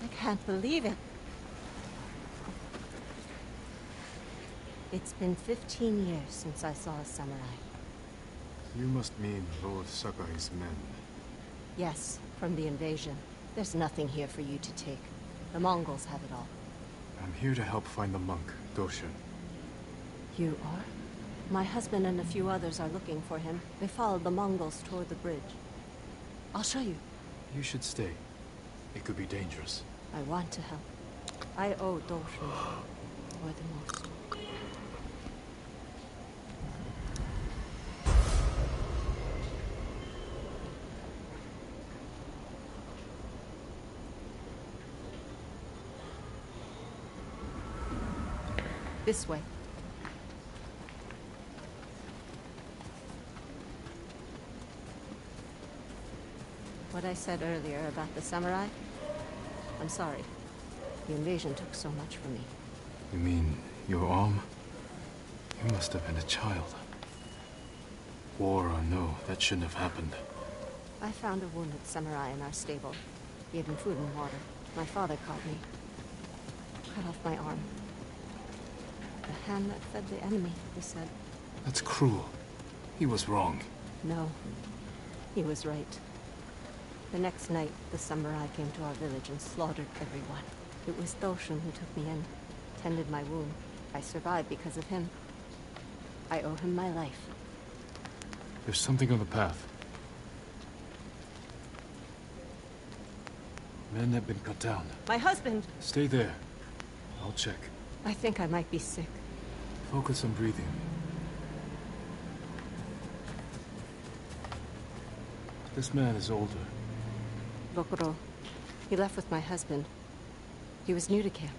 I can't believe it. It's been 15 years since I saw a samurai. You must mean Lord Sakai's men. Yes, from the invasion. There's nothing here for you to take. The Mongols have it all. I'm here to help find the monk, Doshin. You are? My husband and a few others are looking for him. They followed the Mongols toward the bridge. I'll show you. You should stay. It could be dangerous. I want to help. I owe Doshin more than most. This way. What I said earlier about the samurai? I'm sorry. The invasion took so much from me. You mean your arm? You must have been a child. War or no, that shouldn't have happened. I found a wounded samurai in our stable. Gave him food and water. My father caught me. Cut off my arm. The hand that fed the enemy, he said. That's cruel. He was wrong. No. He was right. The next night, the samurai came to our village and slaughtered everyone. It was Doshin who took me in, tended my wound. I survived because of him. I owe him my life. There's something on the path. Men have been cut down. My husband! Stay there. I'll check. I think I might be sick. Focus on breathing. This man is older. Rokuro. He left with my husband. He was new to camp.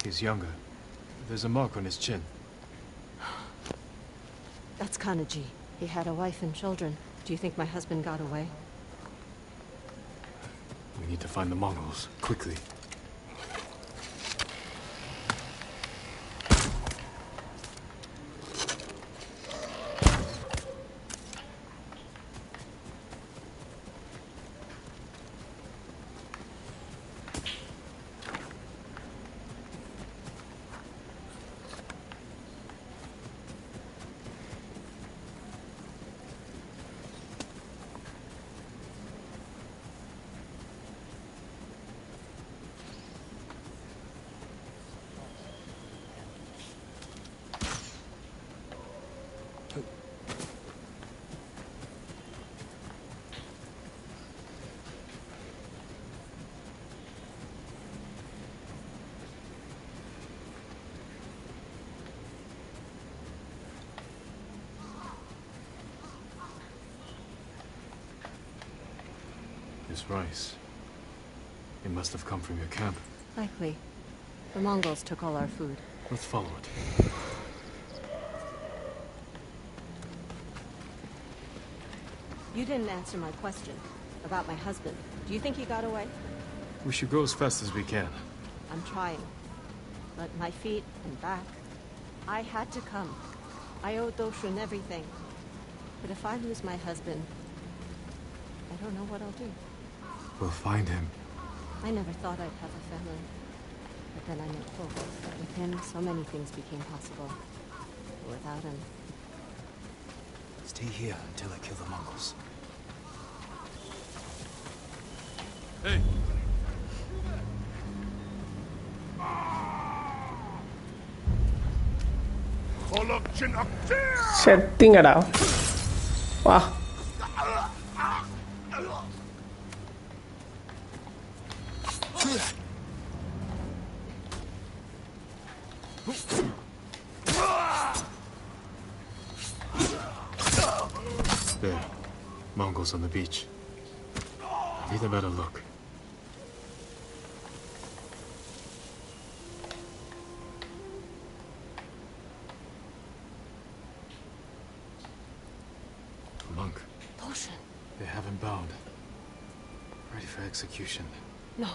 He's younger. There's a mark on his chin. That's Kanaji. He had a wife and children. Do you think my husband got away? We need to find the Mongols, quickly. This rice. It must have come from your camp. Likely. The Mongols took all our food. Let's follow it. You didn't answer my question about my husband. Do you think he got away? We should go as fast as we can. I'm trying. But my feet and back, I had to come. I owe Doshin everything. But if I lose my husband, I don't know what I'll do. We'll find him. I never thought I'd have a family. But then I met Pogo. With him, so many things became possible. Without him... Stay here until I kill the Mongols. Hey! செத்திங்கடா வா There. Mongols on the beach. Need a better look. A monk. Doshin. They have him bound. Ready for execution. No.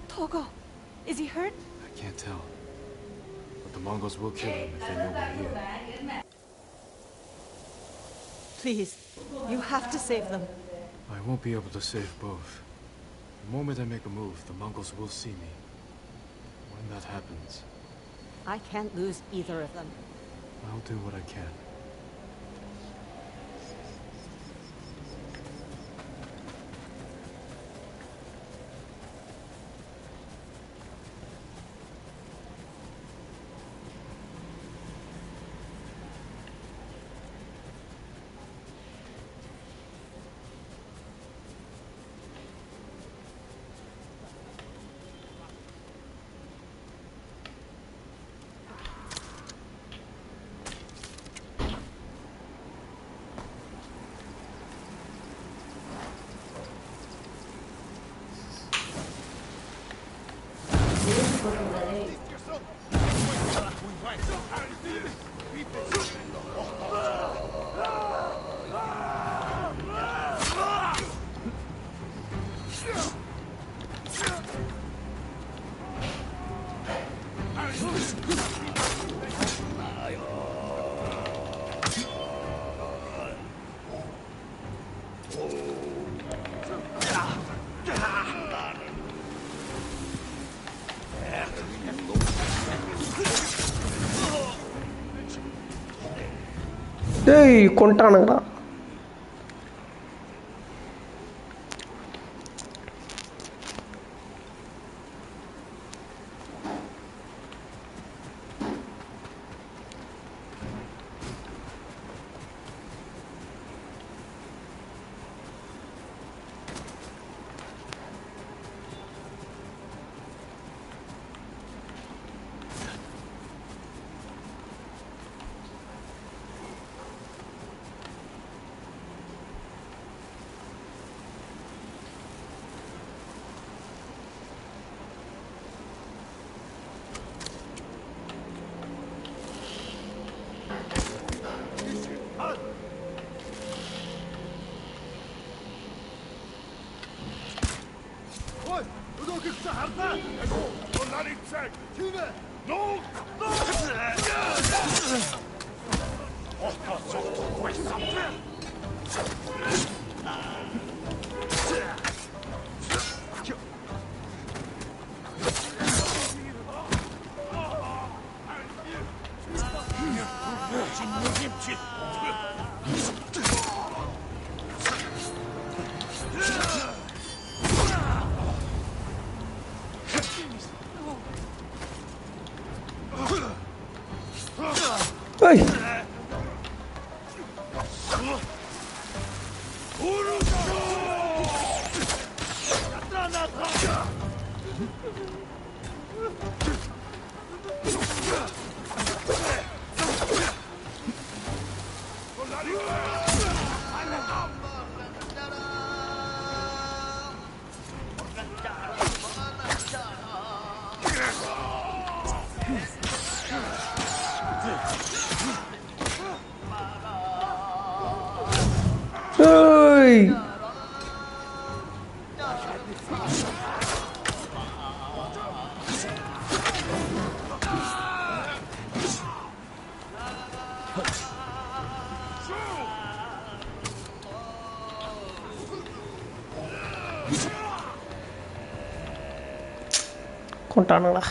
Togo. Is he hurt? I can't tell. But the Mongols will kill him if they know we're here. Please, you have to save them. I won't be able to save both. The moment I make a move, the Mongols will see me. When that happens, I can't lose either of them. I'll do what I can. டேய் கொண்டானுங்கடா. Hey! Hey! கொண்டானுங்களா.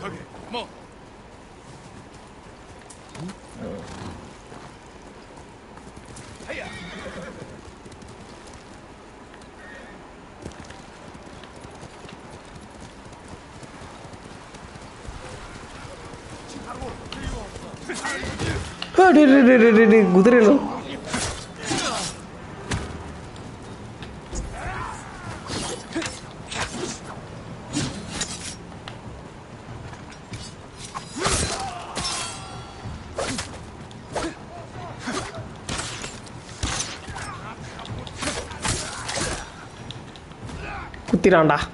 Okay, come on. Hey-ya. குதிரையில குத்திரான்டா.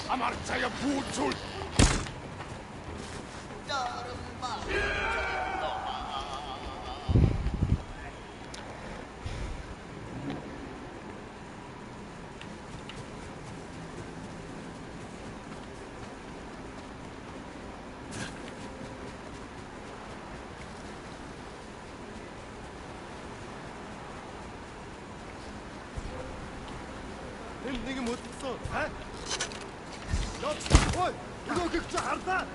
아마르차야 부출. 내게 못 써. 아? 너, 어이, 이거 그저 알다.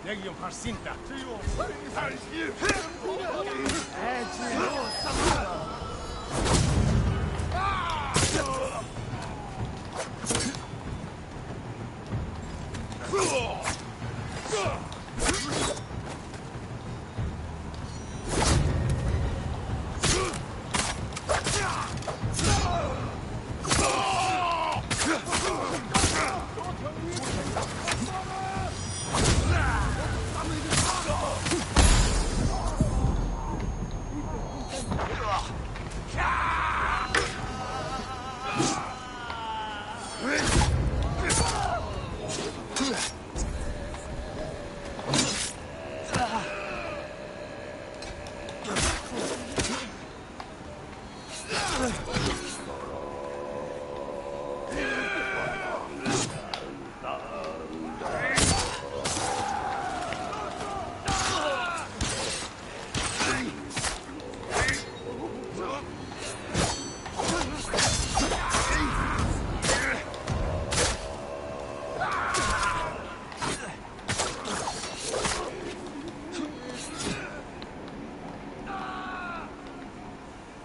내기용 할신다.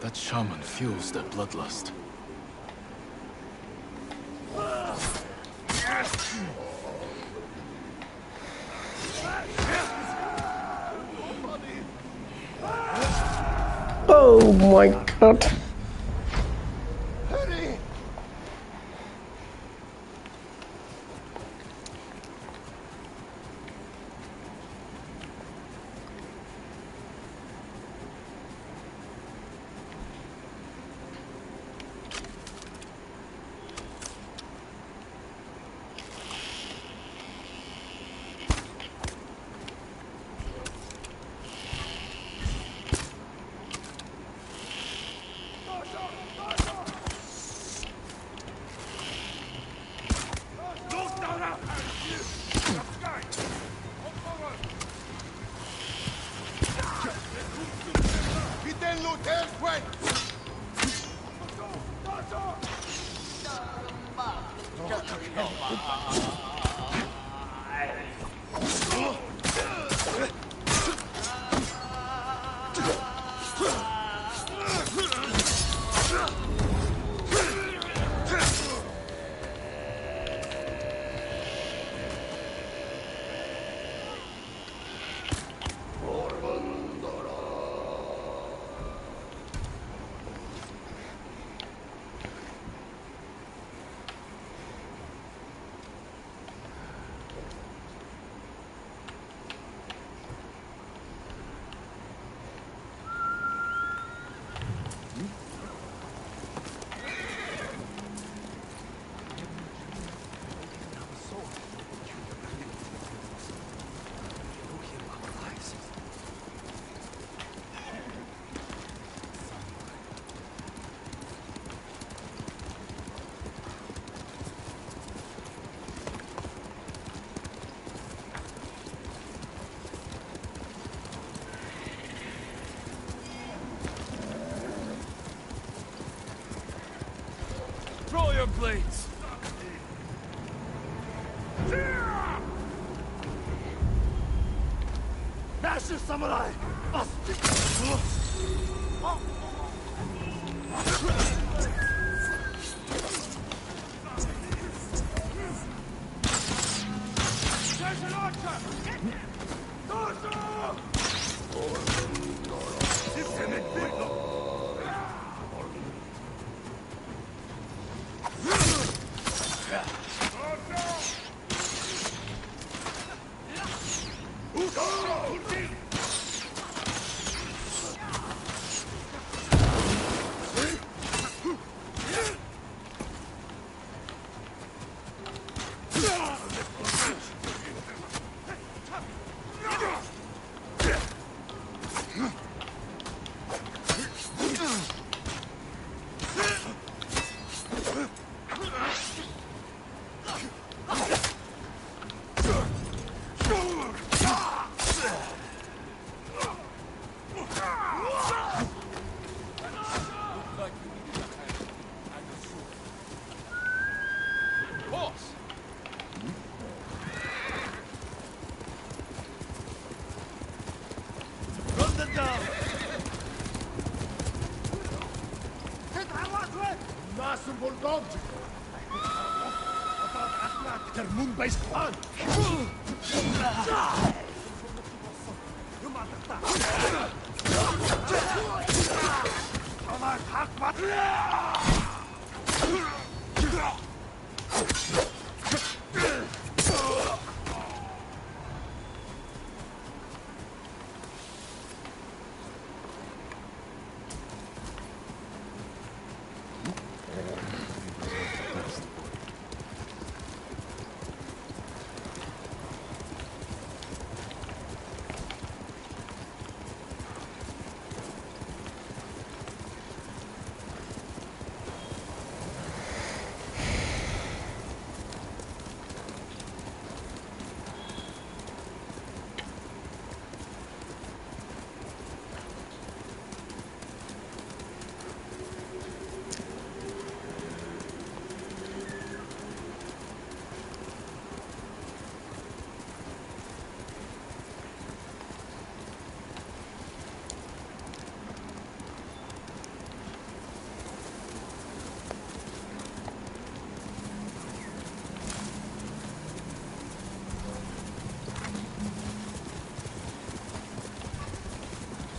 That shaman fuels their bloodlust. Oh my god. Draw your blades! Master Samurai! There's an archer! Dozo!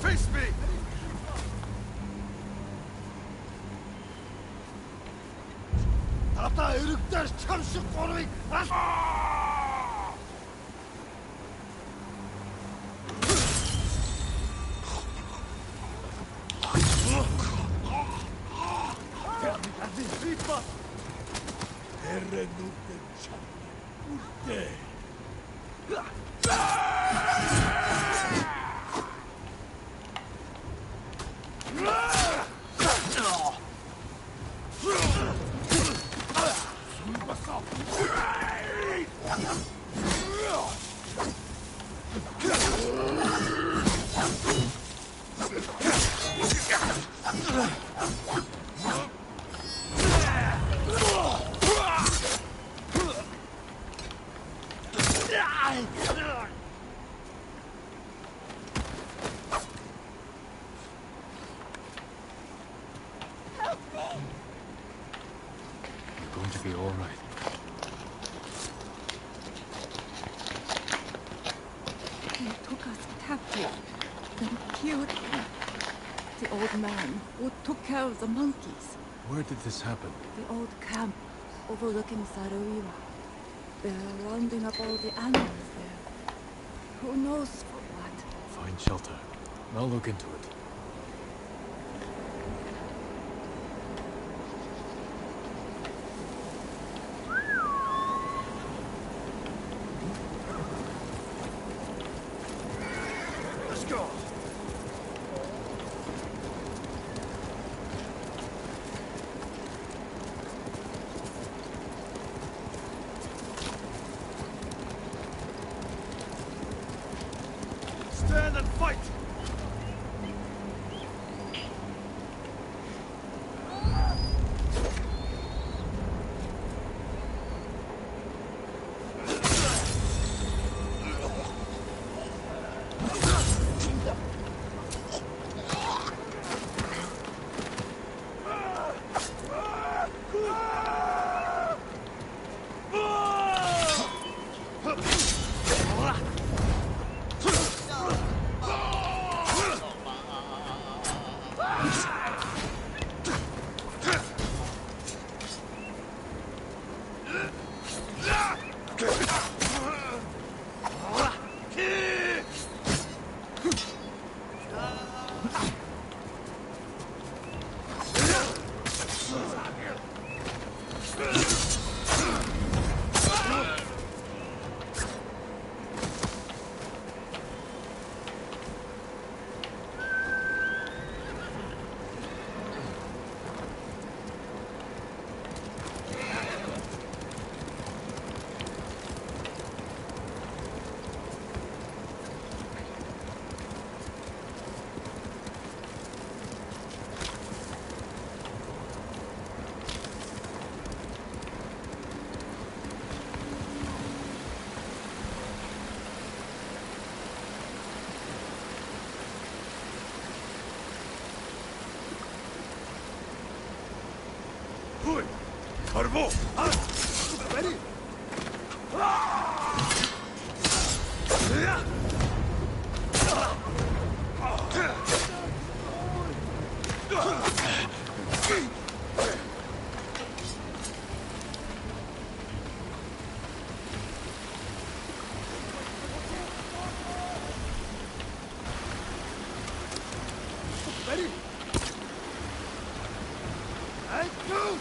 Face me! Tata өргөдөр чам шиг гурвыг You're going to be all right. They took us captive, then killed me. The old man who took care of the monkeys. Where did this happen? The old camp overlooking Saruiwa. They're rounding up all the animals there. Who knows for what? Find shelter. I'll look into it. Let's go. Stand and fight! Carbo! Ready? Ready? And go!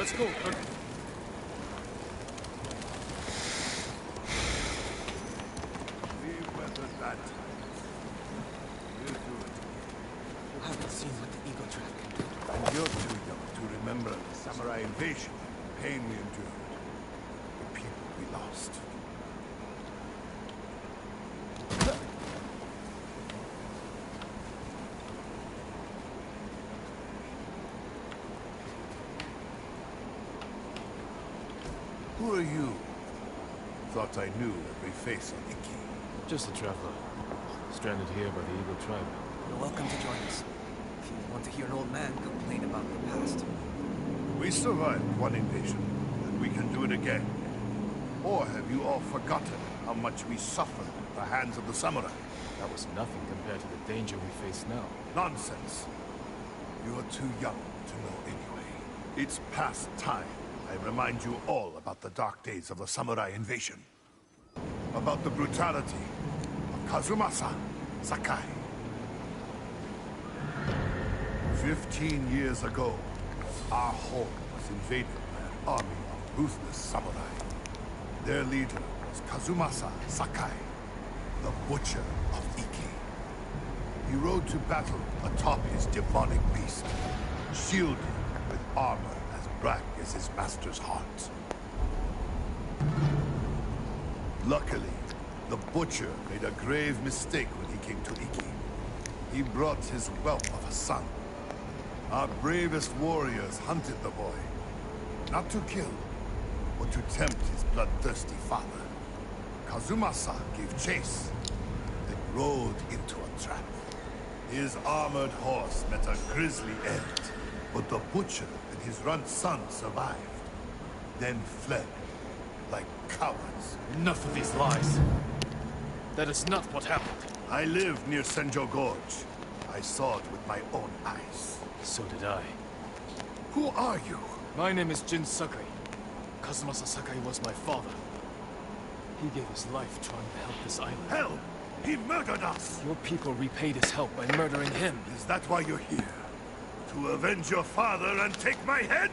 Let's go, Kirk. We've weathered bad times. We'll do it. You haven't seen what the ego trap can do. And you're too young to remember the samurai invasion, the pain we endured, the people we lost. Who are you? Thought I knew every face on Iki. Just a traveler. Stranded here by the Eagle tribe. You're welcome to join us. If you want to hear an old man complain about the past. We survived one invasion, and we can do it again. Or have you all forgotten how much we suffered at the hands of the samurai? That was nothing compared to the danger we face now. Nonsense. You're too young to know anyway. It's past time I remind you all about the dark days of the samurai invasion. About the brutality of Kazumasa Sakai. 15 years ago, our home was invaded by an army of ruthless samurai. Their leader was Kazumasa Sakai, the Butcher of Iki. He rode to battle atop his demonic beast, shielded with armor as black as his master's heart. Luckily, the Butcher made a grave mistake when he came to Iki. He brought his whelp of a son. Our bravest warriors hunted the boy, not to kill, but to tempt his bloodthirsty father. Kazumasa gave chase, then rode into a trap. His armored horse met a grisly end, but the Butcher and his runt son survived, then fled like cowards. Enough of these lies. That is not what happened. I lived near Senjo Gorge. I saw it with my own eyes. So did I. Who are you? My name is Jin Sakai. Kazumasa Sakai was my father. He gave his life trying to help this island. Hell! He murdered us! Your people repaid his help by murdering him. Is that why you're here? To avenge your father and take my head?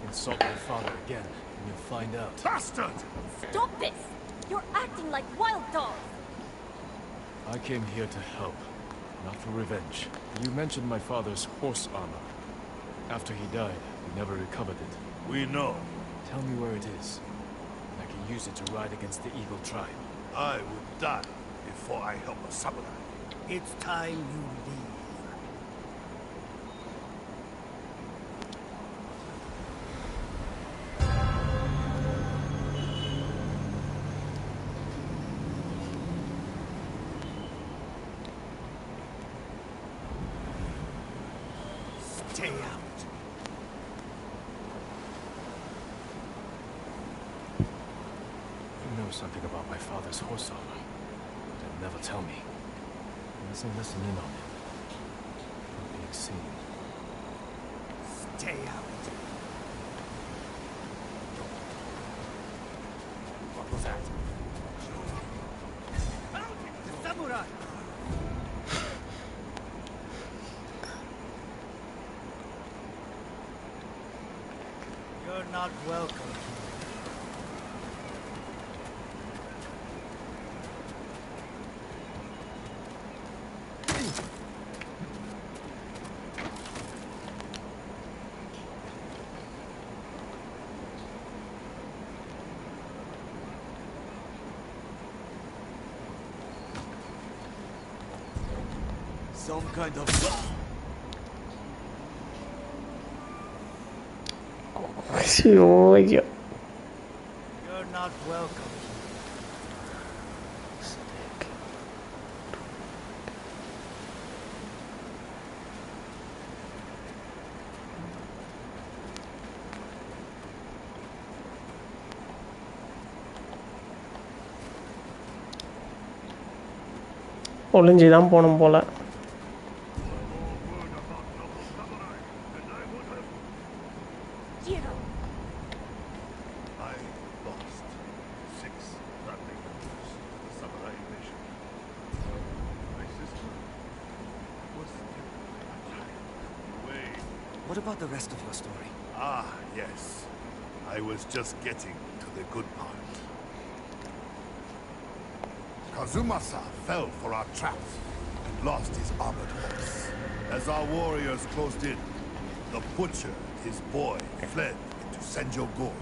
Insult my father again, and you'll find out. Bastard! Stop this! You're acting like wild dogs! I came here to help, not for revenge. You mentioned my father's horse armor. After he died, we never recovered it. We know. Tell me where it is. I can use it to ride against the Eagle tribe. I would die before I help a samurai. It's time you leave. Stay out. You know something about my father's horse armor, but you'll never tell me. I mustn't listen in on it. Not being seen. Stay out. What was that? The samurai! You're not welcome. Some kind of... You're You're not welcome. ஒளிஞ்சு தான் போகணும் போல. What about the rest of your story? Ah, yes. I was just getting to the good part. Kazumasa fell for our traps and lost his armored horse. As our warriors closed in, the butcher and his boy fled into Senjo Gorge.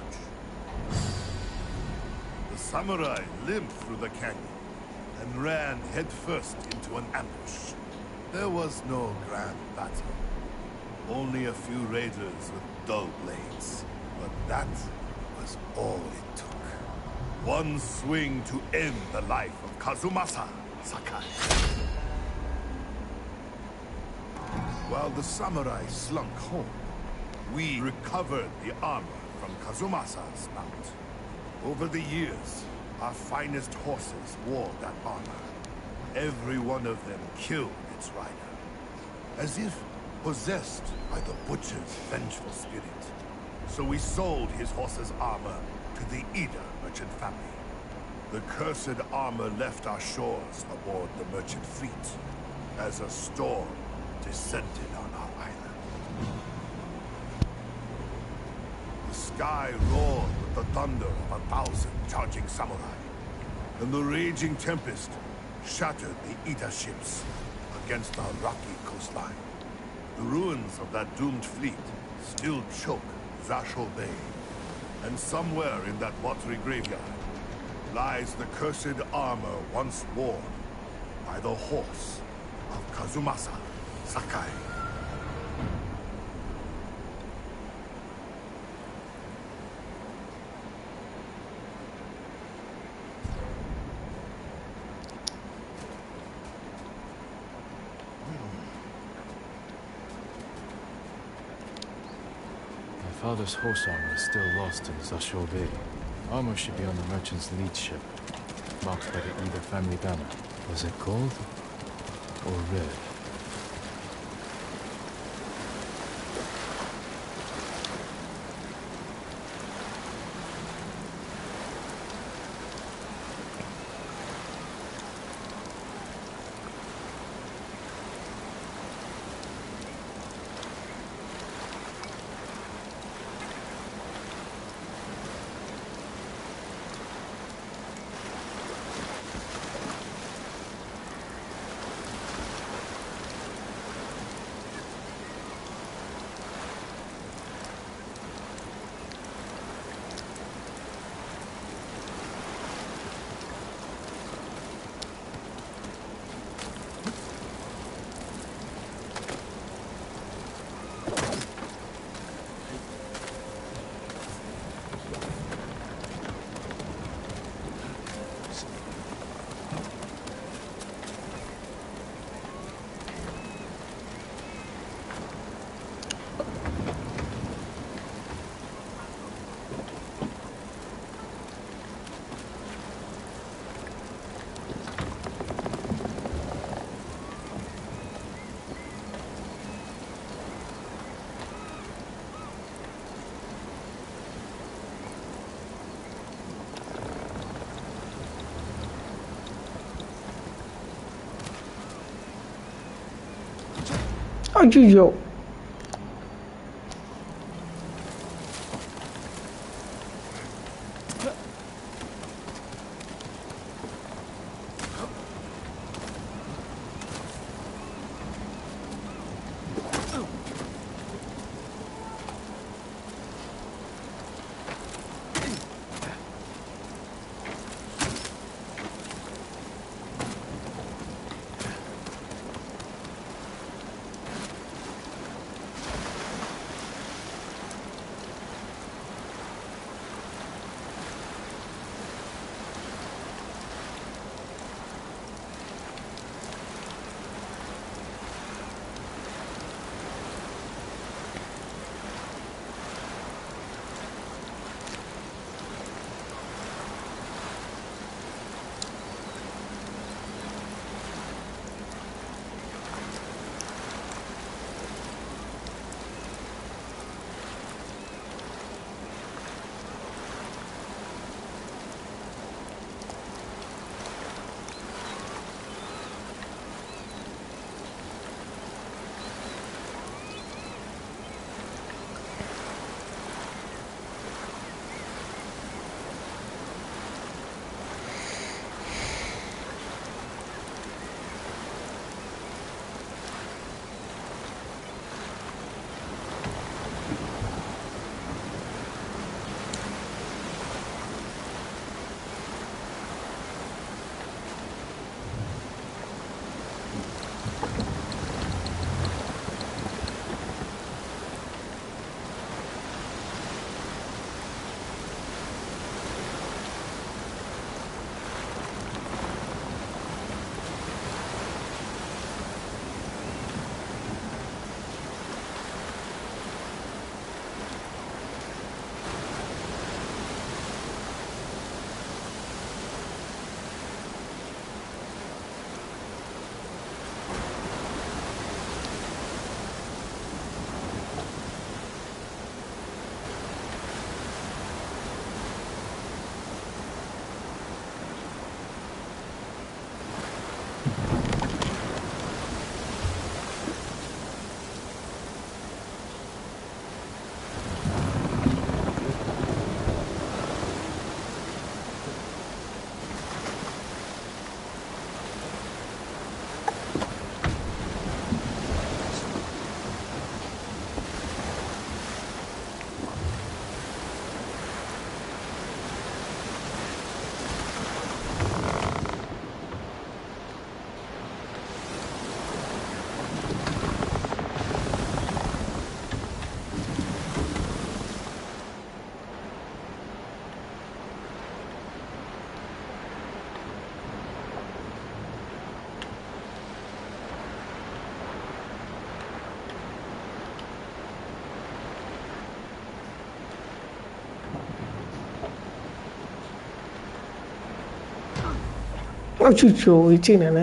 The samurai limped through the canyon and ran headfirst into an ambush. There was no grand battle. Only a few raiders with dull blades. But that was all it took. One swing to end the life of Kazumasa Sakai. While the samurai slunk home, we recovered the armor from Kazumasa's mount. Over the years, our finest horses wore that armor. Every one of them killed its rider, as if possessed by the butcher's vengeful spirit. So we sold his horse's armor to the Ida merchant family. The cursed armor left our shores aboard the merchant fleet as a storm descended on our island. The sky roared with the thunder of 1,000 charging samurai, and the raging tempest shattered the Ida ships against our rocky coastline. The ruins of that doomed fleet still choke Zasho Bay, and somewhere in that watery graveyard lies the cursed armor once worn by the horse of Kazumasa Sakai. My father's horse armor is still lost in Zasho Bay. Armor should be on the merchant's lead ship, marked by the Ida family banner. Was it gold or red? ஐயோ அச்சோ வச்சு நான்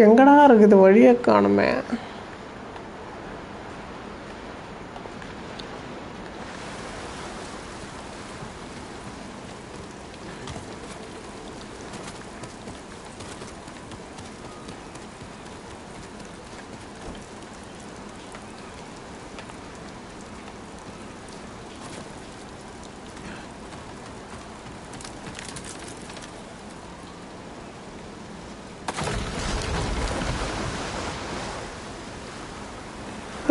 எங்கடா இருக்குது வழியே காணுமே.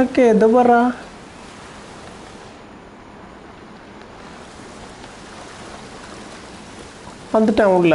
Okay இது பாரா. வந்துட்டேன் உள்ள.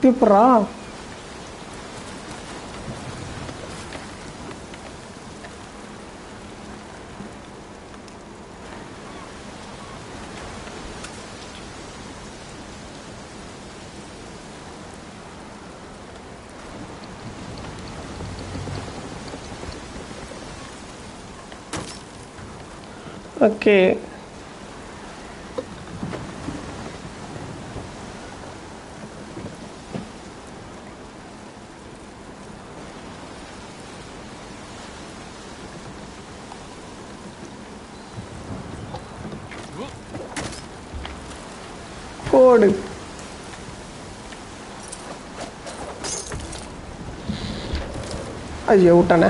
எப்பரா ஓகே கோடு ஐயோ விட்டானே.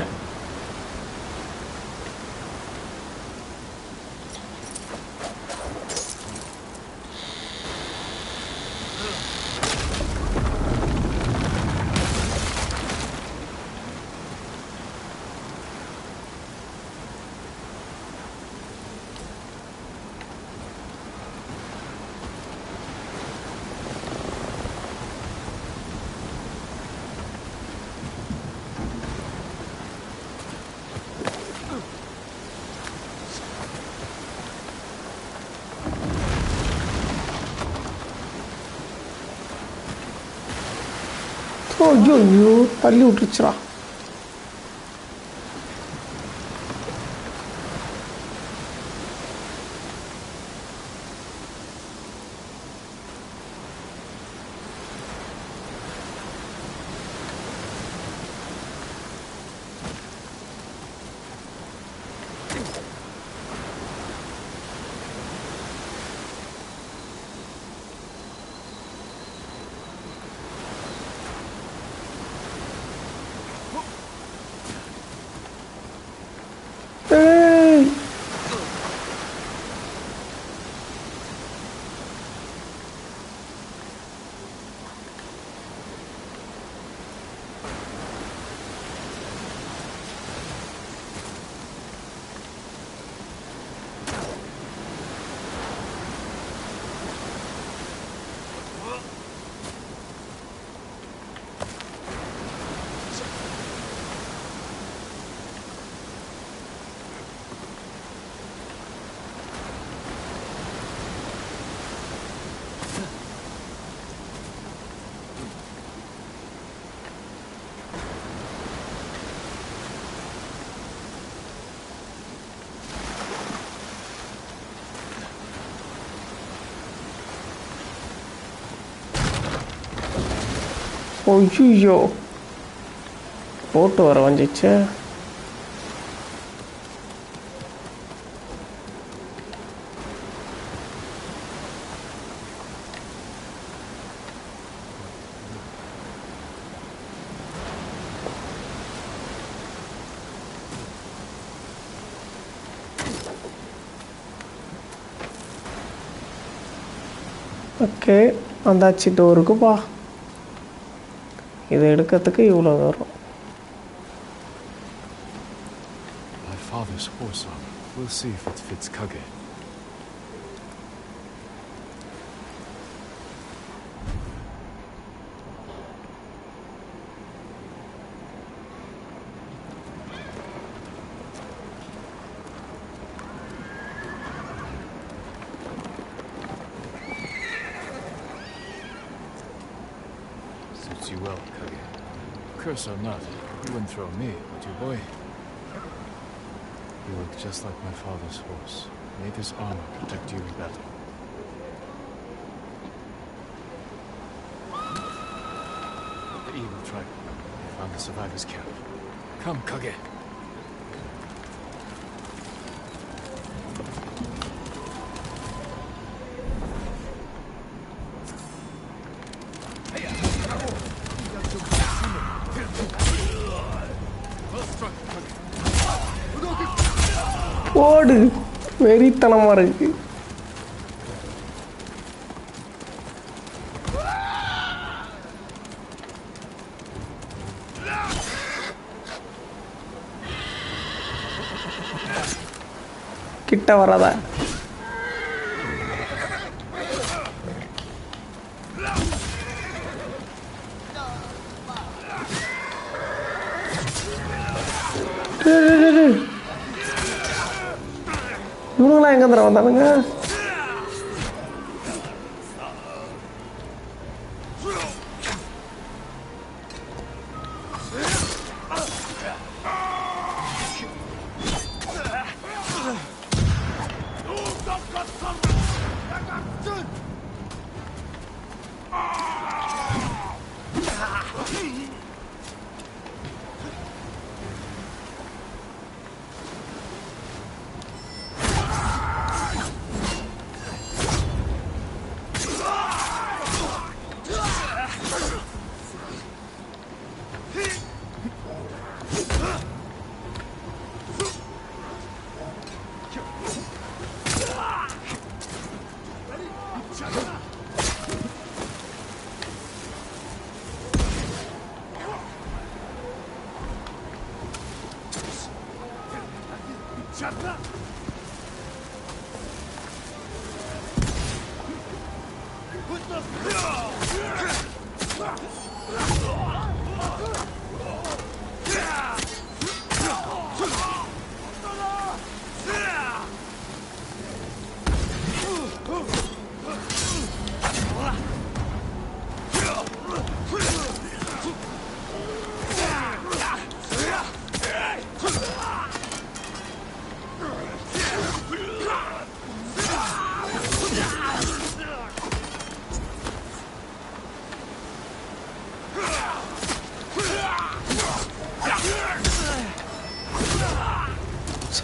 ஐயோ தள்ளி விட்டுருச்சுரா. ஐயோ போட்டு வர வந்துச்சு. ஓகே வந்தாச்சு டோருக்குப்பா. இதை எடுக்கிறதுக்கு இவ்வளோ வரும். My father's horse armor. We'll see if it fits Kage. Suits you well, Kage. Curse or not, you wouldn't throw me, would you, boy? You look just like my father's horse. May this armor protect you in battle. The evil tribe. They found the survivors' camp. Come, Kage. ஓடு வெறித்தனமாக இருக்கு. கிட்ட வராதா? இவனுங்களாம் எங்கே தர வந்தானுங்க?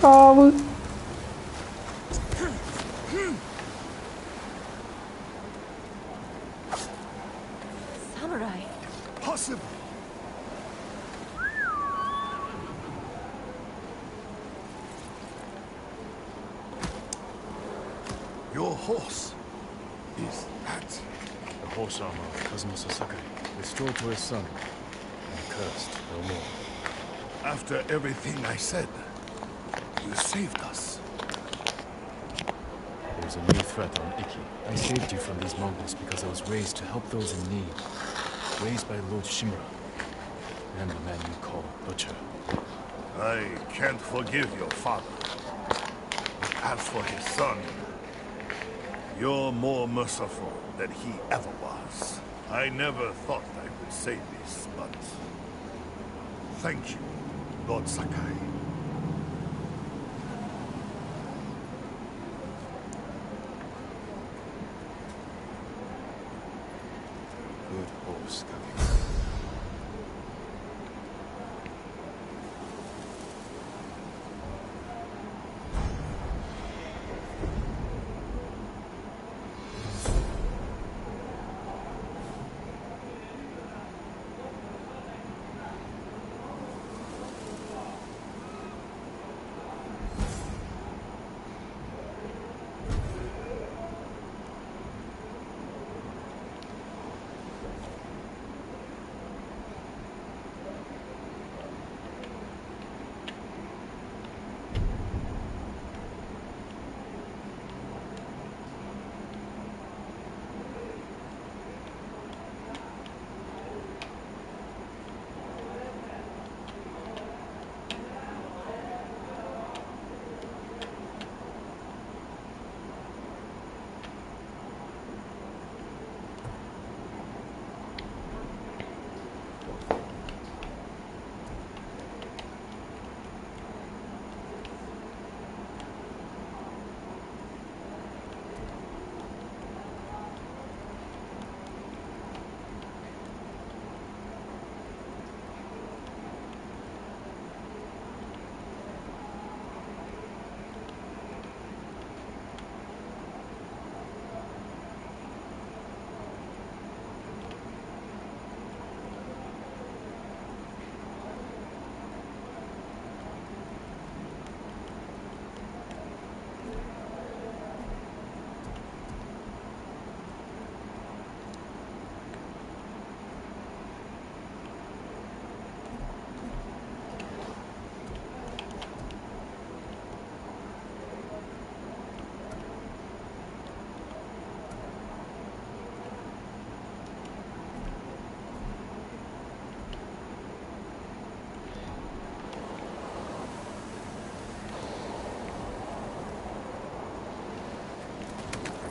சாவு. Samurai. Possible. Your horse. Is that the horse armor of cousin Sakai, restored to his son, and cursed no more? After everything I said, you saved us. There's a new threat on Iki. I saved you from these Mongols because I was raised to help those in need. Raised by Lord Shimura, and the man you call Butcher. I can't forgive your father. As for his son, you're more merciful than he ever was. I never thought I would say this, but thank you, Lord Sakai. Good horse, Kage.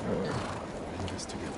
In this together.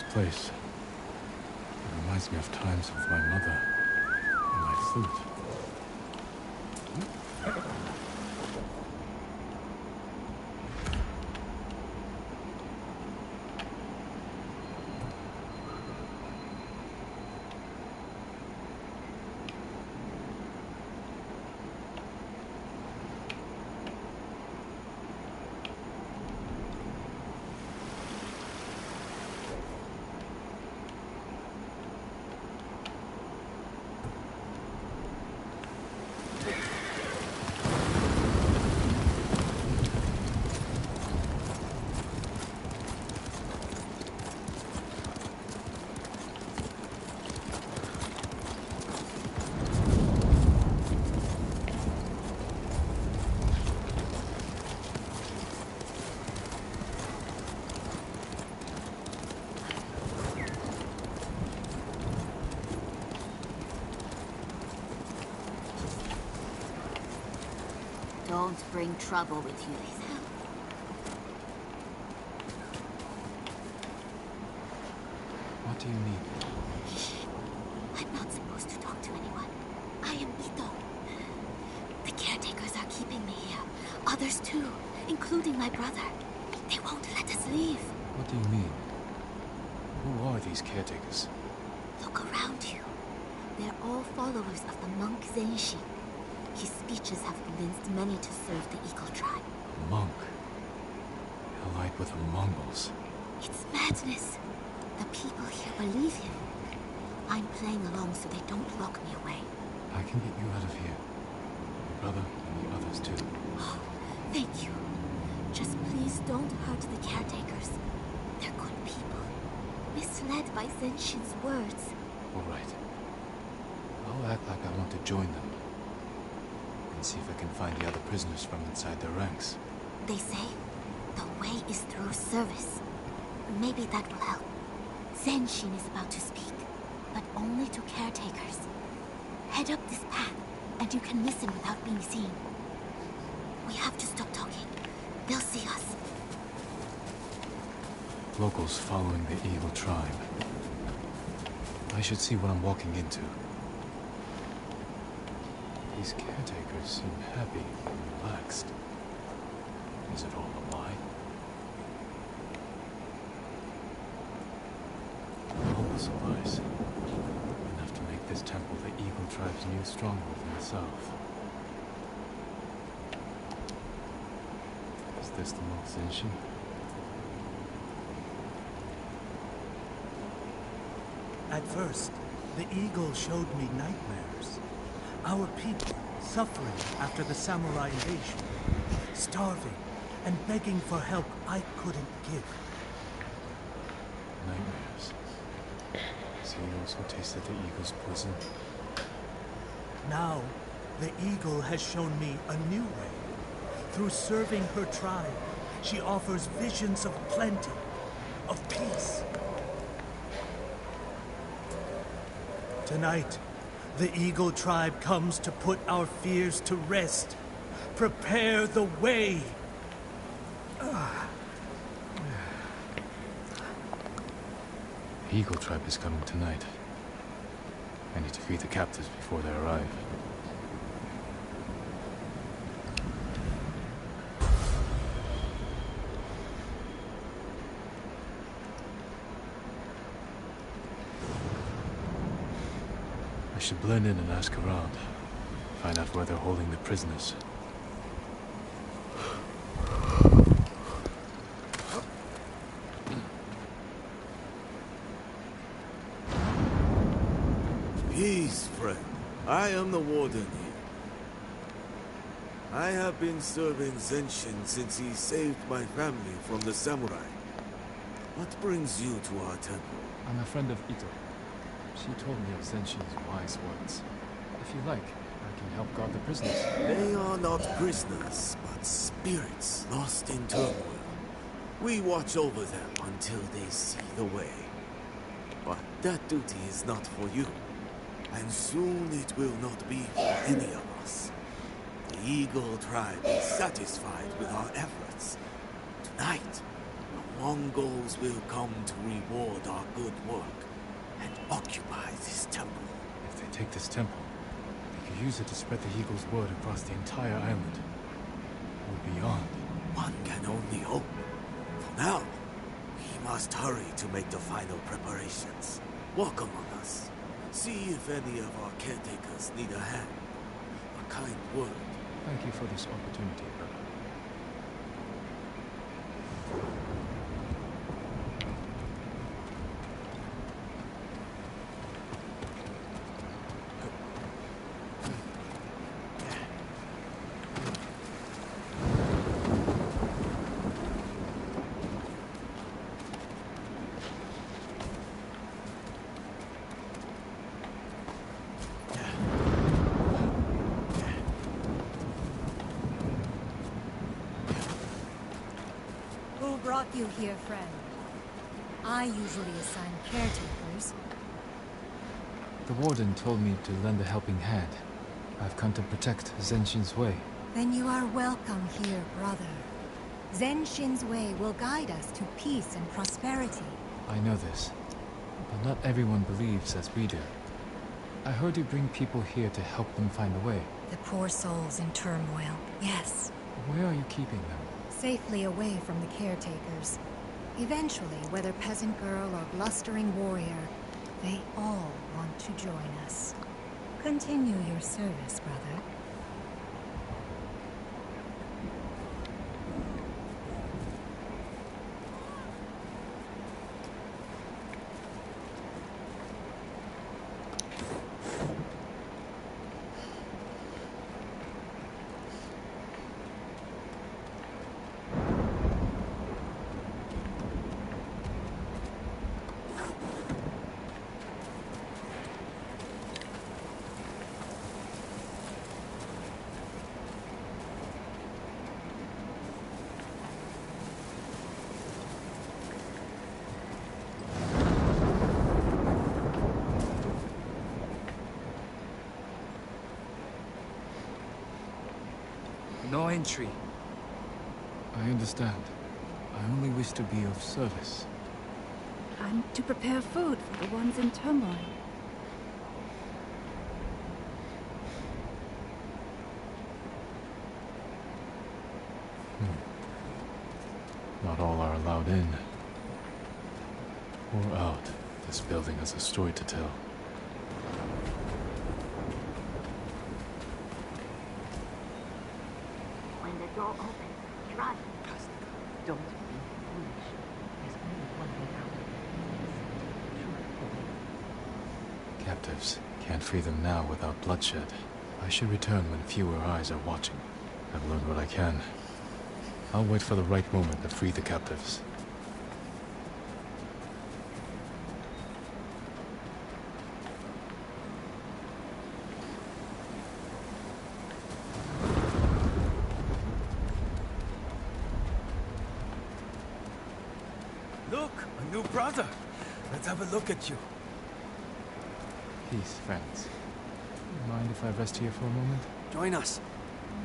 Place. It reminds me of times with my mother and my flute. Don't bring trouble with you, Lisa. What do you need? Shh. I'm not supposed to talk to anyone. I am Ito. The caretakers are keeping me here. Others too, including my brother. They won't let us leave. What do you mean? Who are these caretakers? Look around you. They're all followers of the monk Zenshin. His speeches have convinced many to serve the Eagle tribe. A monk? Allied with the Mongols? It's madness. The people here believe him. I'm playing along so they don't lock me away. I can get you out of here. Your brother and the others too. Oh, thank you. Just please don't hurt the caretakers. They're good people. Misled by Zenshin's words. All right. I'll act like I want to join them. And see if I can find the other prisoners from inside their ranks. They say the way is through service. Maybe that will help. Zenshin is about to speak, but only to caretakers. Head up this path, and you can listen without being seen. We have to stop talking. They'll see us. Locals following the Eagle tribe. I should see what I'm walking into. These caretakers seem happy and relaxed. Is it all a lie? All the supplies. Enough to make this temple the Eagle tribe's new stronghold in the south. Is this the monk Zenshin? At first, the Eagle showed me nightmares. Our people suffering after the samurai invasion, starving and begging for help I couldn't give. Nightmares. So you also tasted the Eagle's poison? Now, the Eagle has shown me a new way. Through serving her tribe, she offers visions of plenty, of peace. Tonight, the Eagle tribe comes to put our fears to rest. Prepare the way! The Eagle tribe is coming tonight. I need to feed the captives before they arrive. I should blend in and ask around. Find out where they're holding the prisoners. Peace, friend. I am the warden here. I have been serving Zenshin since he saved my family from the samurai. What brings you to our temple? I'm a friend of Ito. She told me of Zenshin's wise words. If you like, I can help guard the prisoners. They are not prisoners, but spirits lost in turmoil. We watch over them until they see the way. But that duty is not for you. And soon it will not be for any of us. The Eagle tribe is satisfied with our efforts. Tonight, the Mongols will come to reward our good work and occupy this temple. If they take this temple, they could use it to spread the Eagle's word across the entire island. Or beyond. One can only hope. For now, we must hurry to make the final preparations. Walk among us. See if any of our caretakers need a hand. A kind word. Thank you for this opportunity, brother. Brought you here, friend. I usually assign caretakers. The warden told me to lend a helping hand. I've come to protect Zenshin's way. Then you are welcome here, brother. Zenshin's way will guide us to peace and prosperity. I know this, but not everyone believes as we do. I heard you bring people here to help them find a way. The poor souls in turmoil, yes. Where are you keeping them? Safely away from the caretakers. Eventually, whether peasant girl or blustering warrior, they all want to join us. Continue your service, brother. No entry. I understand. I only wish to be of service. I'm to prepare food for the ones in turmoil. Not all are allowed in. Or out. This building has a story to tell. When the door opens, run. Don't be foolish. There's only one way out. Captives. Can't free them now without bloodshed. I should return when fewer eyes are watching. I've learned what I can. I'll wait for the right moment to free the captives. Look, a new brother. Let's have a look at you. Peace, friends. Mind if I rest here for a moment? Join us.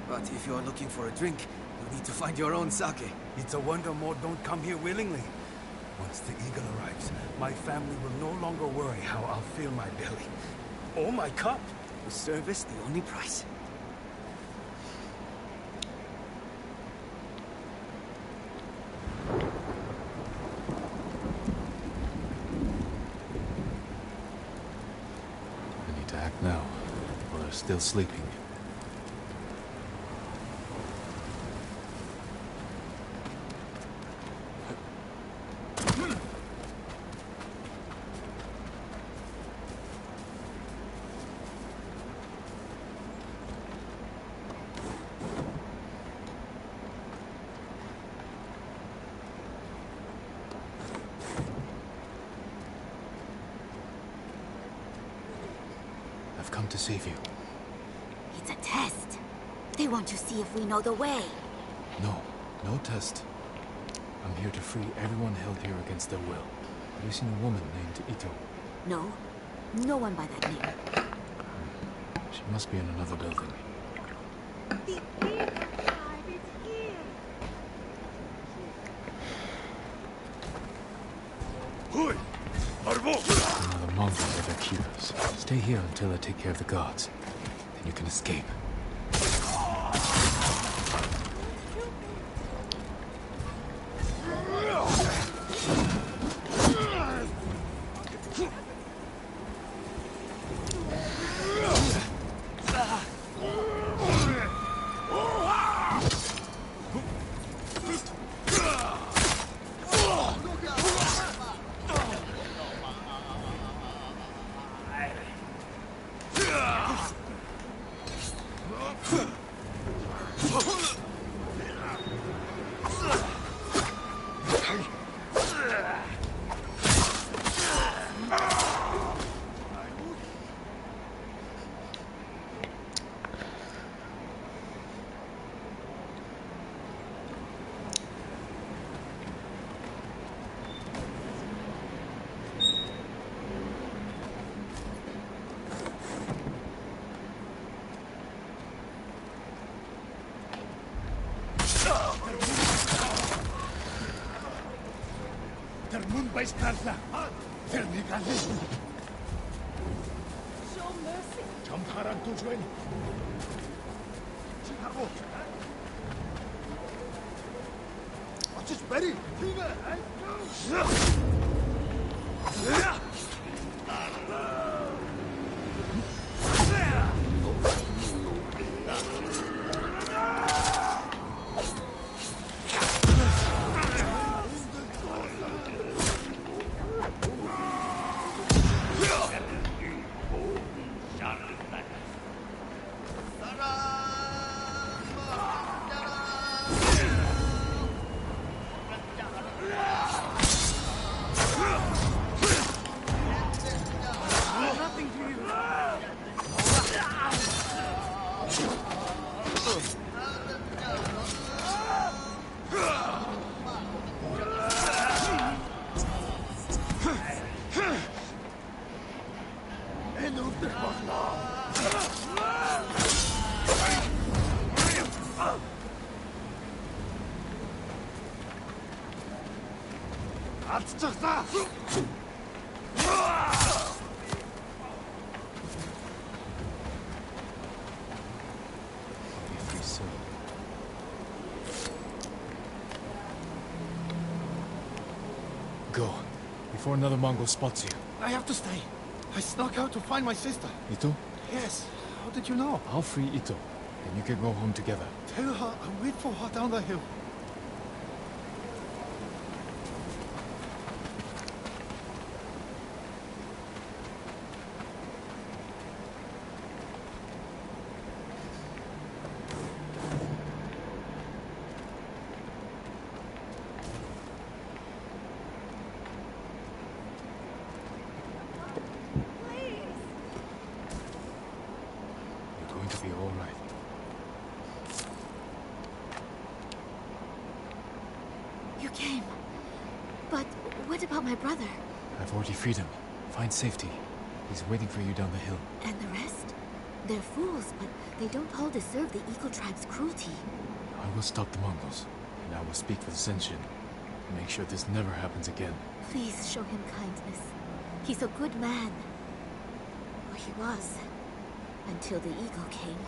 But if you're looking for a drink, you'll need to find your own sake. It's a wonder more don't come here willingly. Once the eagle arrives, my family will no longer worry how I'll fill my belly. Or my cup. With service, the only price. I need to act now, while they're still sleeping. I've come to save you. It's a test. They want to see if we know the way. No, no test. I'm here to free everyone held here against their will. Have you seen a woman named Ito? No. No one by that name. She must be in another building. Another Mongol or their cures. Stay here until I take care of the guards. Then you can escape. Show mercy. Just ready. Go, before another Mongol spots you. I have to stay. I snuck out to find my sister. Ito? Yes. How did you know? I'll free Ito, and you can go home together. Tell her I'll wait for her down the hill. You came. But what about my brother? I've already freed him. Find safety. He's waiting for you down the hill. And the rest? They're fools, but they don't all deserve the Eagle tribe's cruelty. I will stop the Mongols, and I will speak for the Senshin. Make sure this never happens again. Please show him kindness. He's a good man. Or he was. Until the Eagle came.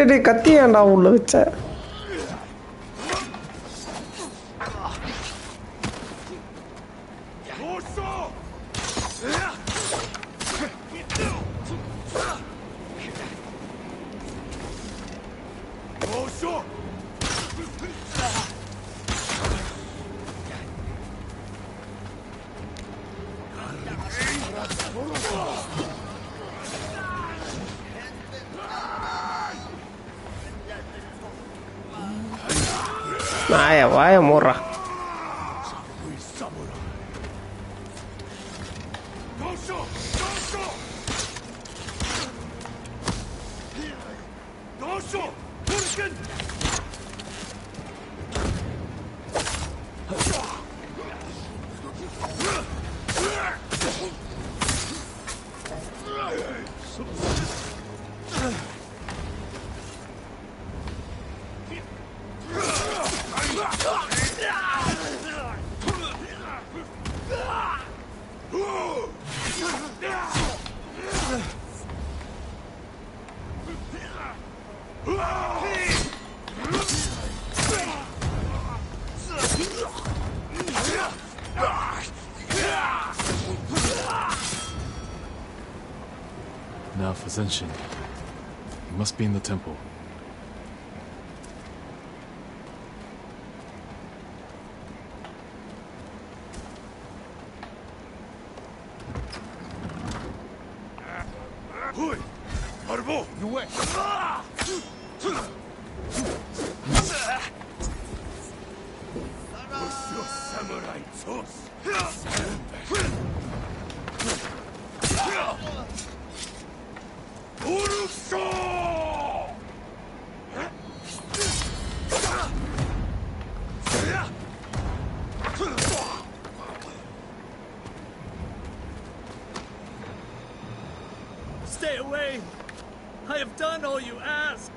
டேய் கத்தி ஏன்டா உள்ள வச்ச Vaya morra. Now for Zenshin. He must be in the temple. Monsieur Samurai Tos. Stay away! I have done all you ask!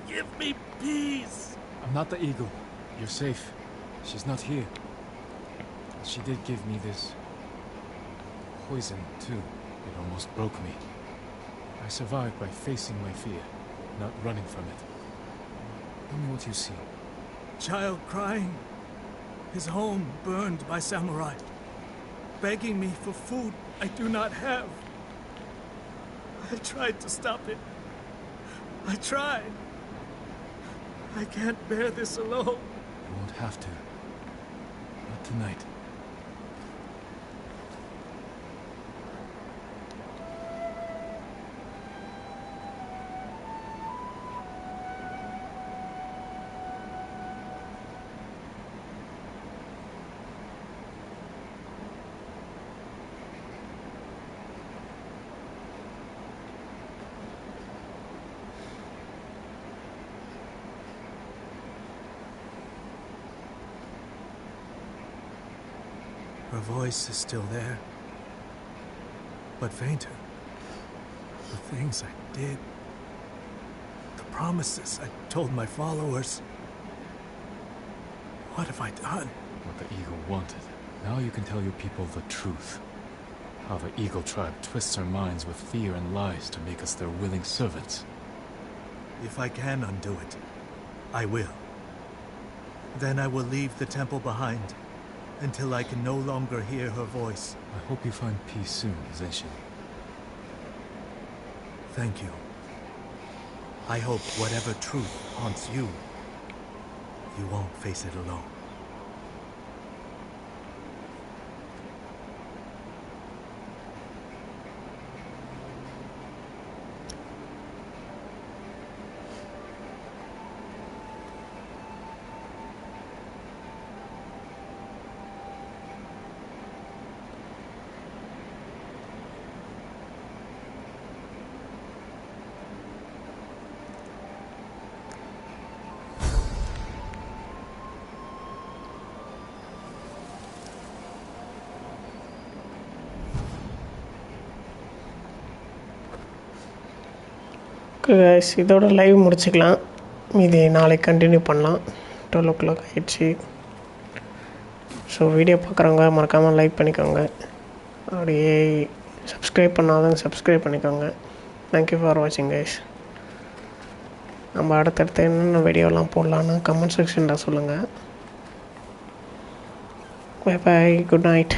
Give me peace! I'm not the eagle. You're safe. She's not here. She did give me this poison, too. It almost broke me. I survived by facing my fear, not running from it. Tell me what you see. Child crying. His home burned by samurai. Begging me for food I do not have. I tried to stop it. I tried. I can't bear this alone. You won't have to. Not tonight. Her voice is still there, but fainter. The things I did, the promises I told my followers. What have I done? What the eagle wanted. Now you can tell your people the truth. How the eagle tribe twists our minds with fear and lies to make us their willing servants. If I can undo it, I will. Then I will leave the temple behind. Until I can no longer hear her voice. I hope you find peace soon, Zenshin. Thank you. I hope whatever truth haunts you, you won't face it alone. இதோட live முடிச்சுக்கலாம். மீதி நாளைக்கு continue பண்ணலாம். 12 o'clock ஆகிடுச்சு. So video பார்க்குறவங்க மறக்காமல் like பண்ணிக்கோங்க. அப்படியே சப்ஸ்கிரைப் பண்ணாதவங்க சப்ஸ்கிரைப் பண்ணிக்கோங்க. தேங்க்யூ ஃபார் வாட்சிங் கைஸ். நம்ம அடுத்தடுத்து என்னென்ன வீடியோலாம் போடலான்னு கமெண்ட் செக்ஷனில் சொல்லுங்கள். Bye bye, good night.